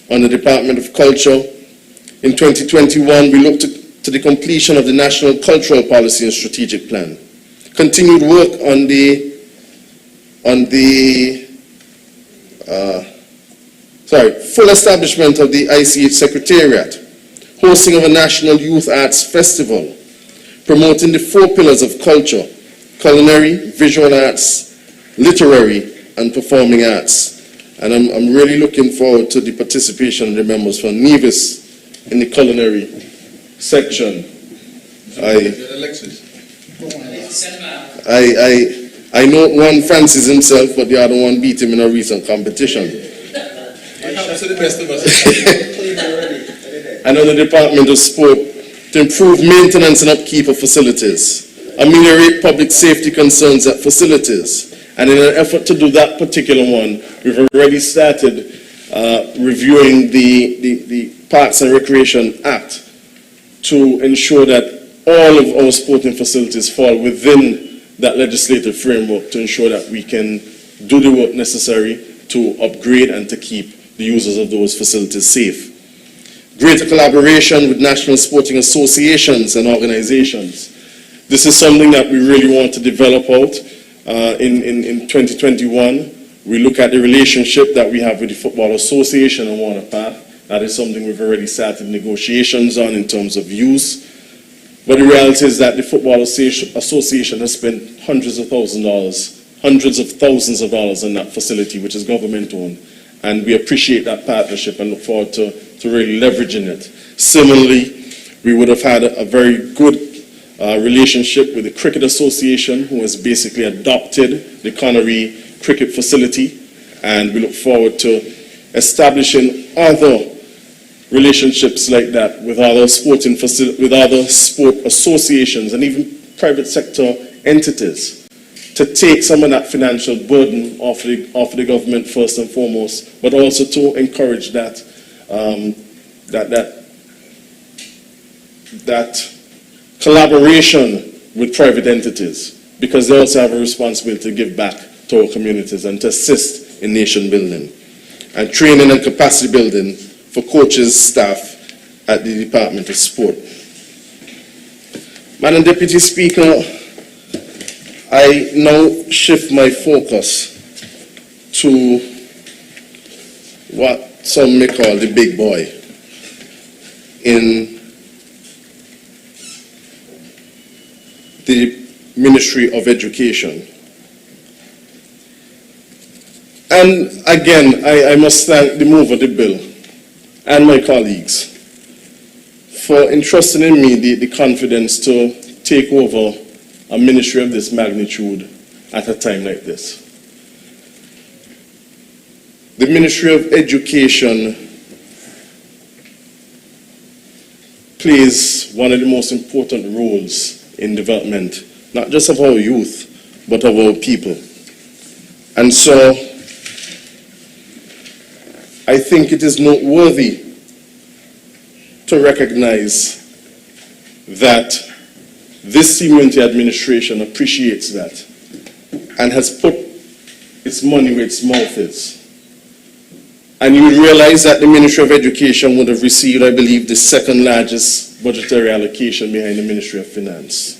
Speaker 3: On the Department of Culture, in 2021, we looked to the completion of the National Cultural Policy and Strategic Plan, continued work on the full establishment of the ICH Secretariat, hosting of a National Youth Arts Festival, promoting the 4 pillars of culture: culinary, visual arts, literary, and performing arts. And I'm really looking forward to the participation of the members from Nevis in the culinary section. I know one fancies himself, but the other one beat him in a recent competition. And on the Department of Sport, to improve maintenance and upkeep of facilities, ameliorate public safety concerns at facilities. And in an effort to do that particular one, we've already started reviewing the Parks and Recreation Act to ensure that all of our sporting facilities fall within that legislative framework, to ensure that we can do the work necessary to upgrade and to keep the users of those facilities safe. Greater collaboration with national sporting associations and organizations. This is something that we really want to develop out in 2021. We look at the relationship that we have with the Football Association and Waterpath. That is something we've already started negotiations on in terms of use. But the reality is that the Football Association has spent hundreds of thousands of dollars on that facility, which is government-owned. And we appreciate that partnership and look forward to really leveraging it. Similarly, we would have had a very good relationship with the Cricket Association, who has basically adopted the Connery Cricket Facility, and we look forward to establishing other relationships like that with other sport associations and even private sector entities, to take some of that financial burden off the government first and foremost, but also to encourage that collaboration with private entities, because they also have a responsibility to give back to our communities and to assist in nation building and training and capacity building for coaches, staff at the Department of Sport. Madam Deputy Speaker, I now shift my focus to what some may call the big boy in the Ministry of Education. And again, I must thank the mover of the bill and my colleagues for entrusting in me the confidence to take over a ministry of this magnitude at a time like this. The Ministry of Education plays one of the most important roles in development, not just of our youth, but of our people. And so, I think it is noteworthy to recognize that this CMUNT administration appreciates that and has put its money where its mouth is. And you would realize that the Ministry of Education would have received, I believe, the second largest budgetary allocation behind the Ministry of Finance.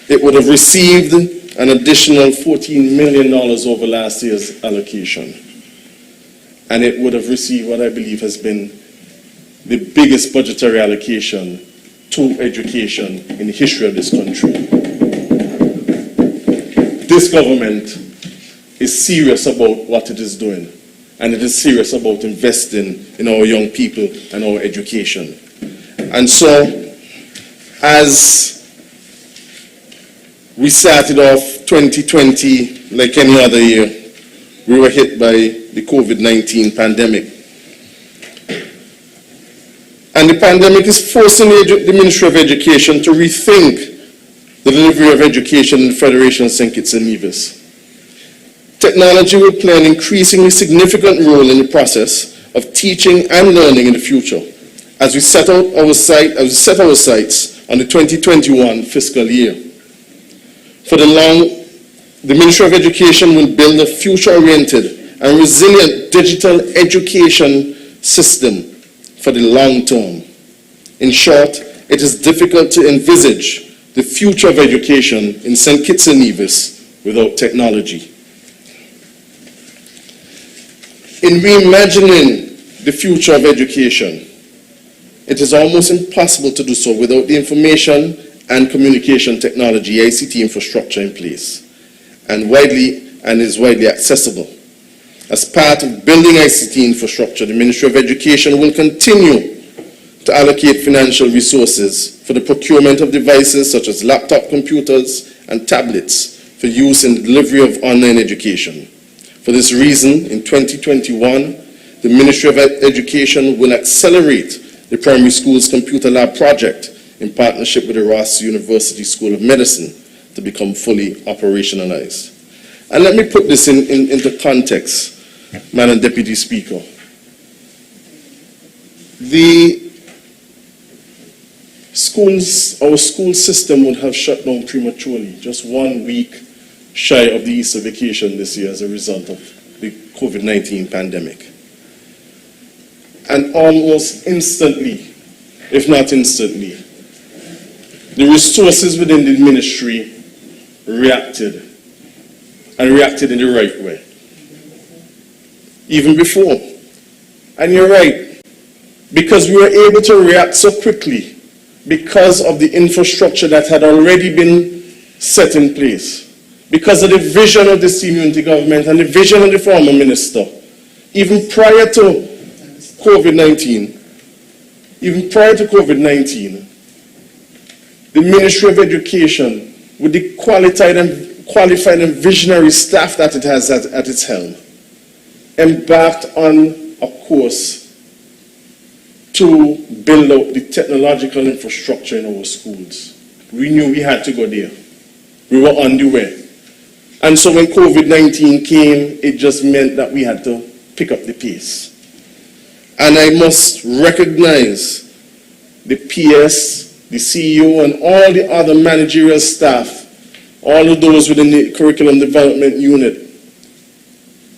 Speaker 3: It would have received an additional $14 million over last year's allocation. And it would have received what I believe has been the biggest budgetary allocation to education in the history of this country. This government is serious about what it is doing, and it is serious about investing in our young people and our education. And so, as we started off 2020 like any other year, we were hit by the COVID-19 pandemic. And the pandemic is forcing the Ministry of Education to rethink the delivery of education in the Federation of St. Kitts and Nevis. Technology will play an increasingly significant role in the process of teaching and learning in the future, as we set our sights on the 2021 fiscal year. The Ministry of Education will build a future-oriented and resilient digital education system for the long term. In short, it is difficult to envisage the future of education in St. Kitts and Nevis without technology. In reimagining the future of education, it is almost impossible to do so without the information and communication technology, ICT infrastructure in place, and is widely accessible. As part of building ICT infrastructure, the Ministry of Education will continue to allocate financial resources for the procurement of devices such as laptop computers and tablets for use in the delivery of online education. For this reason, in 2021, the Ministry of Education will accelerate the primary school's computer lab project in partnership with the Ross University School of Medicine to become fully operationalized. And let me put this into context, Madam Deputy Speaker. Our school system would have shut down prematurely, just 1 week shy of the Easter vacation this year as a result of the COVID-19 pandemic. And almost instantly, if not instantly, the resources within the ministry reacted, and reacted in the right way. Even before. And you're right, because we were able to react so quickly because of the infrastructure that had already been set in place, because of the vision of the senior unity government and the vision of the former minister, even prior to COVID-19, the Ministry of Education, with the qualified and visionary staff that it has at its helm, embarked on a course to build out the technological infrastructure in our schools. We knew we had to go there. We were on the way. And so when COVID-19 came, it just meant that we had to pick up the pace. And I must recognize the PS, the CEO, and all the other managerial staff, all of those within the curriculum development unit,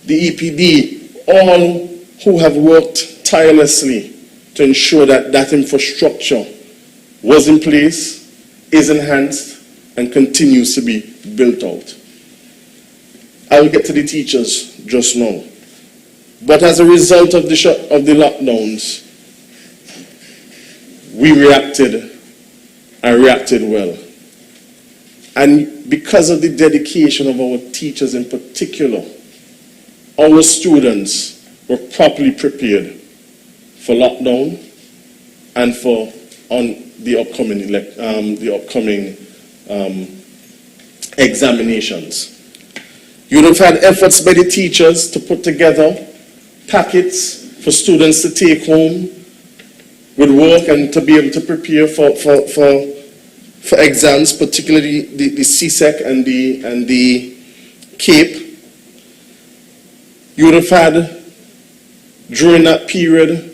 Speaker 3: the EPD, all who have worked tirelessly to ensure that that infrastructure was in place, is enhanced, and continues to be built out. I will get to the teachers just now. But as a result of the lockdowns, we reacted and reacted well. And because of the dedication of our teachers in particular, our students were properly prepared for lockdown and for the upcoming examinations. You would have had efforts by the teachers to put together packets for students to take home with work and to be able to prepare for exams, particularly the CSEC and the CAPE. You would have had, during that period,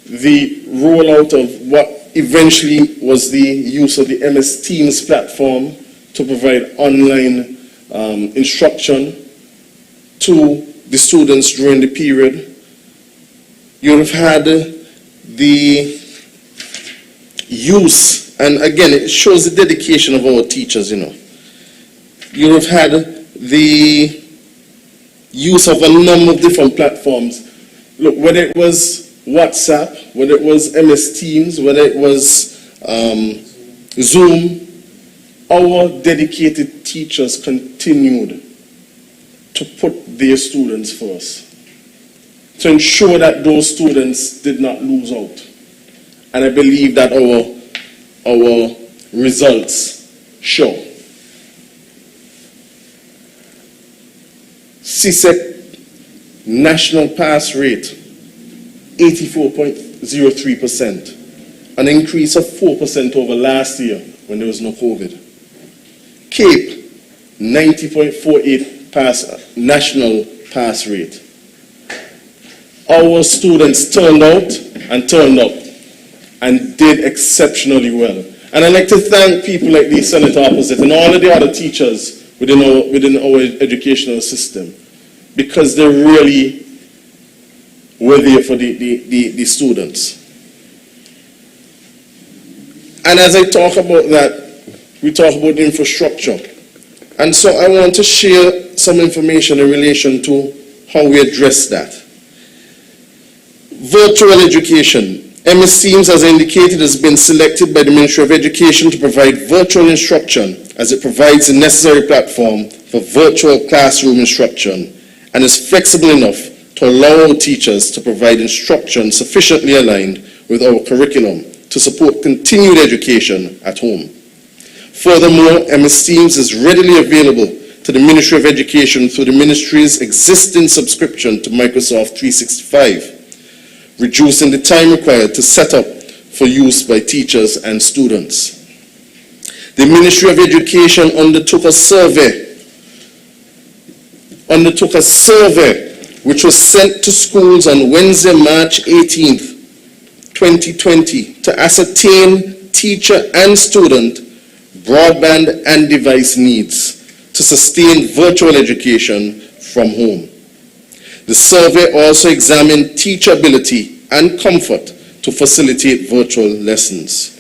Speaker 3: the rollout of what eventually was the use of the MS Teams platform to provide online instruction to the students during the period. You would have had the use, and again, it shows the dedication of our teachers, you know. You would have had the use of a number of different platforms. Look, whether it was WhatsApp, whether it was MS Teams, whether it was Zoom, our dedicated teachers continued to put their students first, to ensure that those students did not lose out. And I believe that our results show. CSEC national pass rate, 84.03%, an increase of 4% over last year when there was no COVID. CAPE, 90.48 national pass rate. Our students turned out and turned up and did exceptionally well. And I'd like to thank people like the Senator opposite and all of the other teachers within our educational system, because they really were there for the students. And as I talk about that, we talk about the infrastructure. And so I want to share some information in relation to how we address that. Virtual education. MS Teams, as I indicated, has been selected by the Ministry of Education to provide virtual instruction, as it provides the necessary platform for virtual classroom instruction and is flexible enough to allow our teachers to provide instruction sufficiently aligned with our curriculum to support continued education at home. Furthermore, MS Teams is readily available to the Ministry of Education through the Ministry's existing subscription to Microsoft 365, reducing the time required to set up for use by teachers and students. The Ministry of Education undertook a survey which was sent to schools on Wednesday, March 18th, 2020, to ascertain teacher and student broadband and device needs to sustain virtual education from home. The survey also examined teacher ability and comfort to facilitate virtual lessons.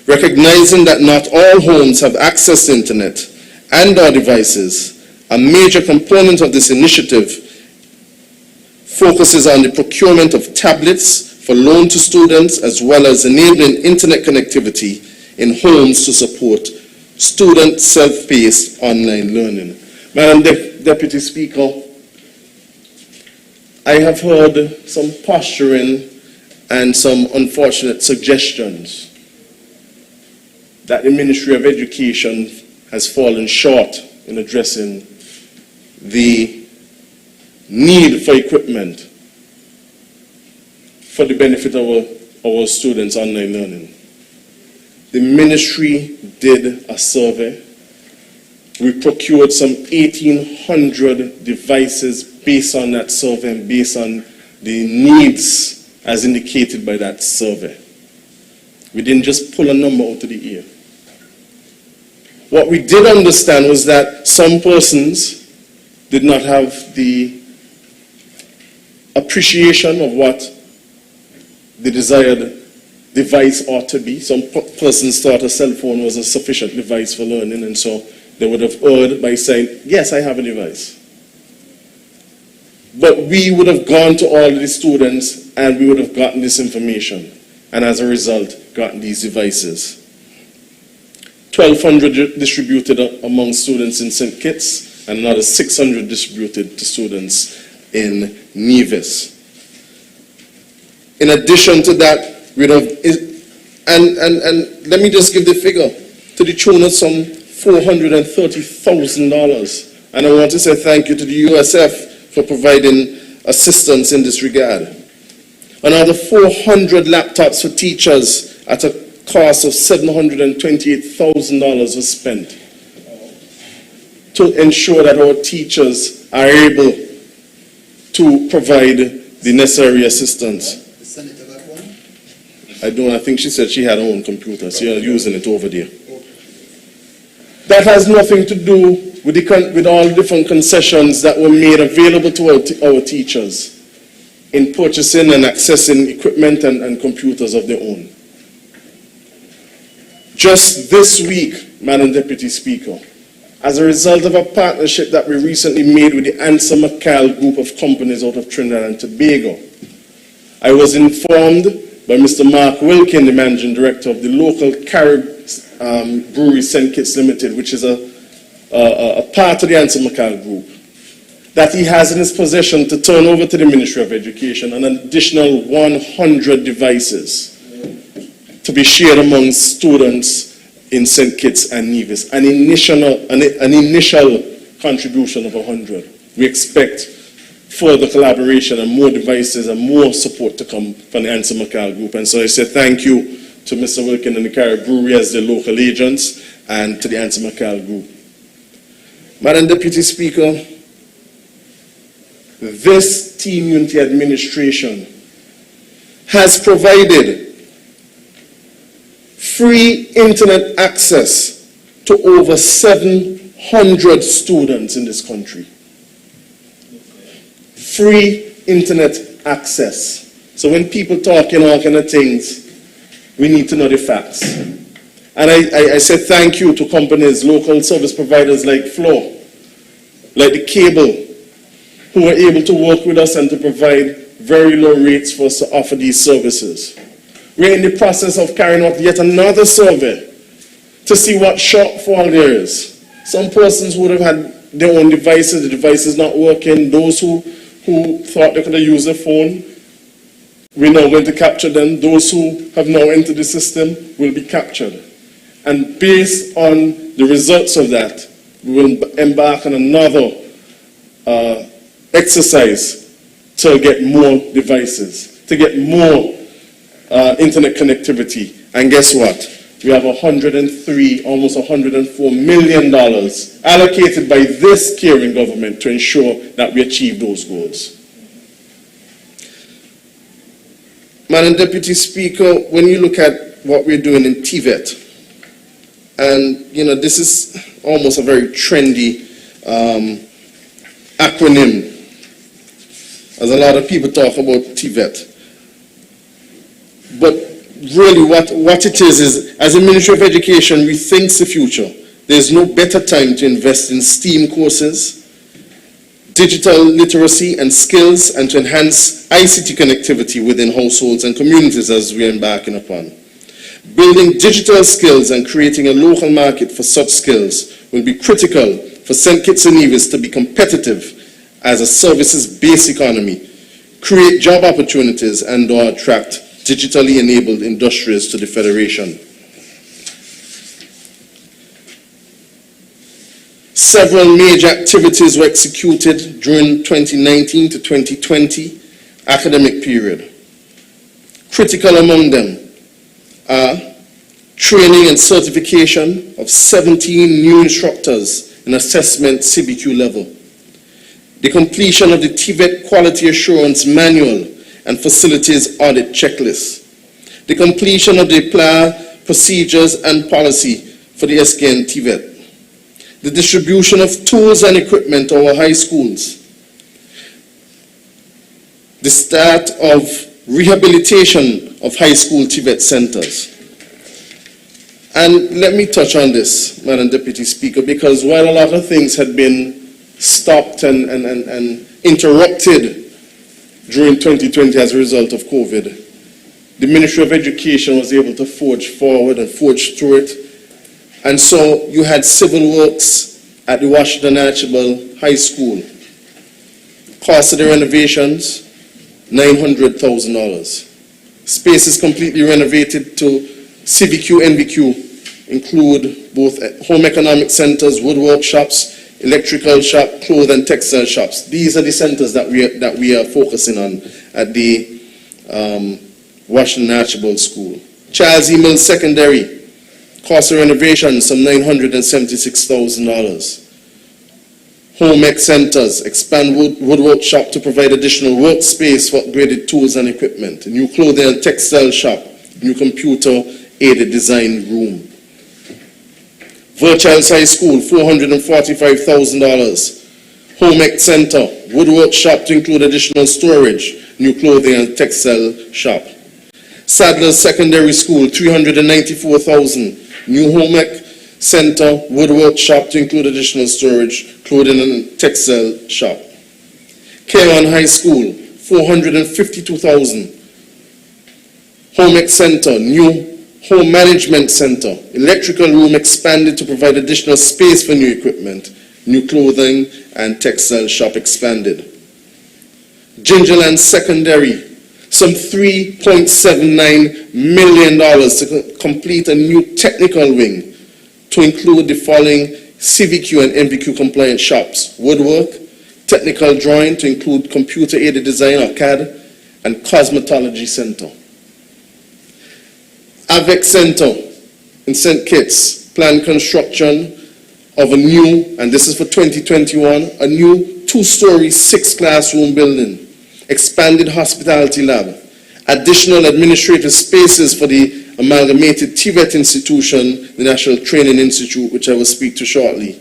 Speaker 3: Recognizing that not all homes have access to internet and or devices, a major component of this initiative focuses on the procurement of tablets for loan to students, as well as enabling internet connectivity in homes to support student self-paced online learning. Madam Deputy Speaker, I have heard some posturing and some unfortunate suggestions that the Ministry of Education has fallen short in addressing the need for equipment for the benefit of our students' online learning. The ministry did a survey. We procured some 1,800 devices based on that survey and based on the needs as indicated by that survey. We didn't just pull a number out of the air. What we did understand was that some persons did not have the appreciation of what the desired device ought to be. Some persons thought a cell phone was a sufficient device for learning, and so they would have erred by saying, yes, I have a device. But we would have gone to all the students and we would have gotten this information, and as a result, gotten these devices. 1,200 distributed among students in St. Kitts, and another 600 distributed to students in Nevis. In addition to that, we'd have, and let me just give the figure, to the tune of some $430,000. And I want to say thank you to the USF for providing assistance in this regard. Another 400 laptops for teachers at a cost of $728,000 was spent to ensure that our teachers are able to provide the necessary assistance.
Speaker 5: The senator got one?
Speaker 3: I think she said she had her own computer, so you're using it over there. That has nothing to do with all the different concessions that were made available to our teachers in purchasing and accessing equipment and computers of their own. Just this week, Madam Deputy Speaker, as a result of a partnership that we recently made with the Answer McCall group of companies out of Trinidad and Tobago, I was informed by Mr. Mark Wilkin, the Managing Director of the local Carib Brewery St. Kitts Limited, which is a part of the Answer McCall group, that he has in his possession to turn over to the Ministry of Education an additional 100 devices to be shared among students in St. Kitts and Nevis, an initial contribution of 100. We expect further collaboration and more devices and more support to come from the Answer McCall group. And so I say thank you to Mr. Wilkin and the Carib Brewery as the local agents, and to the Answer McCall group. Madam Deputy Speaker, this Team Unity administration has provided free internet access to over 700 students in this country. Free internet access. So when people talk all kind of things, we need to know the facts. And I say thank you to companies, local service providers like Flow, like the Cable, who were able to work with us and to provide very low rates for us to offer these services. We're in the process of carrying out yet another survey to see what shortfall there is. Some persons would have had their own devices, the device is not working. Those who thought they could have used a phone, we're now going to capture them. Those who have now entered the system will be captured. And based on the results of that, we will embark on another exercise to get more devices, to get more internet connectivity. And guess what? We have $103, almost $104 million allocated by this caring government to ensure that we achieve those goals. Madam Deputy Speaker, when you look at what we're doing in TVET, and this is almost a very trendy acronym, as a lot of people talk about TVET. But really what it is as a Ministry of Education, we think the future. There's no better time to invest in STEAM courses, digital literacy and skills, and to enhance ICT connectivity within households and communities as we're embarking upon. Building digital skills and creating a local market for such skills will be critical for St. Kitts and Nevis to be competitive as a services-based economy, create job opportunities, and or attract digitally enabled industries to the Federation. Several major activities were executed during 2019 to 2020 academic period. Critical among them are training and certification of 17 new instructors in assessment CBQ level, the completion of the TVET Quality Assurance Manual and Facilities Audit Checklist, the completion of the PLA procedures and policy for the SKN TVET, the distribution of tools and equipment to our high schools, the start of rehabilitation of high school TVET centers. And let me touch on this, Madam Deputy Speaker, because while a lot of things had been stopped and interrupted during 2020 as a result of COVID, the Ministry of Education was able to forge forward and forge through it. And so you had civil works at the Washington Archibald High School. Cost of the renovations, $900,000. Space is completely renovated to CVQ, NVQ, include both home economic centers, woodwork shops, electrical shop, cloth and textile shops. These are the centers that we are focusing on at the Washington Archibald School. Charles E. Mills Secondary, cost of renovation, some $976,000. Home ec centers, expand woodwork shop to provide additional workspace for upgraded tools and equipment. New clothing and textile shop, new computer aided design room. Virtual High School, $445,000. Home ec center, woodwork shop to include additional storage, new clothing and textile shop. Sadler's Secondary School, $394,000. New home ec center, woodwork shop to include additional storage, clothing and textile shop. Kewan High School, $452,000. Home ec center, new home management center, electrical room expanded to provide additional space for new equipment, new clothing and textile shop expanded. Gingerland Secondary, some $3.79 million to complete a new technical wing to include the following CVQ and NVQ compliant shops: woodwork, technical drawing to include computer aided design or CAD, and cosmetology center. AVEC Center in St. Kitts, planned construction of a new, and this is for 2021, a new 2-story, 6-classroom building, expanded hospitality lab, additional administrative spaces for the amalgamated TVET institution, the National Training Institute, which I will speak to shortly.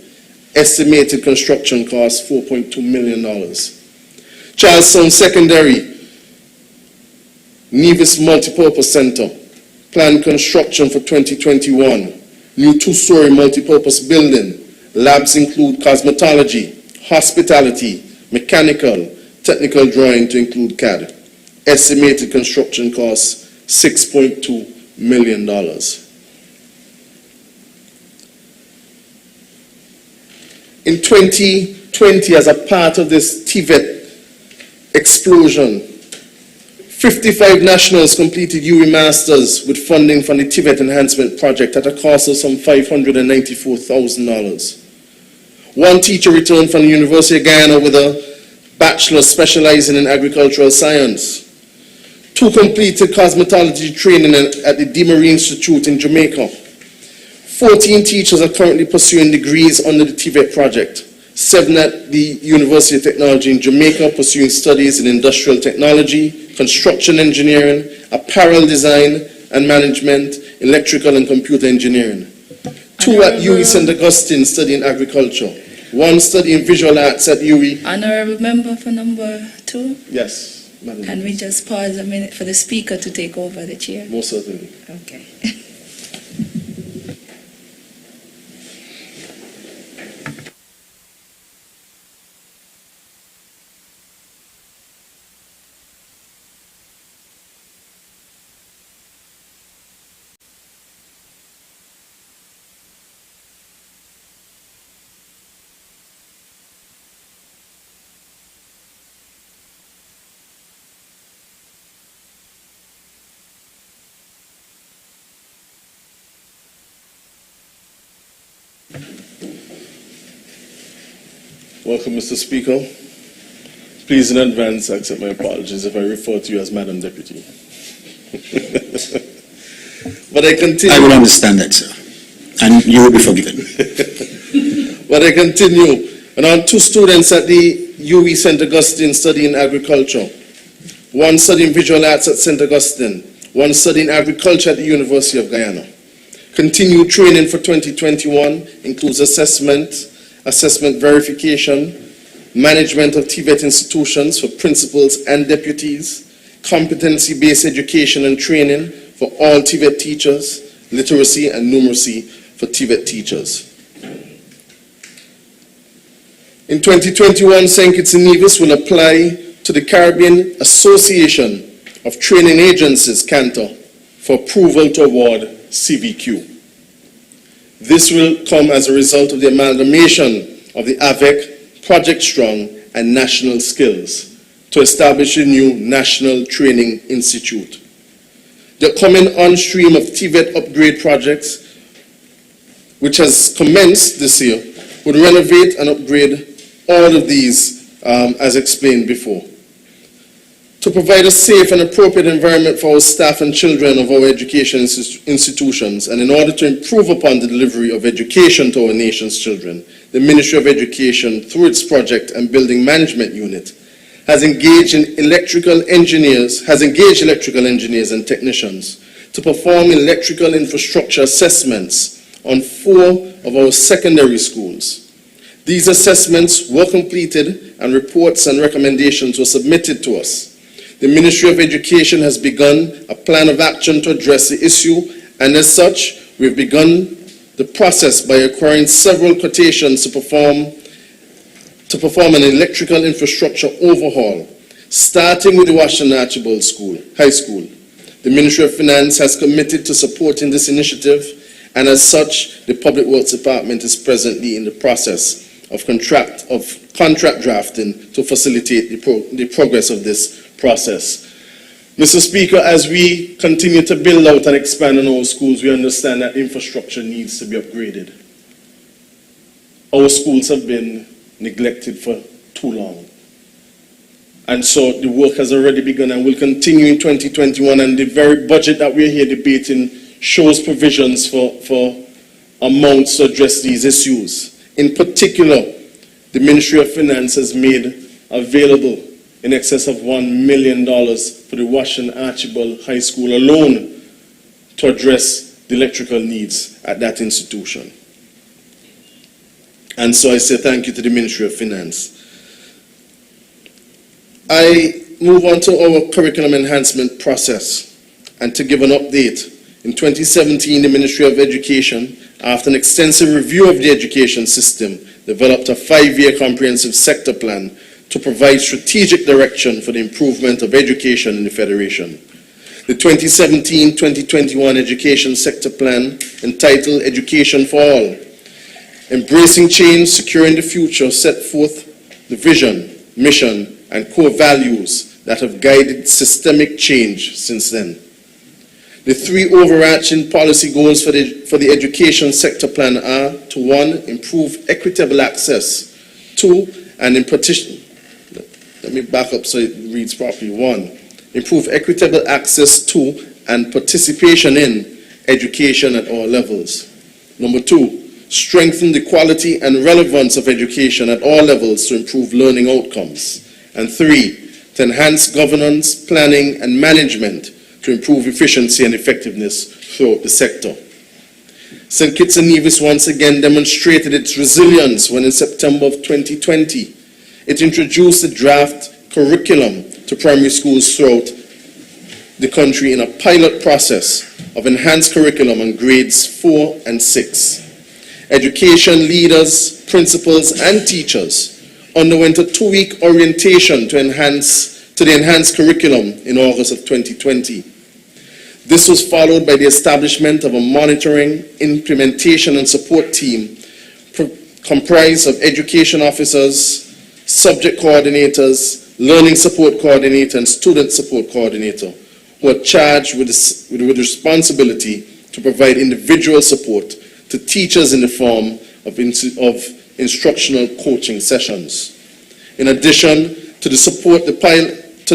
Speaker 3: Estimated construction cost $4.2 million. Charlestown Secondary, Nevis Multipurpose Center, planned construction for 2021. New two-story multipurpose building. Labs include cosmetology, hospitality, mechanical, technical drawing to include CAD. Estimated construction costs $6.2 million. In 2020, as a part of this TVET explosion, 55 nationals completed UE Masters with funding from the TVET Enhancement Project at a cost of some $594,000. One teacher returned from the University of Guyana with a bachelor specializing in agricultural science. 2 completed cosmetology training at the DeMarie Institute in Jamaica. 14 teachers are currently pursuing degrees under the TVET project. 7 at the University of Technology in Jamaica pursuing studies in industrial technology, construction engineering, apparel design and management, electrical and computer engineering. 2 at UE St. Augustine studying agriculture. 1 studying visual arts at UE.
Speaker 1: Honorable member for number 2.
Speaker 3: Yes, Madam.
Speaker 1: Can we just pause a minute for the speaker to take over the chair?
Speaker 3: Most certainly.
Speaker 1: Okay.
Speaker 3: Welcome, Mr. Speaker. Please, in advance, accept my apologies if I refer to you as Madam Deputy. But I continue.
Speaker 5: I will understand that, sir, and you will be forgiven.
Speaker 3: But I continue. And I have 2 students at the UE St. Augustine studying agriculture. 1 studying visual arts at St. Augustine. 1 studying agriculture at the University of Guyana. Continued training for 2021 includes assessment verification, management of TVET institutions for principals and deputies, competency-based education and training for all TVET teachers, literacy and numeracy for TVET teachers. In 2021, St. Kitts and Nevis will apply to the Caribbean Association of Training Agencies, CANTA, for approval to award CVQ. This will come as a result of the amalgamation of the AVEC, Project Strong, and National Skills to establish a new National Training Institute. The coming on stream of TVET upgrade projects, which has commenced this year, would renovate and upgrade all of these as explained before. To provide a safe and appropriate environment for our staff and children of our education institutions, and in order to improve upon the delivery of education to our nation's children, the Ministry of Education, through its project and building management unit, has engaged electrical engineers and technicians to perform electrical infrastructure assessments on 4 of our secondary schools. These assessments were completed and reports and recommendations were submitted to us. The Ministry of Education has begun a plan of action to address the issue, and as such, we've begun the process by acquiring several quotations to perform an electrical infrastructure overhaul, starting with the Washington Archibald High School. The Ministry of Finance has committed to supporting this initiative, and as such, the Public Works Department is presently in the process of contract drafting to facilitate the progress of this process. Mr. Speaker, as we continue to build out and expand on our schools, we understand that infrastructure needs to be upgraded. Our schools have been neglected for too long. And so the work has already begun and will continue in 2021, and the very budget that we're here debating shows provisions for amounts to address these issues. In particular, the Ministry of Finance has made available in excess of $1 million for the Washington Archibald High School alone to address the electrical needs at that institution. And so I say thank you to the Ministry of Finance. I move on to our curriculum enhancement process, and to give an update. In 2017, the Ministry of Education, after an extensive review of the education system, developed a 5-year comprehensive sector plan to provide strategic direction for the improvement of education in the Federation. The 2017-2021 Education Sector Plan, entitled Education for All, Embracing Change, Securing the Future, set forth the vision, mission, and core values that have guided systemic change since then. The 3 overarching policy goals for the education sector plan are to 1, improve equitable access, 2, and in partition, let me back up so it reads properly. 1, improve equitable access to and participation in education at all levels. Number 2, strengthen the quality and relevance of education at all levels to improve learning outcomes. And 3, to enhance governance, planning, and management to improve efficiency and effectiveness throughout the sector. St. Kitts and Nevis once again demonstrated its resilience when in September of 2020, it introduced a draft curriculum to primary schools throughout the country in a pilot process of enhanced curriculum on grades 4 and 6. Education leaders, principals, and teachers underwent a 2-week orientation to the enhanced curriculum in August of 2020. This was followed by the establishment of a monitoring, implementation, and support team comprised of education officers, subject coordinators, learning support coordinator, and student support coordinator, who are charged with responsibility to provide individual support to teachers in the form of instructional coaching sessions. In addition to the support to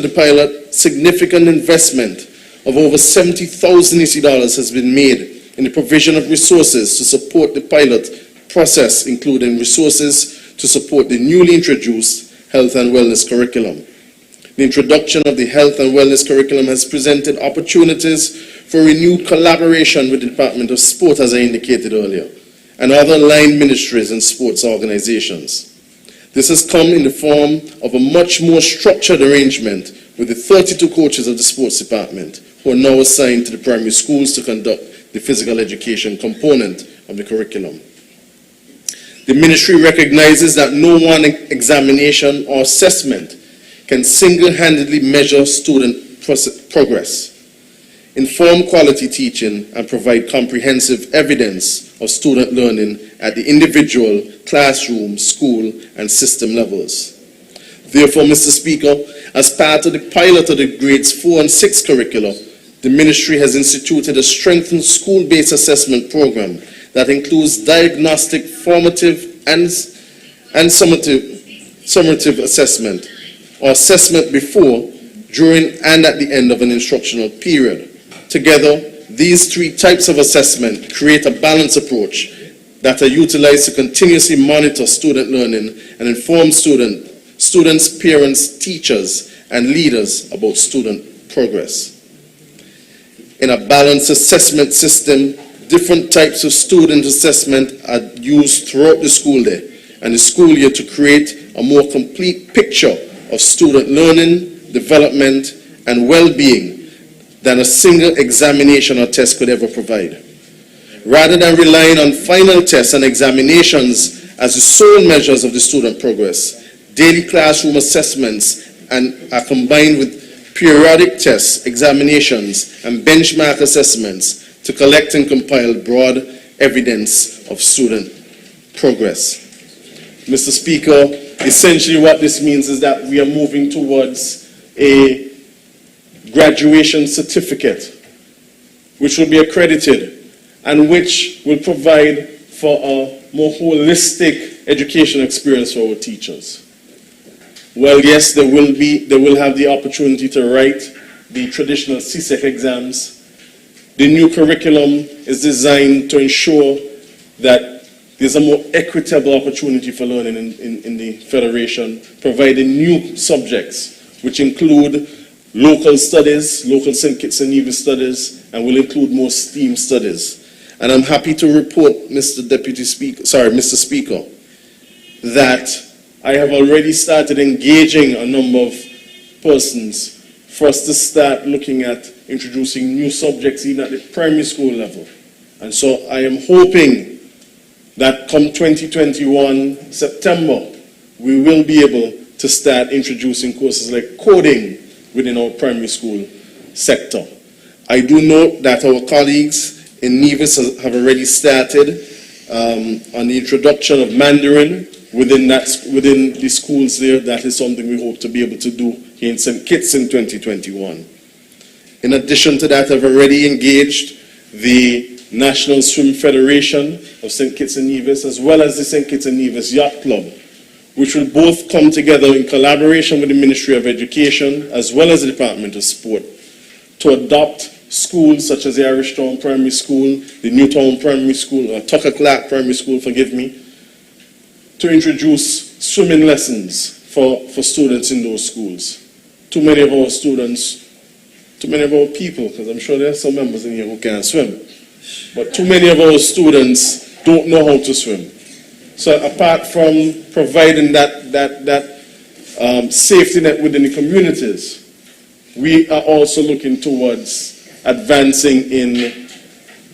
Speaker 3: the pilot, significant investment of over $70,000 has been made in the provision of resources to support the pilot process, including resources to support the newly introduced health and wellness curriculum. The introduction of the health and wellness curriculum has presented opportunities for renewed collaboration with the Department of Sport, as I indicated earlier, and other line ministries and sports organizations. This has come in the form of a much more structured arrangement with the 32 coaches of the sports department, who are now assigned to the primary schools to conduct the physical education component of the curriculum. The ministry recognizes that no one examination or assessment can single-handedly measure student progress, inform quality teaching, and provide comprehensive evidence of student learning at the individual, classroom, school, and system levels. Therefore, Mr. Speaker, as part of the pilot of the grades 4 and 6 curricula, the ministry has instituted a strengthened school-based assessment program that includes diagnostic, formative, and summative assessment, or assessment before, during, and at the end of an instructional period. Together, these 3 types of assessment create a balanced approach that are utilized to continuously monitor student learning and inform students, parents, teachers, and leaders about student progress. In a balanced assessment system, different types of student assessment are used throughout the school day and the school year to create a more complete picture of student learning, development, and well-being than a single examination or test could ever provide. Rather than relying on final tests and examinations as the sole measures of the student progress, daily classroom assessments are combined with periodic tests, examinations, and benchmark assessments to collect and compile broad evidence of student progress. Mr. Speaker, essentially what this means is that we are moving towards a graduation certificate which will be accredited and which will provide for a more holistic education experience for our teachers. Well, yes, they will have the opportunity to write the traditional CSEC exams. The new curriculum is designed to ensure that there's a more equitable opportunity for learning in the Federation, providing new subjects which include local studies, local St. Kitts and Nevis studies, and will include more STEAM studies. And I'm happy to report, Mr. Speaker, that I have already started engaging a number of persons for us to start looking at introducing new subjects even at the primary school level. And so I am hoping that come 2021 September, we will be able to start introducing courses like coding within our primary school sector. I do note that our colleagues in Nevis have already started on the introduction of Mandarin within the schools there. That is something we hope to be able to do here in St. Kitts in 2021. In addition to that, I've already engaged the National Swim Federation of St. Kitts and Nevis, as well as the St. Kitts and Nevis Yacht Club, which will both come together in collaboration with the Ministry of Education, as well as the Department of Sport, to adopt schools such as the Irish Town Primary School, the Newtown Primary School, or Tucker Clark Primary School, forgive me, to introduce swimming lessons for students in those schools. Too many of our students, too many of our people, because I'm sure there are some members in here who can't swim, but too many of our students don't know how to swim. So apart from providing that safety net within the communities, we are also looking towards advancing in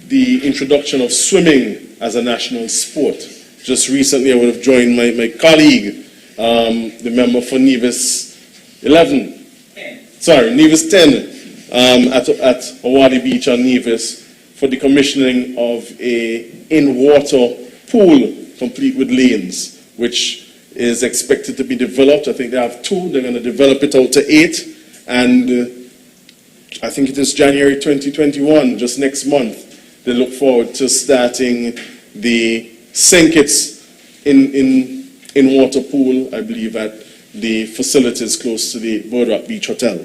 Speaker 3: the introduction of swimming as a national sport. Just recently I would have joined my colleague, the member for Nevis 10, at Awadi Beach on Nevis for the commissioning of a in-water pool complete with lanes, which is expected to be developed. I think they have 2. They're going to develop it out to 8. And I think it is January 2021, just next month. They look forward to starting the St. Kitts in-water pool, I believe, at the facilities close to the Boardwalk Beach Hotel.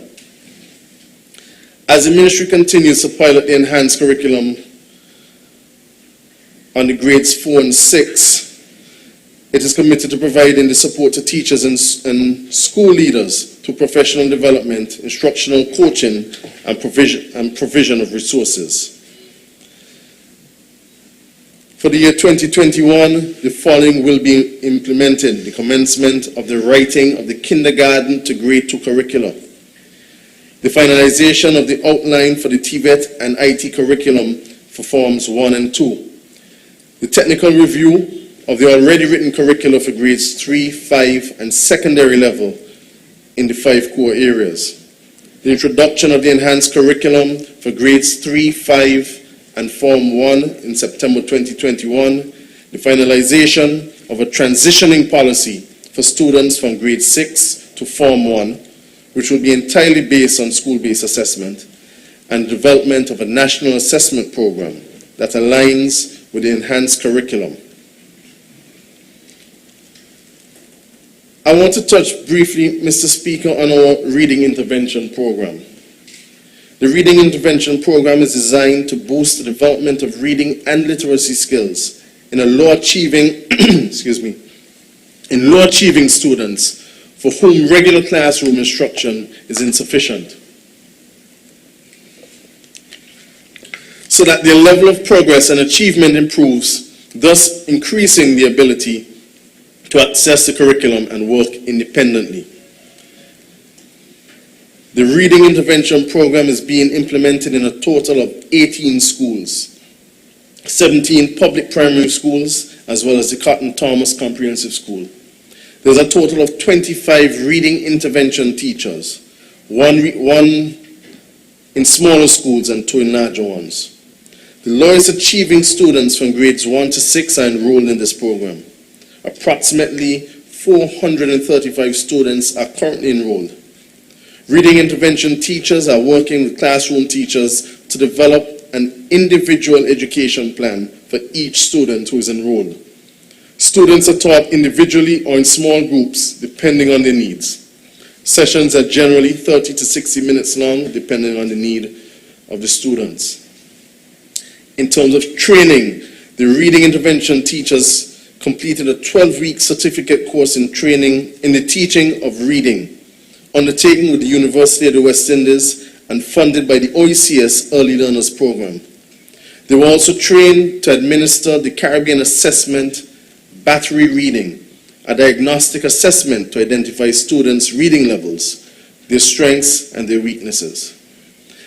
Speaker 3: As the ministry continues to pilot the enhanced curriculum on the grades 4 and 6, it is committed to providing the support to teachers and school leaders through professional development, instructional coaching, and provision of resources. For the year 2021, the following will be implemented: the commencement of the writing of the kindergarten to grade 2 curricula, the finalization of the outline for the TVET and IT curriculum for forms 1 and 2, the technical review of the already written curricula for grades 3, 5, and secondary level in the 5 core areas, the introduction of the enhanced curriculum for grades 3, 5, and Form 1 in September 2021, the finalization of a transitioning policy for students from grade 6 to Form 1, which will be entirely based on school-based assessment, and the development of a national assessment program that aligns with the enhanced curriculum. I want to touch briefly, Mr. Speaker, on our reading intervention program. The reading intervention program is designed to boost the development of reading and literacy skills in low-achieving students for whom regular classroom instruction is insufficient, so that their level of progress and achievement improves, thus increasing the ability to access the curriculum and work independently. The reading intervention program is being implemented in a total of 18 schools, 17 public primary schools, as well as the Cotton Thomas Comprehensive School. There's a total of 25 reading intervention teachers, one in smaller schools and 2 in larger ones. The lowest achieving students from grades 1 to 6 are enrolled in this program. Approximately 435 students are currently enrolled. Reading intervention teachers are working with classroom teachers to develop an individual education plan for each student who is enrolled. Students are taught individually or in small groups, depending on their needs. Sessions are generally 30 to 60 minutes long, depending on the need of the students. In terms of training, the reading intervention teachers completed a 12-week certificate course in training in the teaching of reading undertaken with the University of the West Indies and funded by the OECS Early Learners Program. They were also trained to administer the Caribbean Assessment Battery Reading, a diagnostic assessment to identify students' reading levels, their strengths and their weaknesses.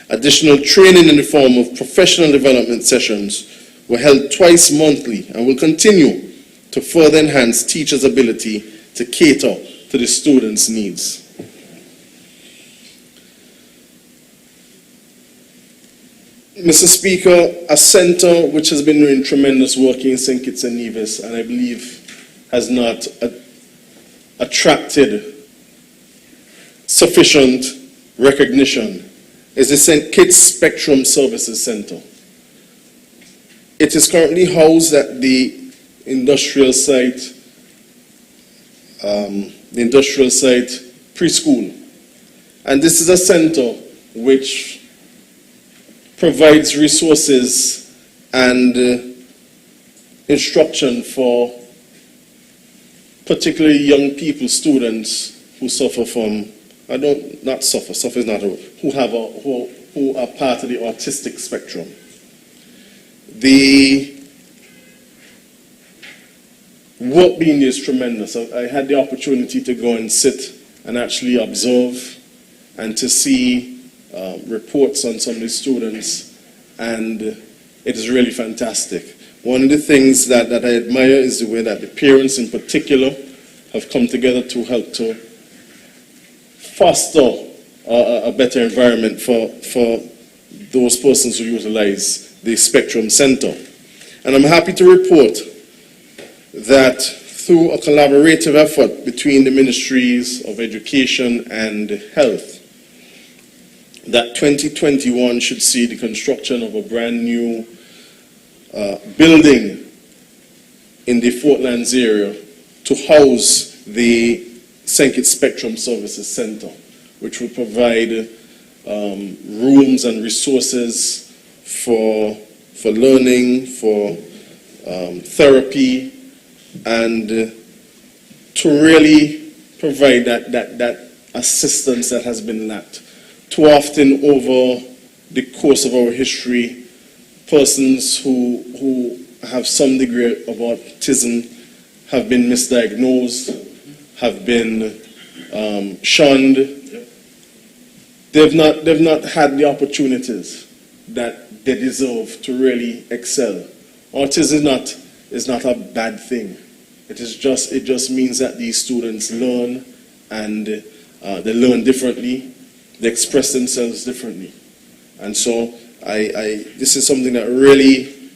Speaker 3: Additional training in the form of professional development sessions were held twice monthly and will continue to further enhance teachers' ability to cater to the students' needs. Mr. Speaker, a center which has been doing tremendous work in St. Kitts and Nevis, and I believe has not attracted sufficient recognition, is the St. Kitts Spectrum Services Center. It is currently housed at the industrial site preschool. And this is a center which provides resources and instruction for particularly young people, students who suffer from, who are part of the autistic spectrum. The work being is tremendous. I had the opportunity to go and sit and actually observe and to see reports on some of the students, and it is really fantastic. One of the things that I admire is the way that the parents in particular have come together to help to foster a better environment for those persons who utilize the Spectrum Center. And I'm happy to report that through a collaborative effort between the Ministries of Education and Health, that 2021 should see the construction of a brand new building in the Fort Lands area to house the St. Kitts Spectrum Services Center, which will provide rooms and resources for learning, for therapy, and to really provide that assistance that has been lacked. Too often over the course of our history, persons who have some degree of autism have been misdiagnosed, have been shunned. They've not had the opportunities that they deserve to really excel. Autism is not a bad thing. It just means that these students learn, and they learn differently. They express themselves differently. And so this is something that really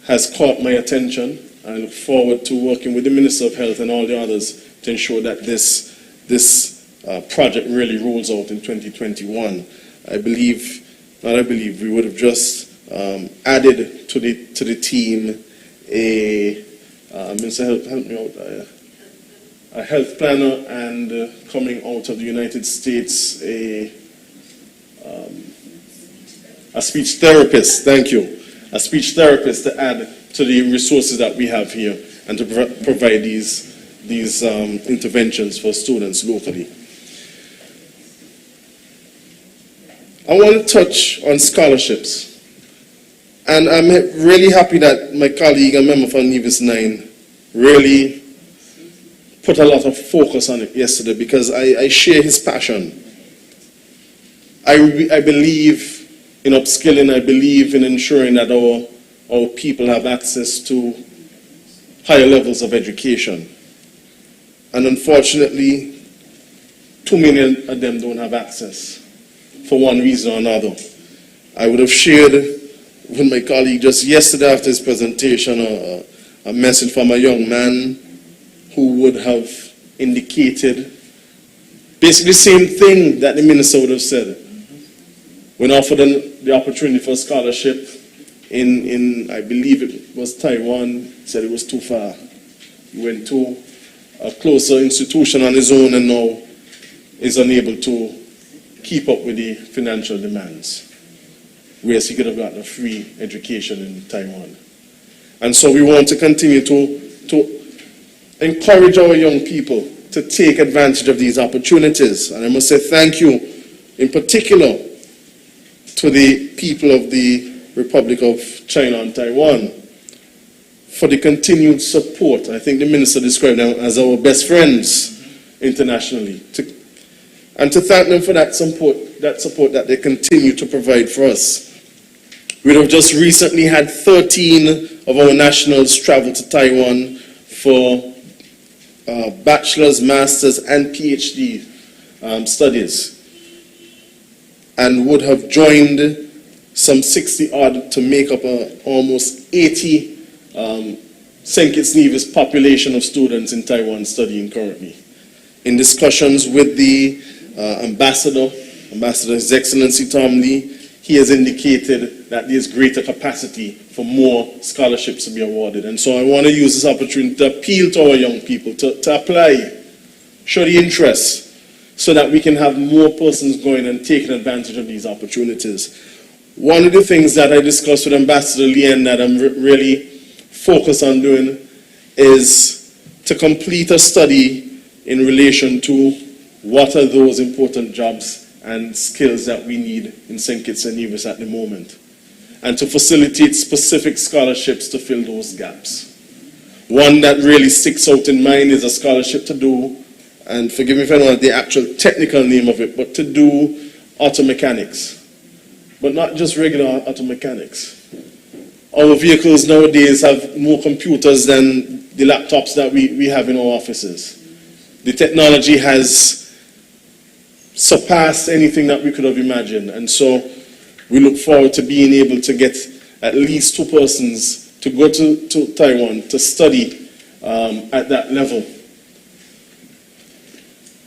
Speaker 3: has caught my attention. I look forward to working with the Minister of Health and all the others to ensure that this project really rolls out in 2021. We would have just added to the team Minister, help me out, a health planner, and coming out of the United States, a speech therapist. Thank you, a speech therapist to add to the resources that we have here and to provide these interventions for students locally. I want to touch on scholarships. And I'm really happy that my colleague, a member from Nevis 9, really put a lot of focus on it yesterday, because I share his passion. I believe in upskilling. I believe in ensuring that our people have access to higher levels of education. And unfortunately, too many of them don't have access for one reason or another. I would have shared with my colleague just yesterday after his presentation a message from a young man who would have indicated basically the same thing that the minister would have said. When offered the opportunity for a scholarship in I believe it was Taiwan, he said it was too far. He went to a closer institution on his own and now is unable to keep up with the financial demands, whereas he could have gotten a free education in Taiwan. And so we want to continue to encourage our young people to take advantage of these opportunities. And I must say thank you in particular to the people of the Republic of China and Taiwan for the continued support. I think the minister described them as our best friends internationally. And to thank them for that support that they continue to provide for us. We have just recently had 13 of our nationals travel to Taiwan for bachelor's, master's, and PhD studies, and would have joined some 60 odd to make up almost 80 St. Kitts Nevis population of students in Taiwan studying currently. In discussions with the Ambassador, His Excellency Tom Lee, he has indicated that there's greater capacity for more scholarships to be awarded. And so I want to use this opportunity to appeal to our young people to apply, show the interest, so that we can have more persons going and taking advantage of these opportunities. One of the things that I discussed with Ambassador Lien that I'm really focused on doing is to complete a study in relation to what are those important jobs and skills that we need in St. Kitts and Nevis at the moment, and to facilitate specific scholarships to fill those gaps. One that really sticks out in mind is a scholarship to do, and forgive me if I don't know the actual technical name of it, but to do auto mechanics. But not just regular auto mechanics. Our vehicles nowadays have more computers than the laptops that we have in our offices. The technology has surpassed anything that we could have imagined. And so we look forward to being able to get at least 2 persons to go to Taiwan to study at that level.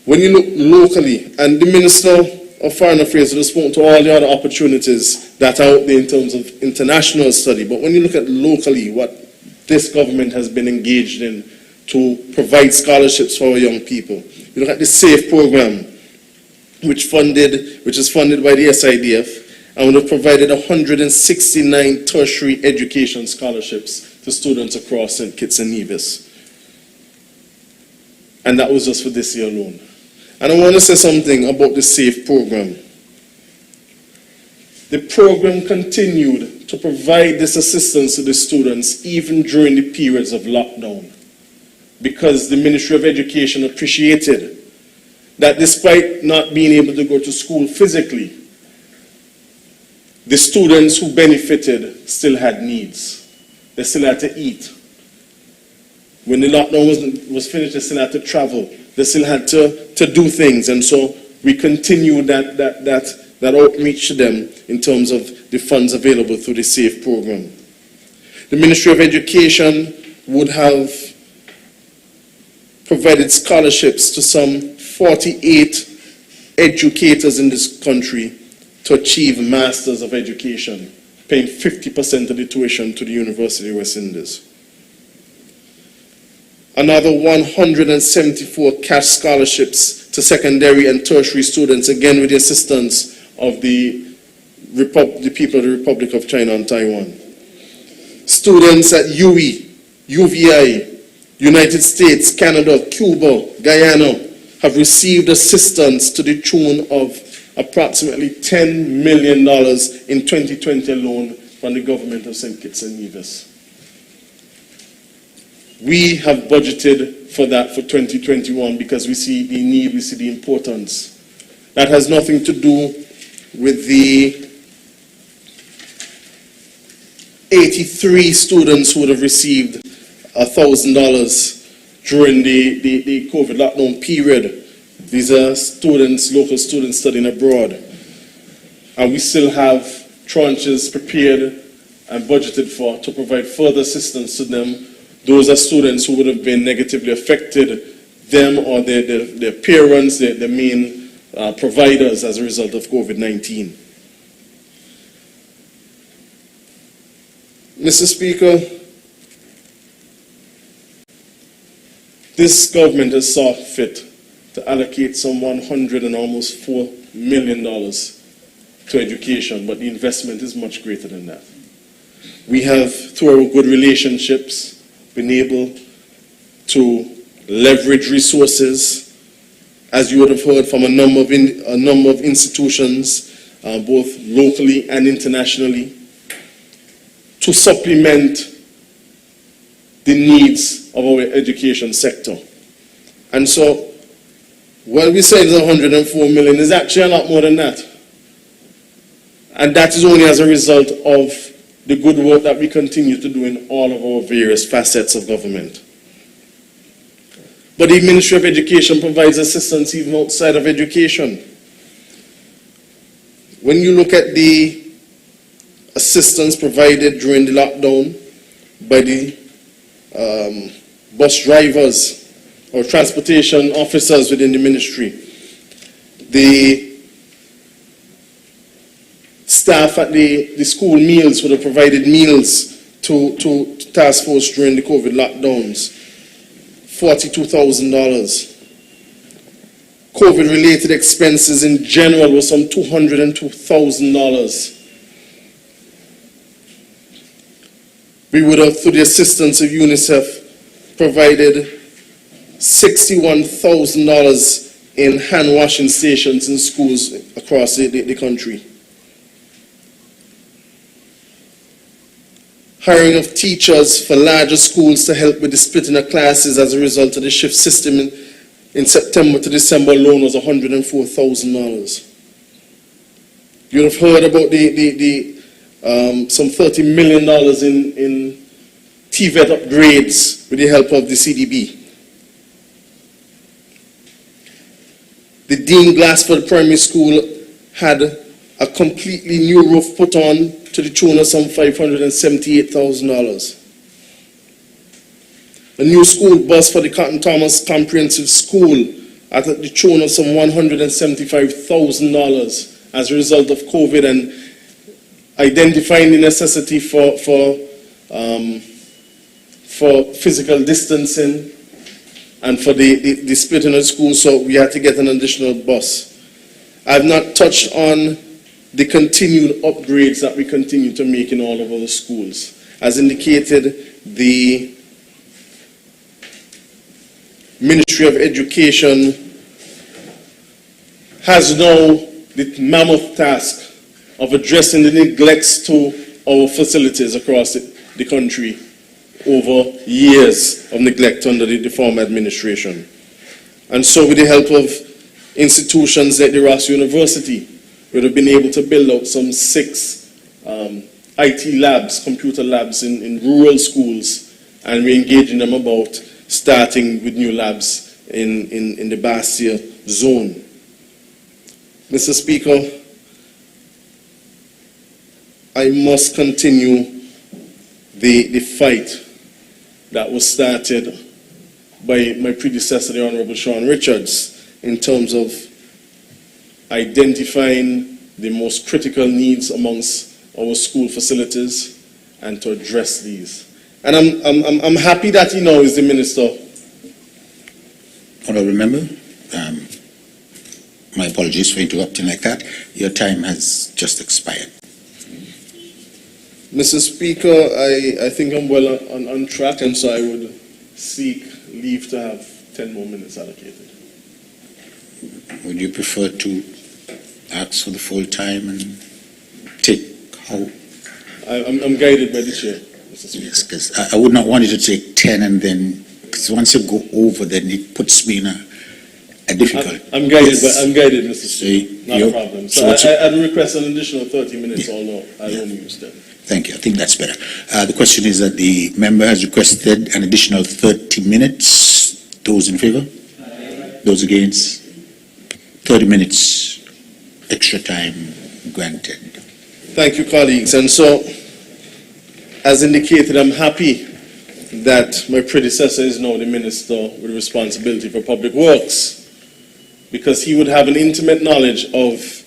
Speaker 3: When you look locally, and the Minister of Foreign Affairs has spoken to all the other opportunities that are out there in terms of international study, but when you look at locally what this government has been engaged in to provide scholarships for our young people, you look at the SAFE program, which is funded by the SIDF, and would have provided 169 tertiary education scholarships to students across St. Kitts and Nevis. And that was just for this year alone. And I want to say something about the SAFE program. The program continued to provide this assistance to the students even during the periods of lockdown, because the Ministry of Education appreciated that despite not being able to go to school physically, the students who benefited still had needs. They still had to eat. When the lockdown was finished, they still had to travel. They still had to do things. And so we continued that outreach to them in terms of the funds available through the SAFE program. The Ministry of Education would have provided scholarships to some 48 educators in this country to achieve Masters of Education, paying 50% of the tuition to the University of West Indies. Another 174 cash scholarships to secondary and tertiary students, again with the assistance of the people of the Republic of China and Taiwan. Students at UE, UVI, United States, Canada, Cuba, Guyana have received assistance to the tune of approximately $10 million in 2020 alone from the government of St. Kitts and Nevis. We have budgeted for that for 2021 because we see the need, we see the importance. That has nothing to do with the 83 students who would have received $1,000 during the COVID lockdown period. These are students, local students studying abroad. And we still have tranches prepared and budgeted for to provide further assistance to them. Those are students who would have been negatively affected, them or their parents, their main providers as a result of COVID-19. Mr. Speaker, this government has saw fit to allocate some $100 and almost $4 million to education, but the investment is much greater than that. We have, through our good relationships, been able to leverage resources, as you would have heard from a number of institutions, both locally and internationally, to supplement the needs of our education sector. And so, while we say it's 104 million, it's actually a lot more than that. And that is only as a result of the good work that we continue to do in all of our various facets of government. But the Ministry of Education provides assistance even outside of education. When you look at the assistance provided during the lockdown by the bus drivers or transportation officers within the ministry, the staff at the school meals would have provided meals to task force during the COVID lockdowns, $42,000. COVID-related expenses in general was some $202,000. We would have, through the assistance of UNICEF, provided $61,000 in hand washing stations in schools across the country. Hiring of teachers for larger schools to help with the splitting of classes as a result of the shift system in September to December alone was $104,000. You have heard about some $30 million in TVET upgrades with the help of the CDB. The Dean Glassford Primary School had a completely new roof put on to the tune of some $578,000. A new school bus for the Cotton Thomas Comprehensive School at the tune of some $175,000 as a result of COVID and identifying the necessity for physical distancing and for the splitting of schools, so we had to get an additional bus. I've not touched on the continued upgrades that we continue to make in all of our schools. As indicated, the Ministry of Education has now the mammoth task of addressing the neglects to our facilities across the country over years of neglect under the former administration. And so with the help of institutions like the Ross University, we have been able to build out some 6 IT labs, computer labs in rural schools, and we're engaging them about starting with new labs in the Bastia zone. Mr. Speaker, I must continue the fight that was started by my predecessor, the Honorable Sean Richards, in terms of identifying the most critical needs amongst our school facilities and to address these. And I'm happy that he now is the minister.
Speaker 5: Honourable Member, my apologies for interrupting like that. Your time has just expired.
Speaker 3: Mr. Speaker, I think I'm well on track, and so I would seek leave to have 10 more minutes allocated.
Speaker 5: Would you prefer to ask for the full time and take how?
Speaker 3: I'm guided by the chair, Mr. Speaker.
Speaker 5: Yes, because I would not want you to take 10 and then, because once you go over, then it puts me in a difficult.
Speaker 3: I'm guided, Mr. Speaker.
Speaker 5: So
Speaker 3: Not a problem. So I'd request an additional 30 minutes, although I only use 10.
Speaker 5: Thank you. I think that's better. The question is that the member has requested an additional 30 minutes. Those in favor? Aye. Those against? 30 minutes extra time granted.
Speaker 3: Thank you, colleagues. And so, as indicated, I'm happy that my predecessor is now the minister with responsibility for public works, because he would have an intimate knowledge of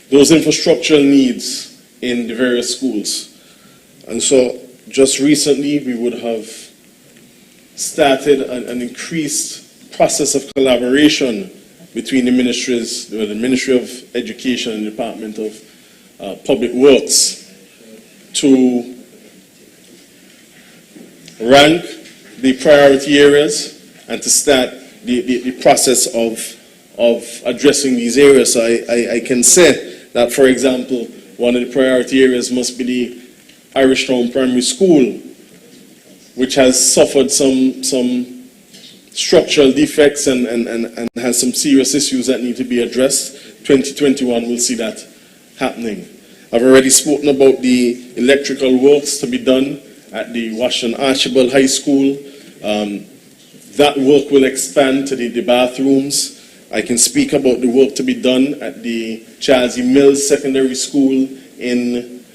Speaker 3: those infrastructural needs in the various schools. And so just recently we would have started an increased process of collaboration between the ministries, the Ministry of Education and the Department of Public Works, to rank, the priority areas and to start the process of addressing these areas. So I can say that, for example, one of the priority areas must be the Irish Town Primary School, which has suffered some structural defects and has some serious issues that need to be addressed. 2021 will see that happening. I've already spoken about the electrical works to be done at the Washington Archibald High School. That work will expand to the bathrooms. I can speak about the work to be done at the Charles E. Mills Secondary School in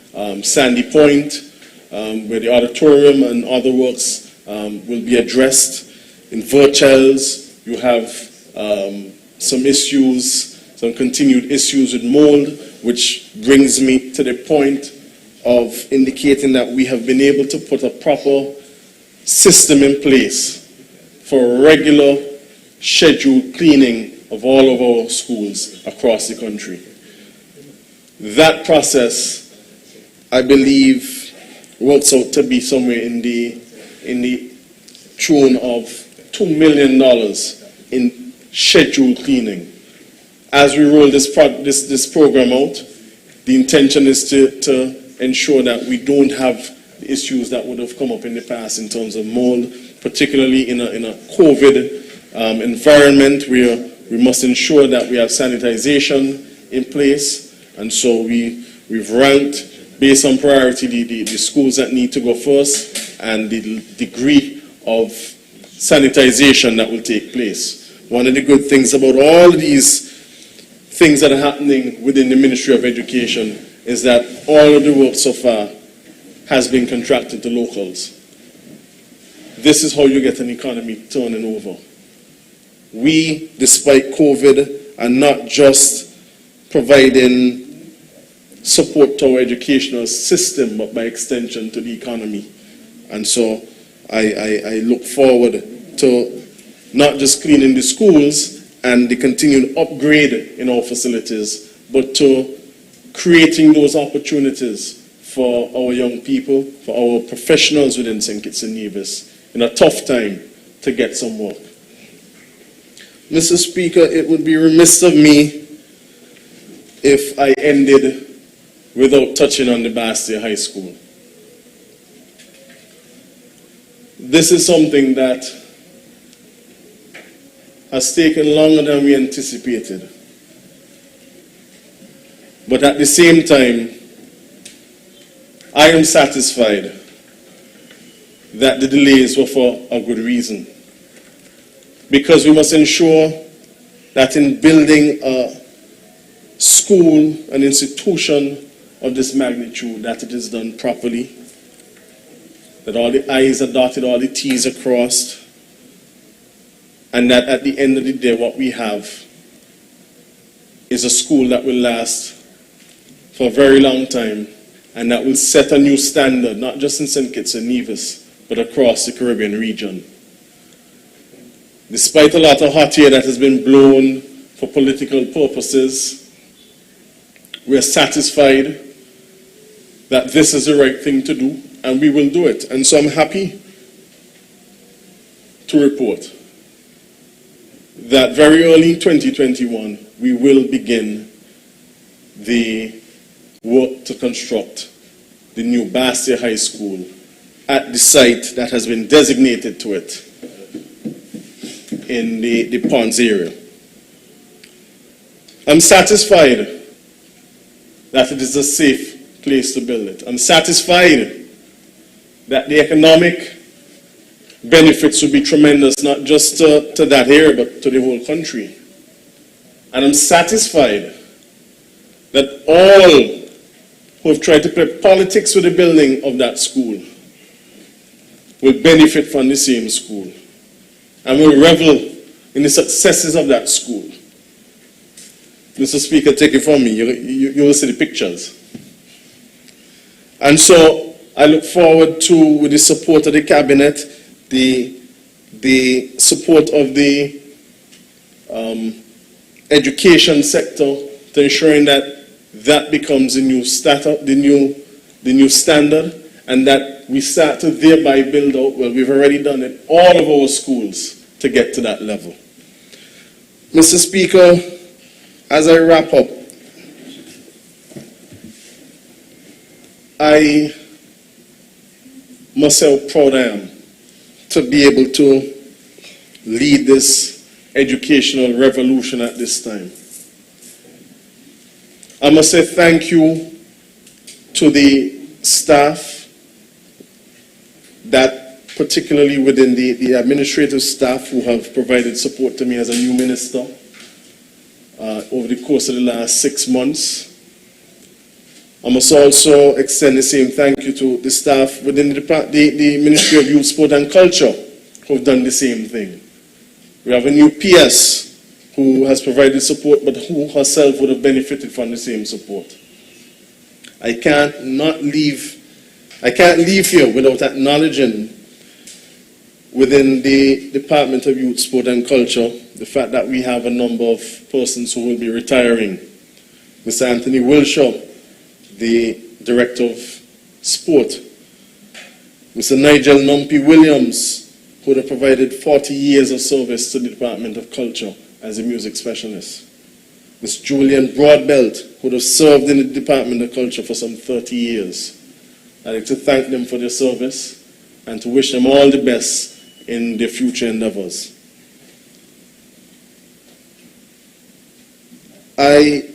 Speaker 3: Sandy Point, where the auditorium and other works will be addressed. In Virtuals, you have some issues, some continued issues with mold, which brings me to the point of indicating that we have been able to put a proper system in place for regular scheduled cleaning of all of our schools across the country. That process, I believe, works out to be somewhere in the tune of $2 million in scheduled cleaning. As we roll this program out, the intention is to ensure that we don't have the issues that would have come up in the past in terms of mold, particularly in a COVID environment where we must ensure that we have sanitization in place. And so we've ranked, based on priority, the schools that need to go first and the degree of sanitization that will take place. One of the good things about all of these things that are happening within the Ministry of Education is that all of the work so far has been contracted to locals. This is how you get an economy turning over. We, despite COVID, are not just providing support to our educational system, but by extension to the economy. And so I look forward to not just cleaning the schools and the continued upgrade in our facilities, but to creating those opportunities for our young people, for our professionals within St. Kitts and Nevis in a tough time to get some work. Mr. Speaker, it would be remiss of me if I ended without touching on the Bastia High School. This is something that has taken longer than we anticipated. But at the same time, I am satisfied that the delays were for a good reason. Because we must ensure that in building a school, an institution of this magnitude, that it is done properly, that all the I's are dotted, all the T's are crossed, and that at the end of the day what we have is a school that will last for a very long time and that will set a new standard, not just in St. Kitts and Nevis, but across the Caribbean region. Despite a lot of hot air that has been blown for political purposes, we are satisfied that this is the right thing to do, and we will do it. And so I'm happy to report that very early in 2021, we will begin the work to construct the new Bastia High School at the site that has been designated to it in the Ponds area. I'm satisfied that it is a safe place to build it. I'm satisfied that the economic benefits will be tremendous, not just to that area, but to the whole country. And I'm satisfied that all who have tried to play politics with the building of that school will benefit from the same school and will revel in the successes of that school. Mr. Speaker, take it from me. You will see the pictures. And so I look forward to, with the support of the Cabinet, the support of the education sector, to ensuring that that becomes the new standard, and that we start to thereby build out, well, we've already done it, all of our schools to get to that level. Mr. Speaker, as I wrap up, I must say how proud I am to be able to lead this educational revolution at this time. I must say thank you to the staff, that particularly within the administrative staff who have provided support to me as a new minister over the course of the last 6 months. I must also extend the same thank you to the staff within the Ministry of Youth, Sport and Culture who have done the same thing. We have a new PS who has provided support, but who herself would have benefited from the same support. I can't leave here without acknowledging within the Department of Youth, Sport and Culture the fact that we have a number of persons who will be retiring. Mr. Anthony Wilshaw, the Director of Sport. Mr. Nigel Numpy Williams, who would have provided 40 years of service to the Department of Culture as a music specialist. Ms. Julian Broadbelt, who would have served in the Department of Culture for some 30 years. I'd like to thank them for their service and to wish them all the best in their future endeavors. I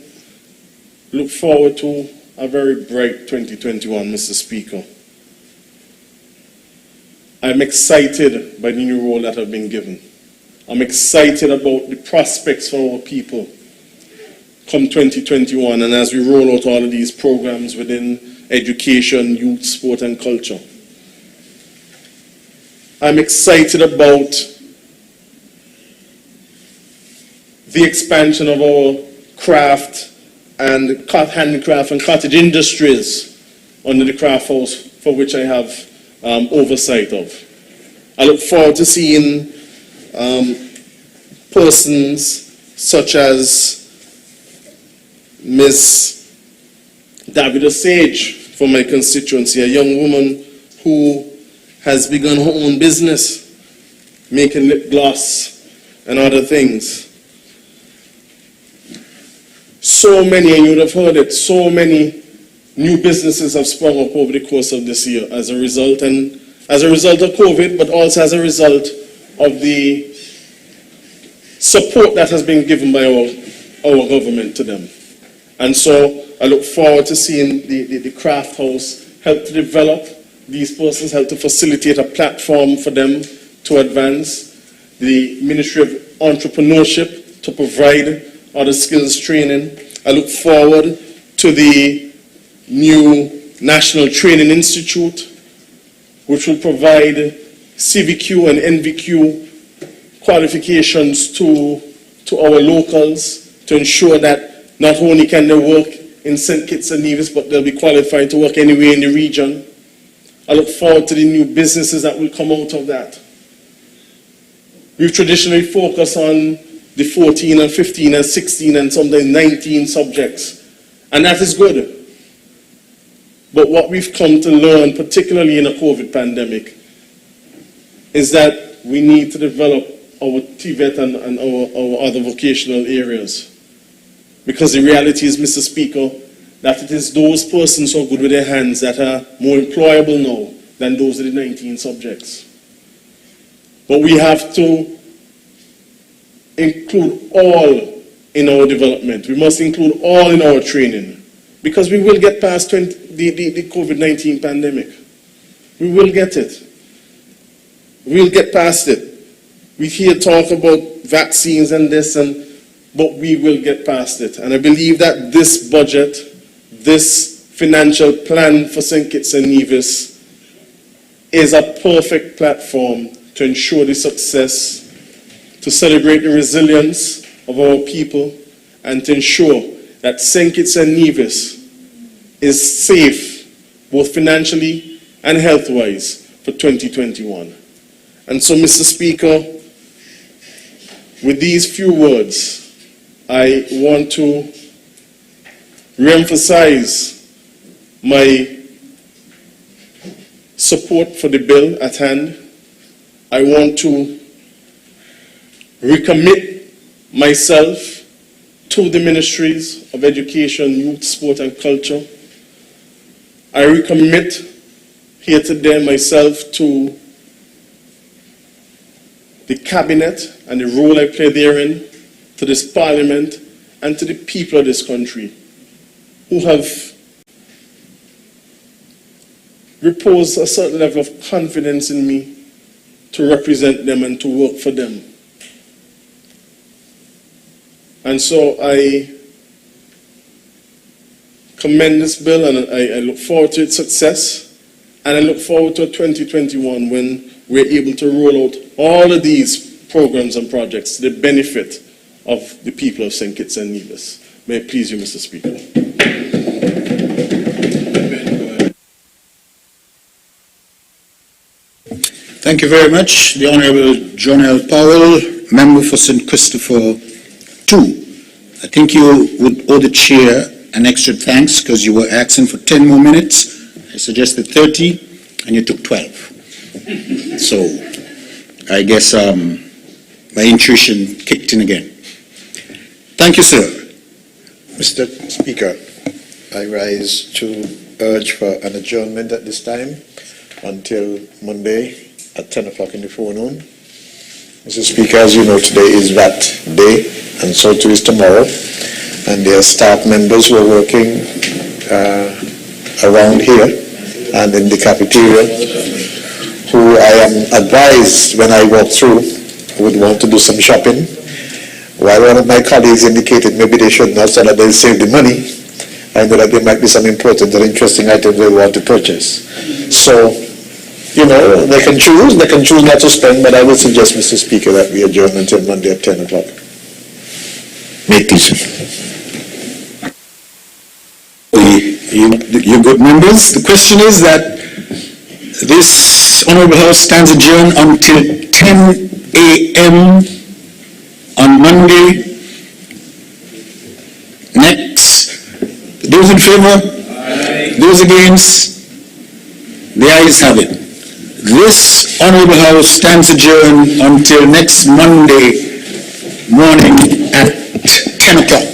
Speaker 3: look forward to a very bright 2021, Mr. Speaker. I'm excited by the new role that I've been given. I'm excited about the prospects for our people come 2021 and as we roll out all of these programs within education, youth, sport and culture. I'm excited about the expansion of our craft and handicraft and cottage industries under the craft house for which I have oversight of. I look forward to seeing persons such as Ms. Davida Sage from my constituency, a young woman who has begun her own business, making lip gloss and other things. So many, and you would have heard it, so many new businesses have sprung up over the course of this year as a result of COVID, but also as a result of the support that has been given by our government to them. And so I look forward to seeing the craft house help to develop these persons, help to facilitate a platform for them to advance, the Ministry of Entrepreneurship to provide other skills training. I look forward to the new National Training Institute, which will provide CVQ and NVQ qualifications to our locals to ensure that not only can they work in St. Kitts and Nevis, but they'll be qualified to work anywhere in the region. I look forward to the new businesses that will come out of that. We've traditionally focused on the 14 and 15 and 16 and sometimes 19 subjects, and that is good. But what we've come to learn, particularly in a COVID pandemic, is that we need to develop our TVET and our other vocational areas. Because the reality is, Mr. Speaker, that it is those persons who are good with their hands that are more employable now than those of the 19 subjects. But we have to include all in our development. We must include all in our training. Because we will get past the COVID-19 pandemic. We will get it. We'll get past it. We hear talk about vaccines and this, but we will get past it. And I believe that this budget, this financial plan for St. Kitts and Nevis is a perfect platform to ensure the success, to celebrate the resilience of our people, and to ensure that St. Kitts and Nevis is safe, both financially and health-wise, for 2021. And so, Mr. Speaker, with these few words, I want to re-emphasize my support for the bill at hand. I want to recommit myself to the Ministries of Education, Youth, Sport and Culture. I recommit here today myself to the Cabinet and the role I play therein, to this Parliament and to the people of this country who have reposed a certain level of confidence in me to represent them and to work for them. And so I commend this bill, and I look forward to its success, and I look forward to 2021 when we're able to roll out all of these programs and projects to the benefit of the people of St. Kitts and Nevis. May it please you, Mr. Speaker.
Speaker 5: Thank you very much. The Honourable John L. Powell, Member for St. Christopher 2. I think you would owe the Chair an extra thanks because you were asking for 10 more minutes. I suggested 30 and you took 12. So I guess my intuition kicked in again. Thank you, sir.
Speaker 6: Mr. Speaker, I rise to urge for an adjournment at this time until Monday at 10 o'clock in the forenoon. Mr. Speaker, as you know, today is VAT Day, and so too is tomorrow. And there are staff members who are working around here and in the cafeteria who I am advised when I walk through would want to do some shopping. While one of my colleagues indicated maybe they should not so that they'll save the money, I know that there might be some important or interesting items they want to purchase. So, you know, they can choose not to spend, but I would suggest, Mr. Speaker, that we adjourn until Monday at 10 o'clock.
Speaker 5: Make peace. You good members, the question is that this Honourable House stands adjourned until 10 a.m. on Monday next. Those in favour? Aye. Those against? The ayes have it. This Honourable House stands adjourned until next Monday morning at 10 o'clock.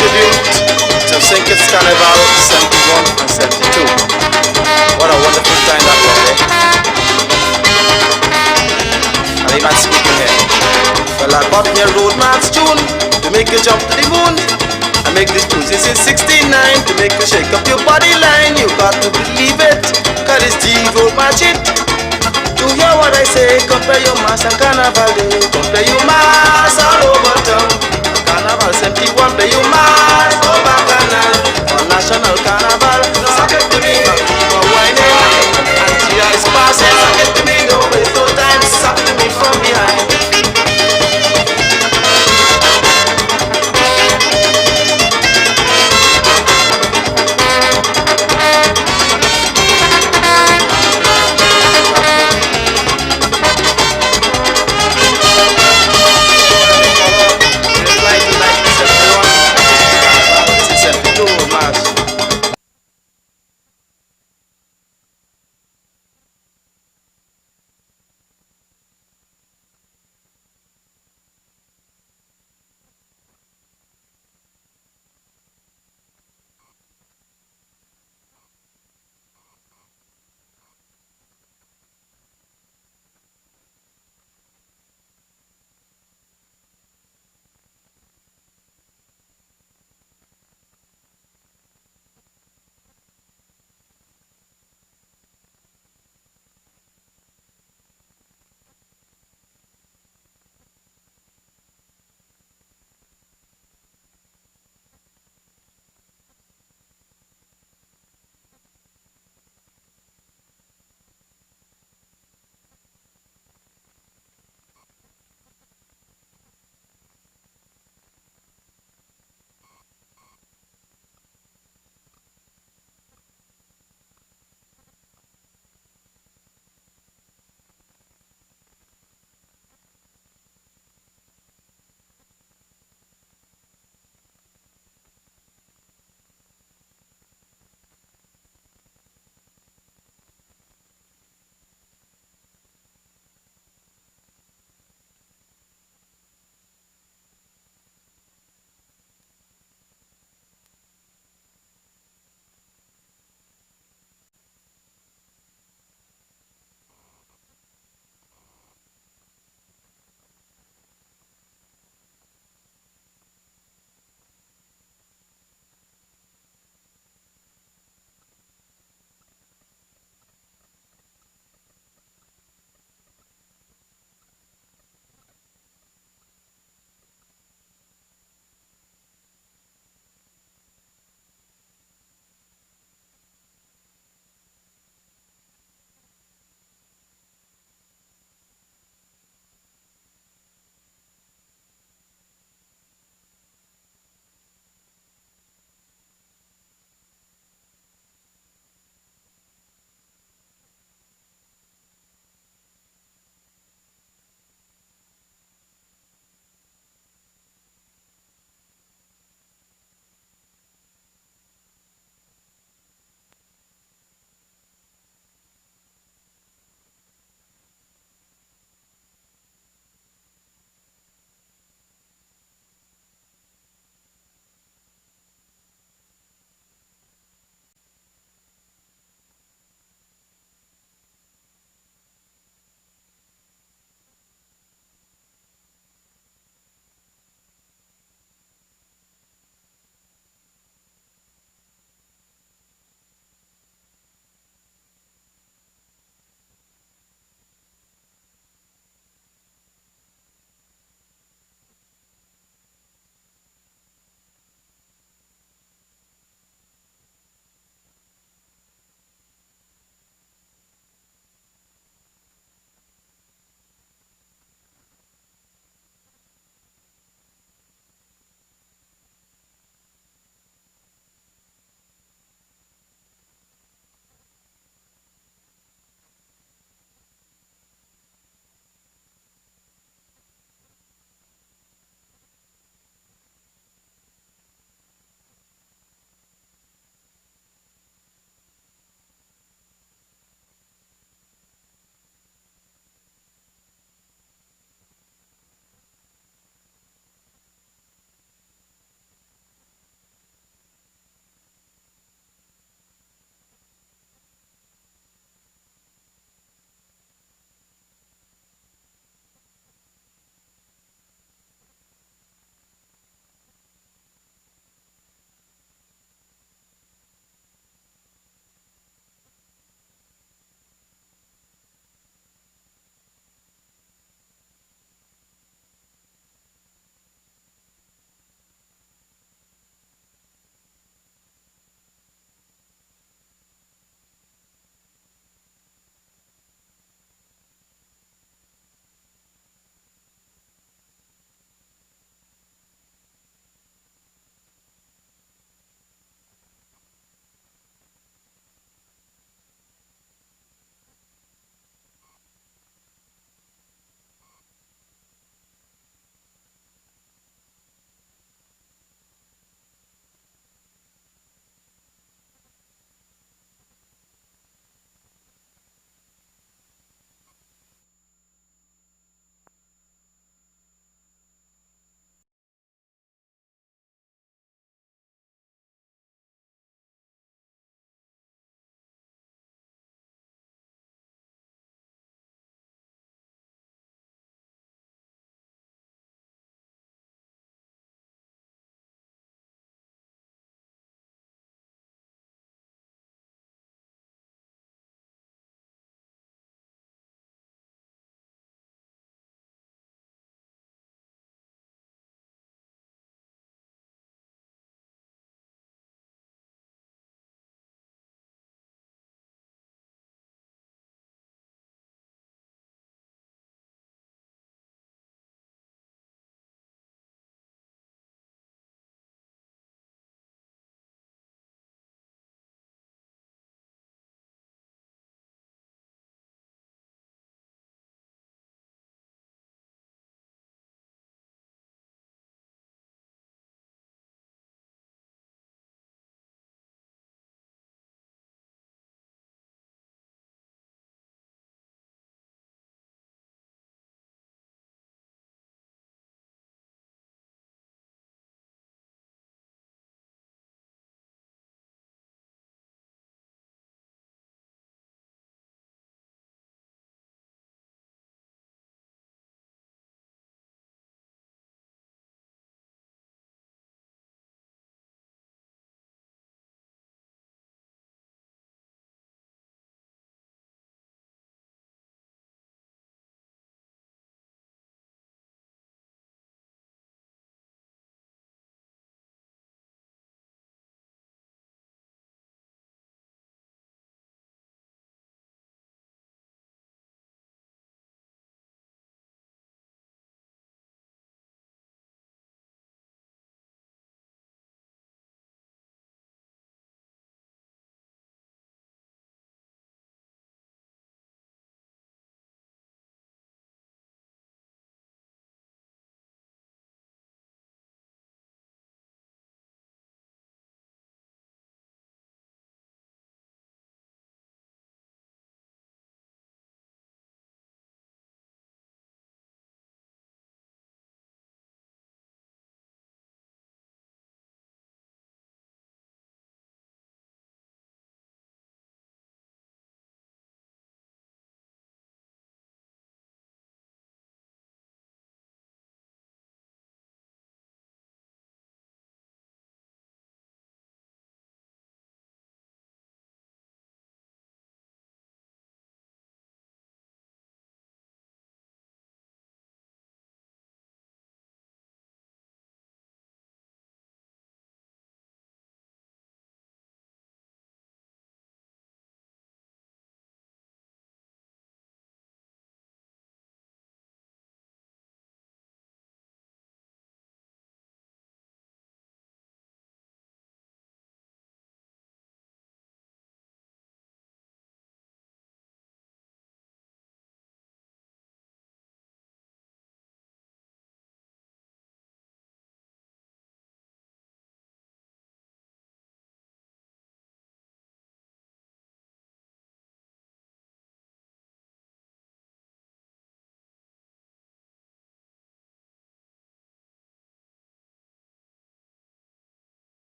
Speaker 7: tribute to St. Kitts Carnival 71 and 72. What a wonderful time that was, eh? And the man speaking here. Well, I bought me a roadman's tune to make you jump to the moon. I make this tune since 69 to make you shake up your body line. You got to believe it, cause it's the roadman shit. You hear what I say, compare your mass and carnival day. Compare your mass all over town. Carnival 71, play your mass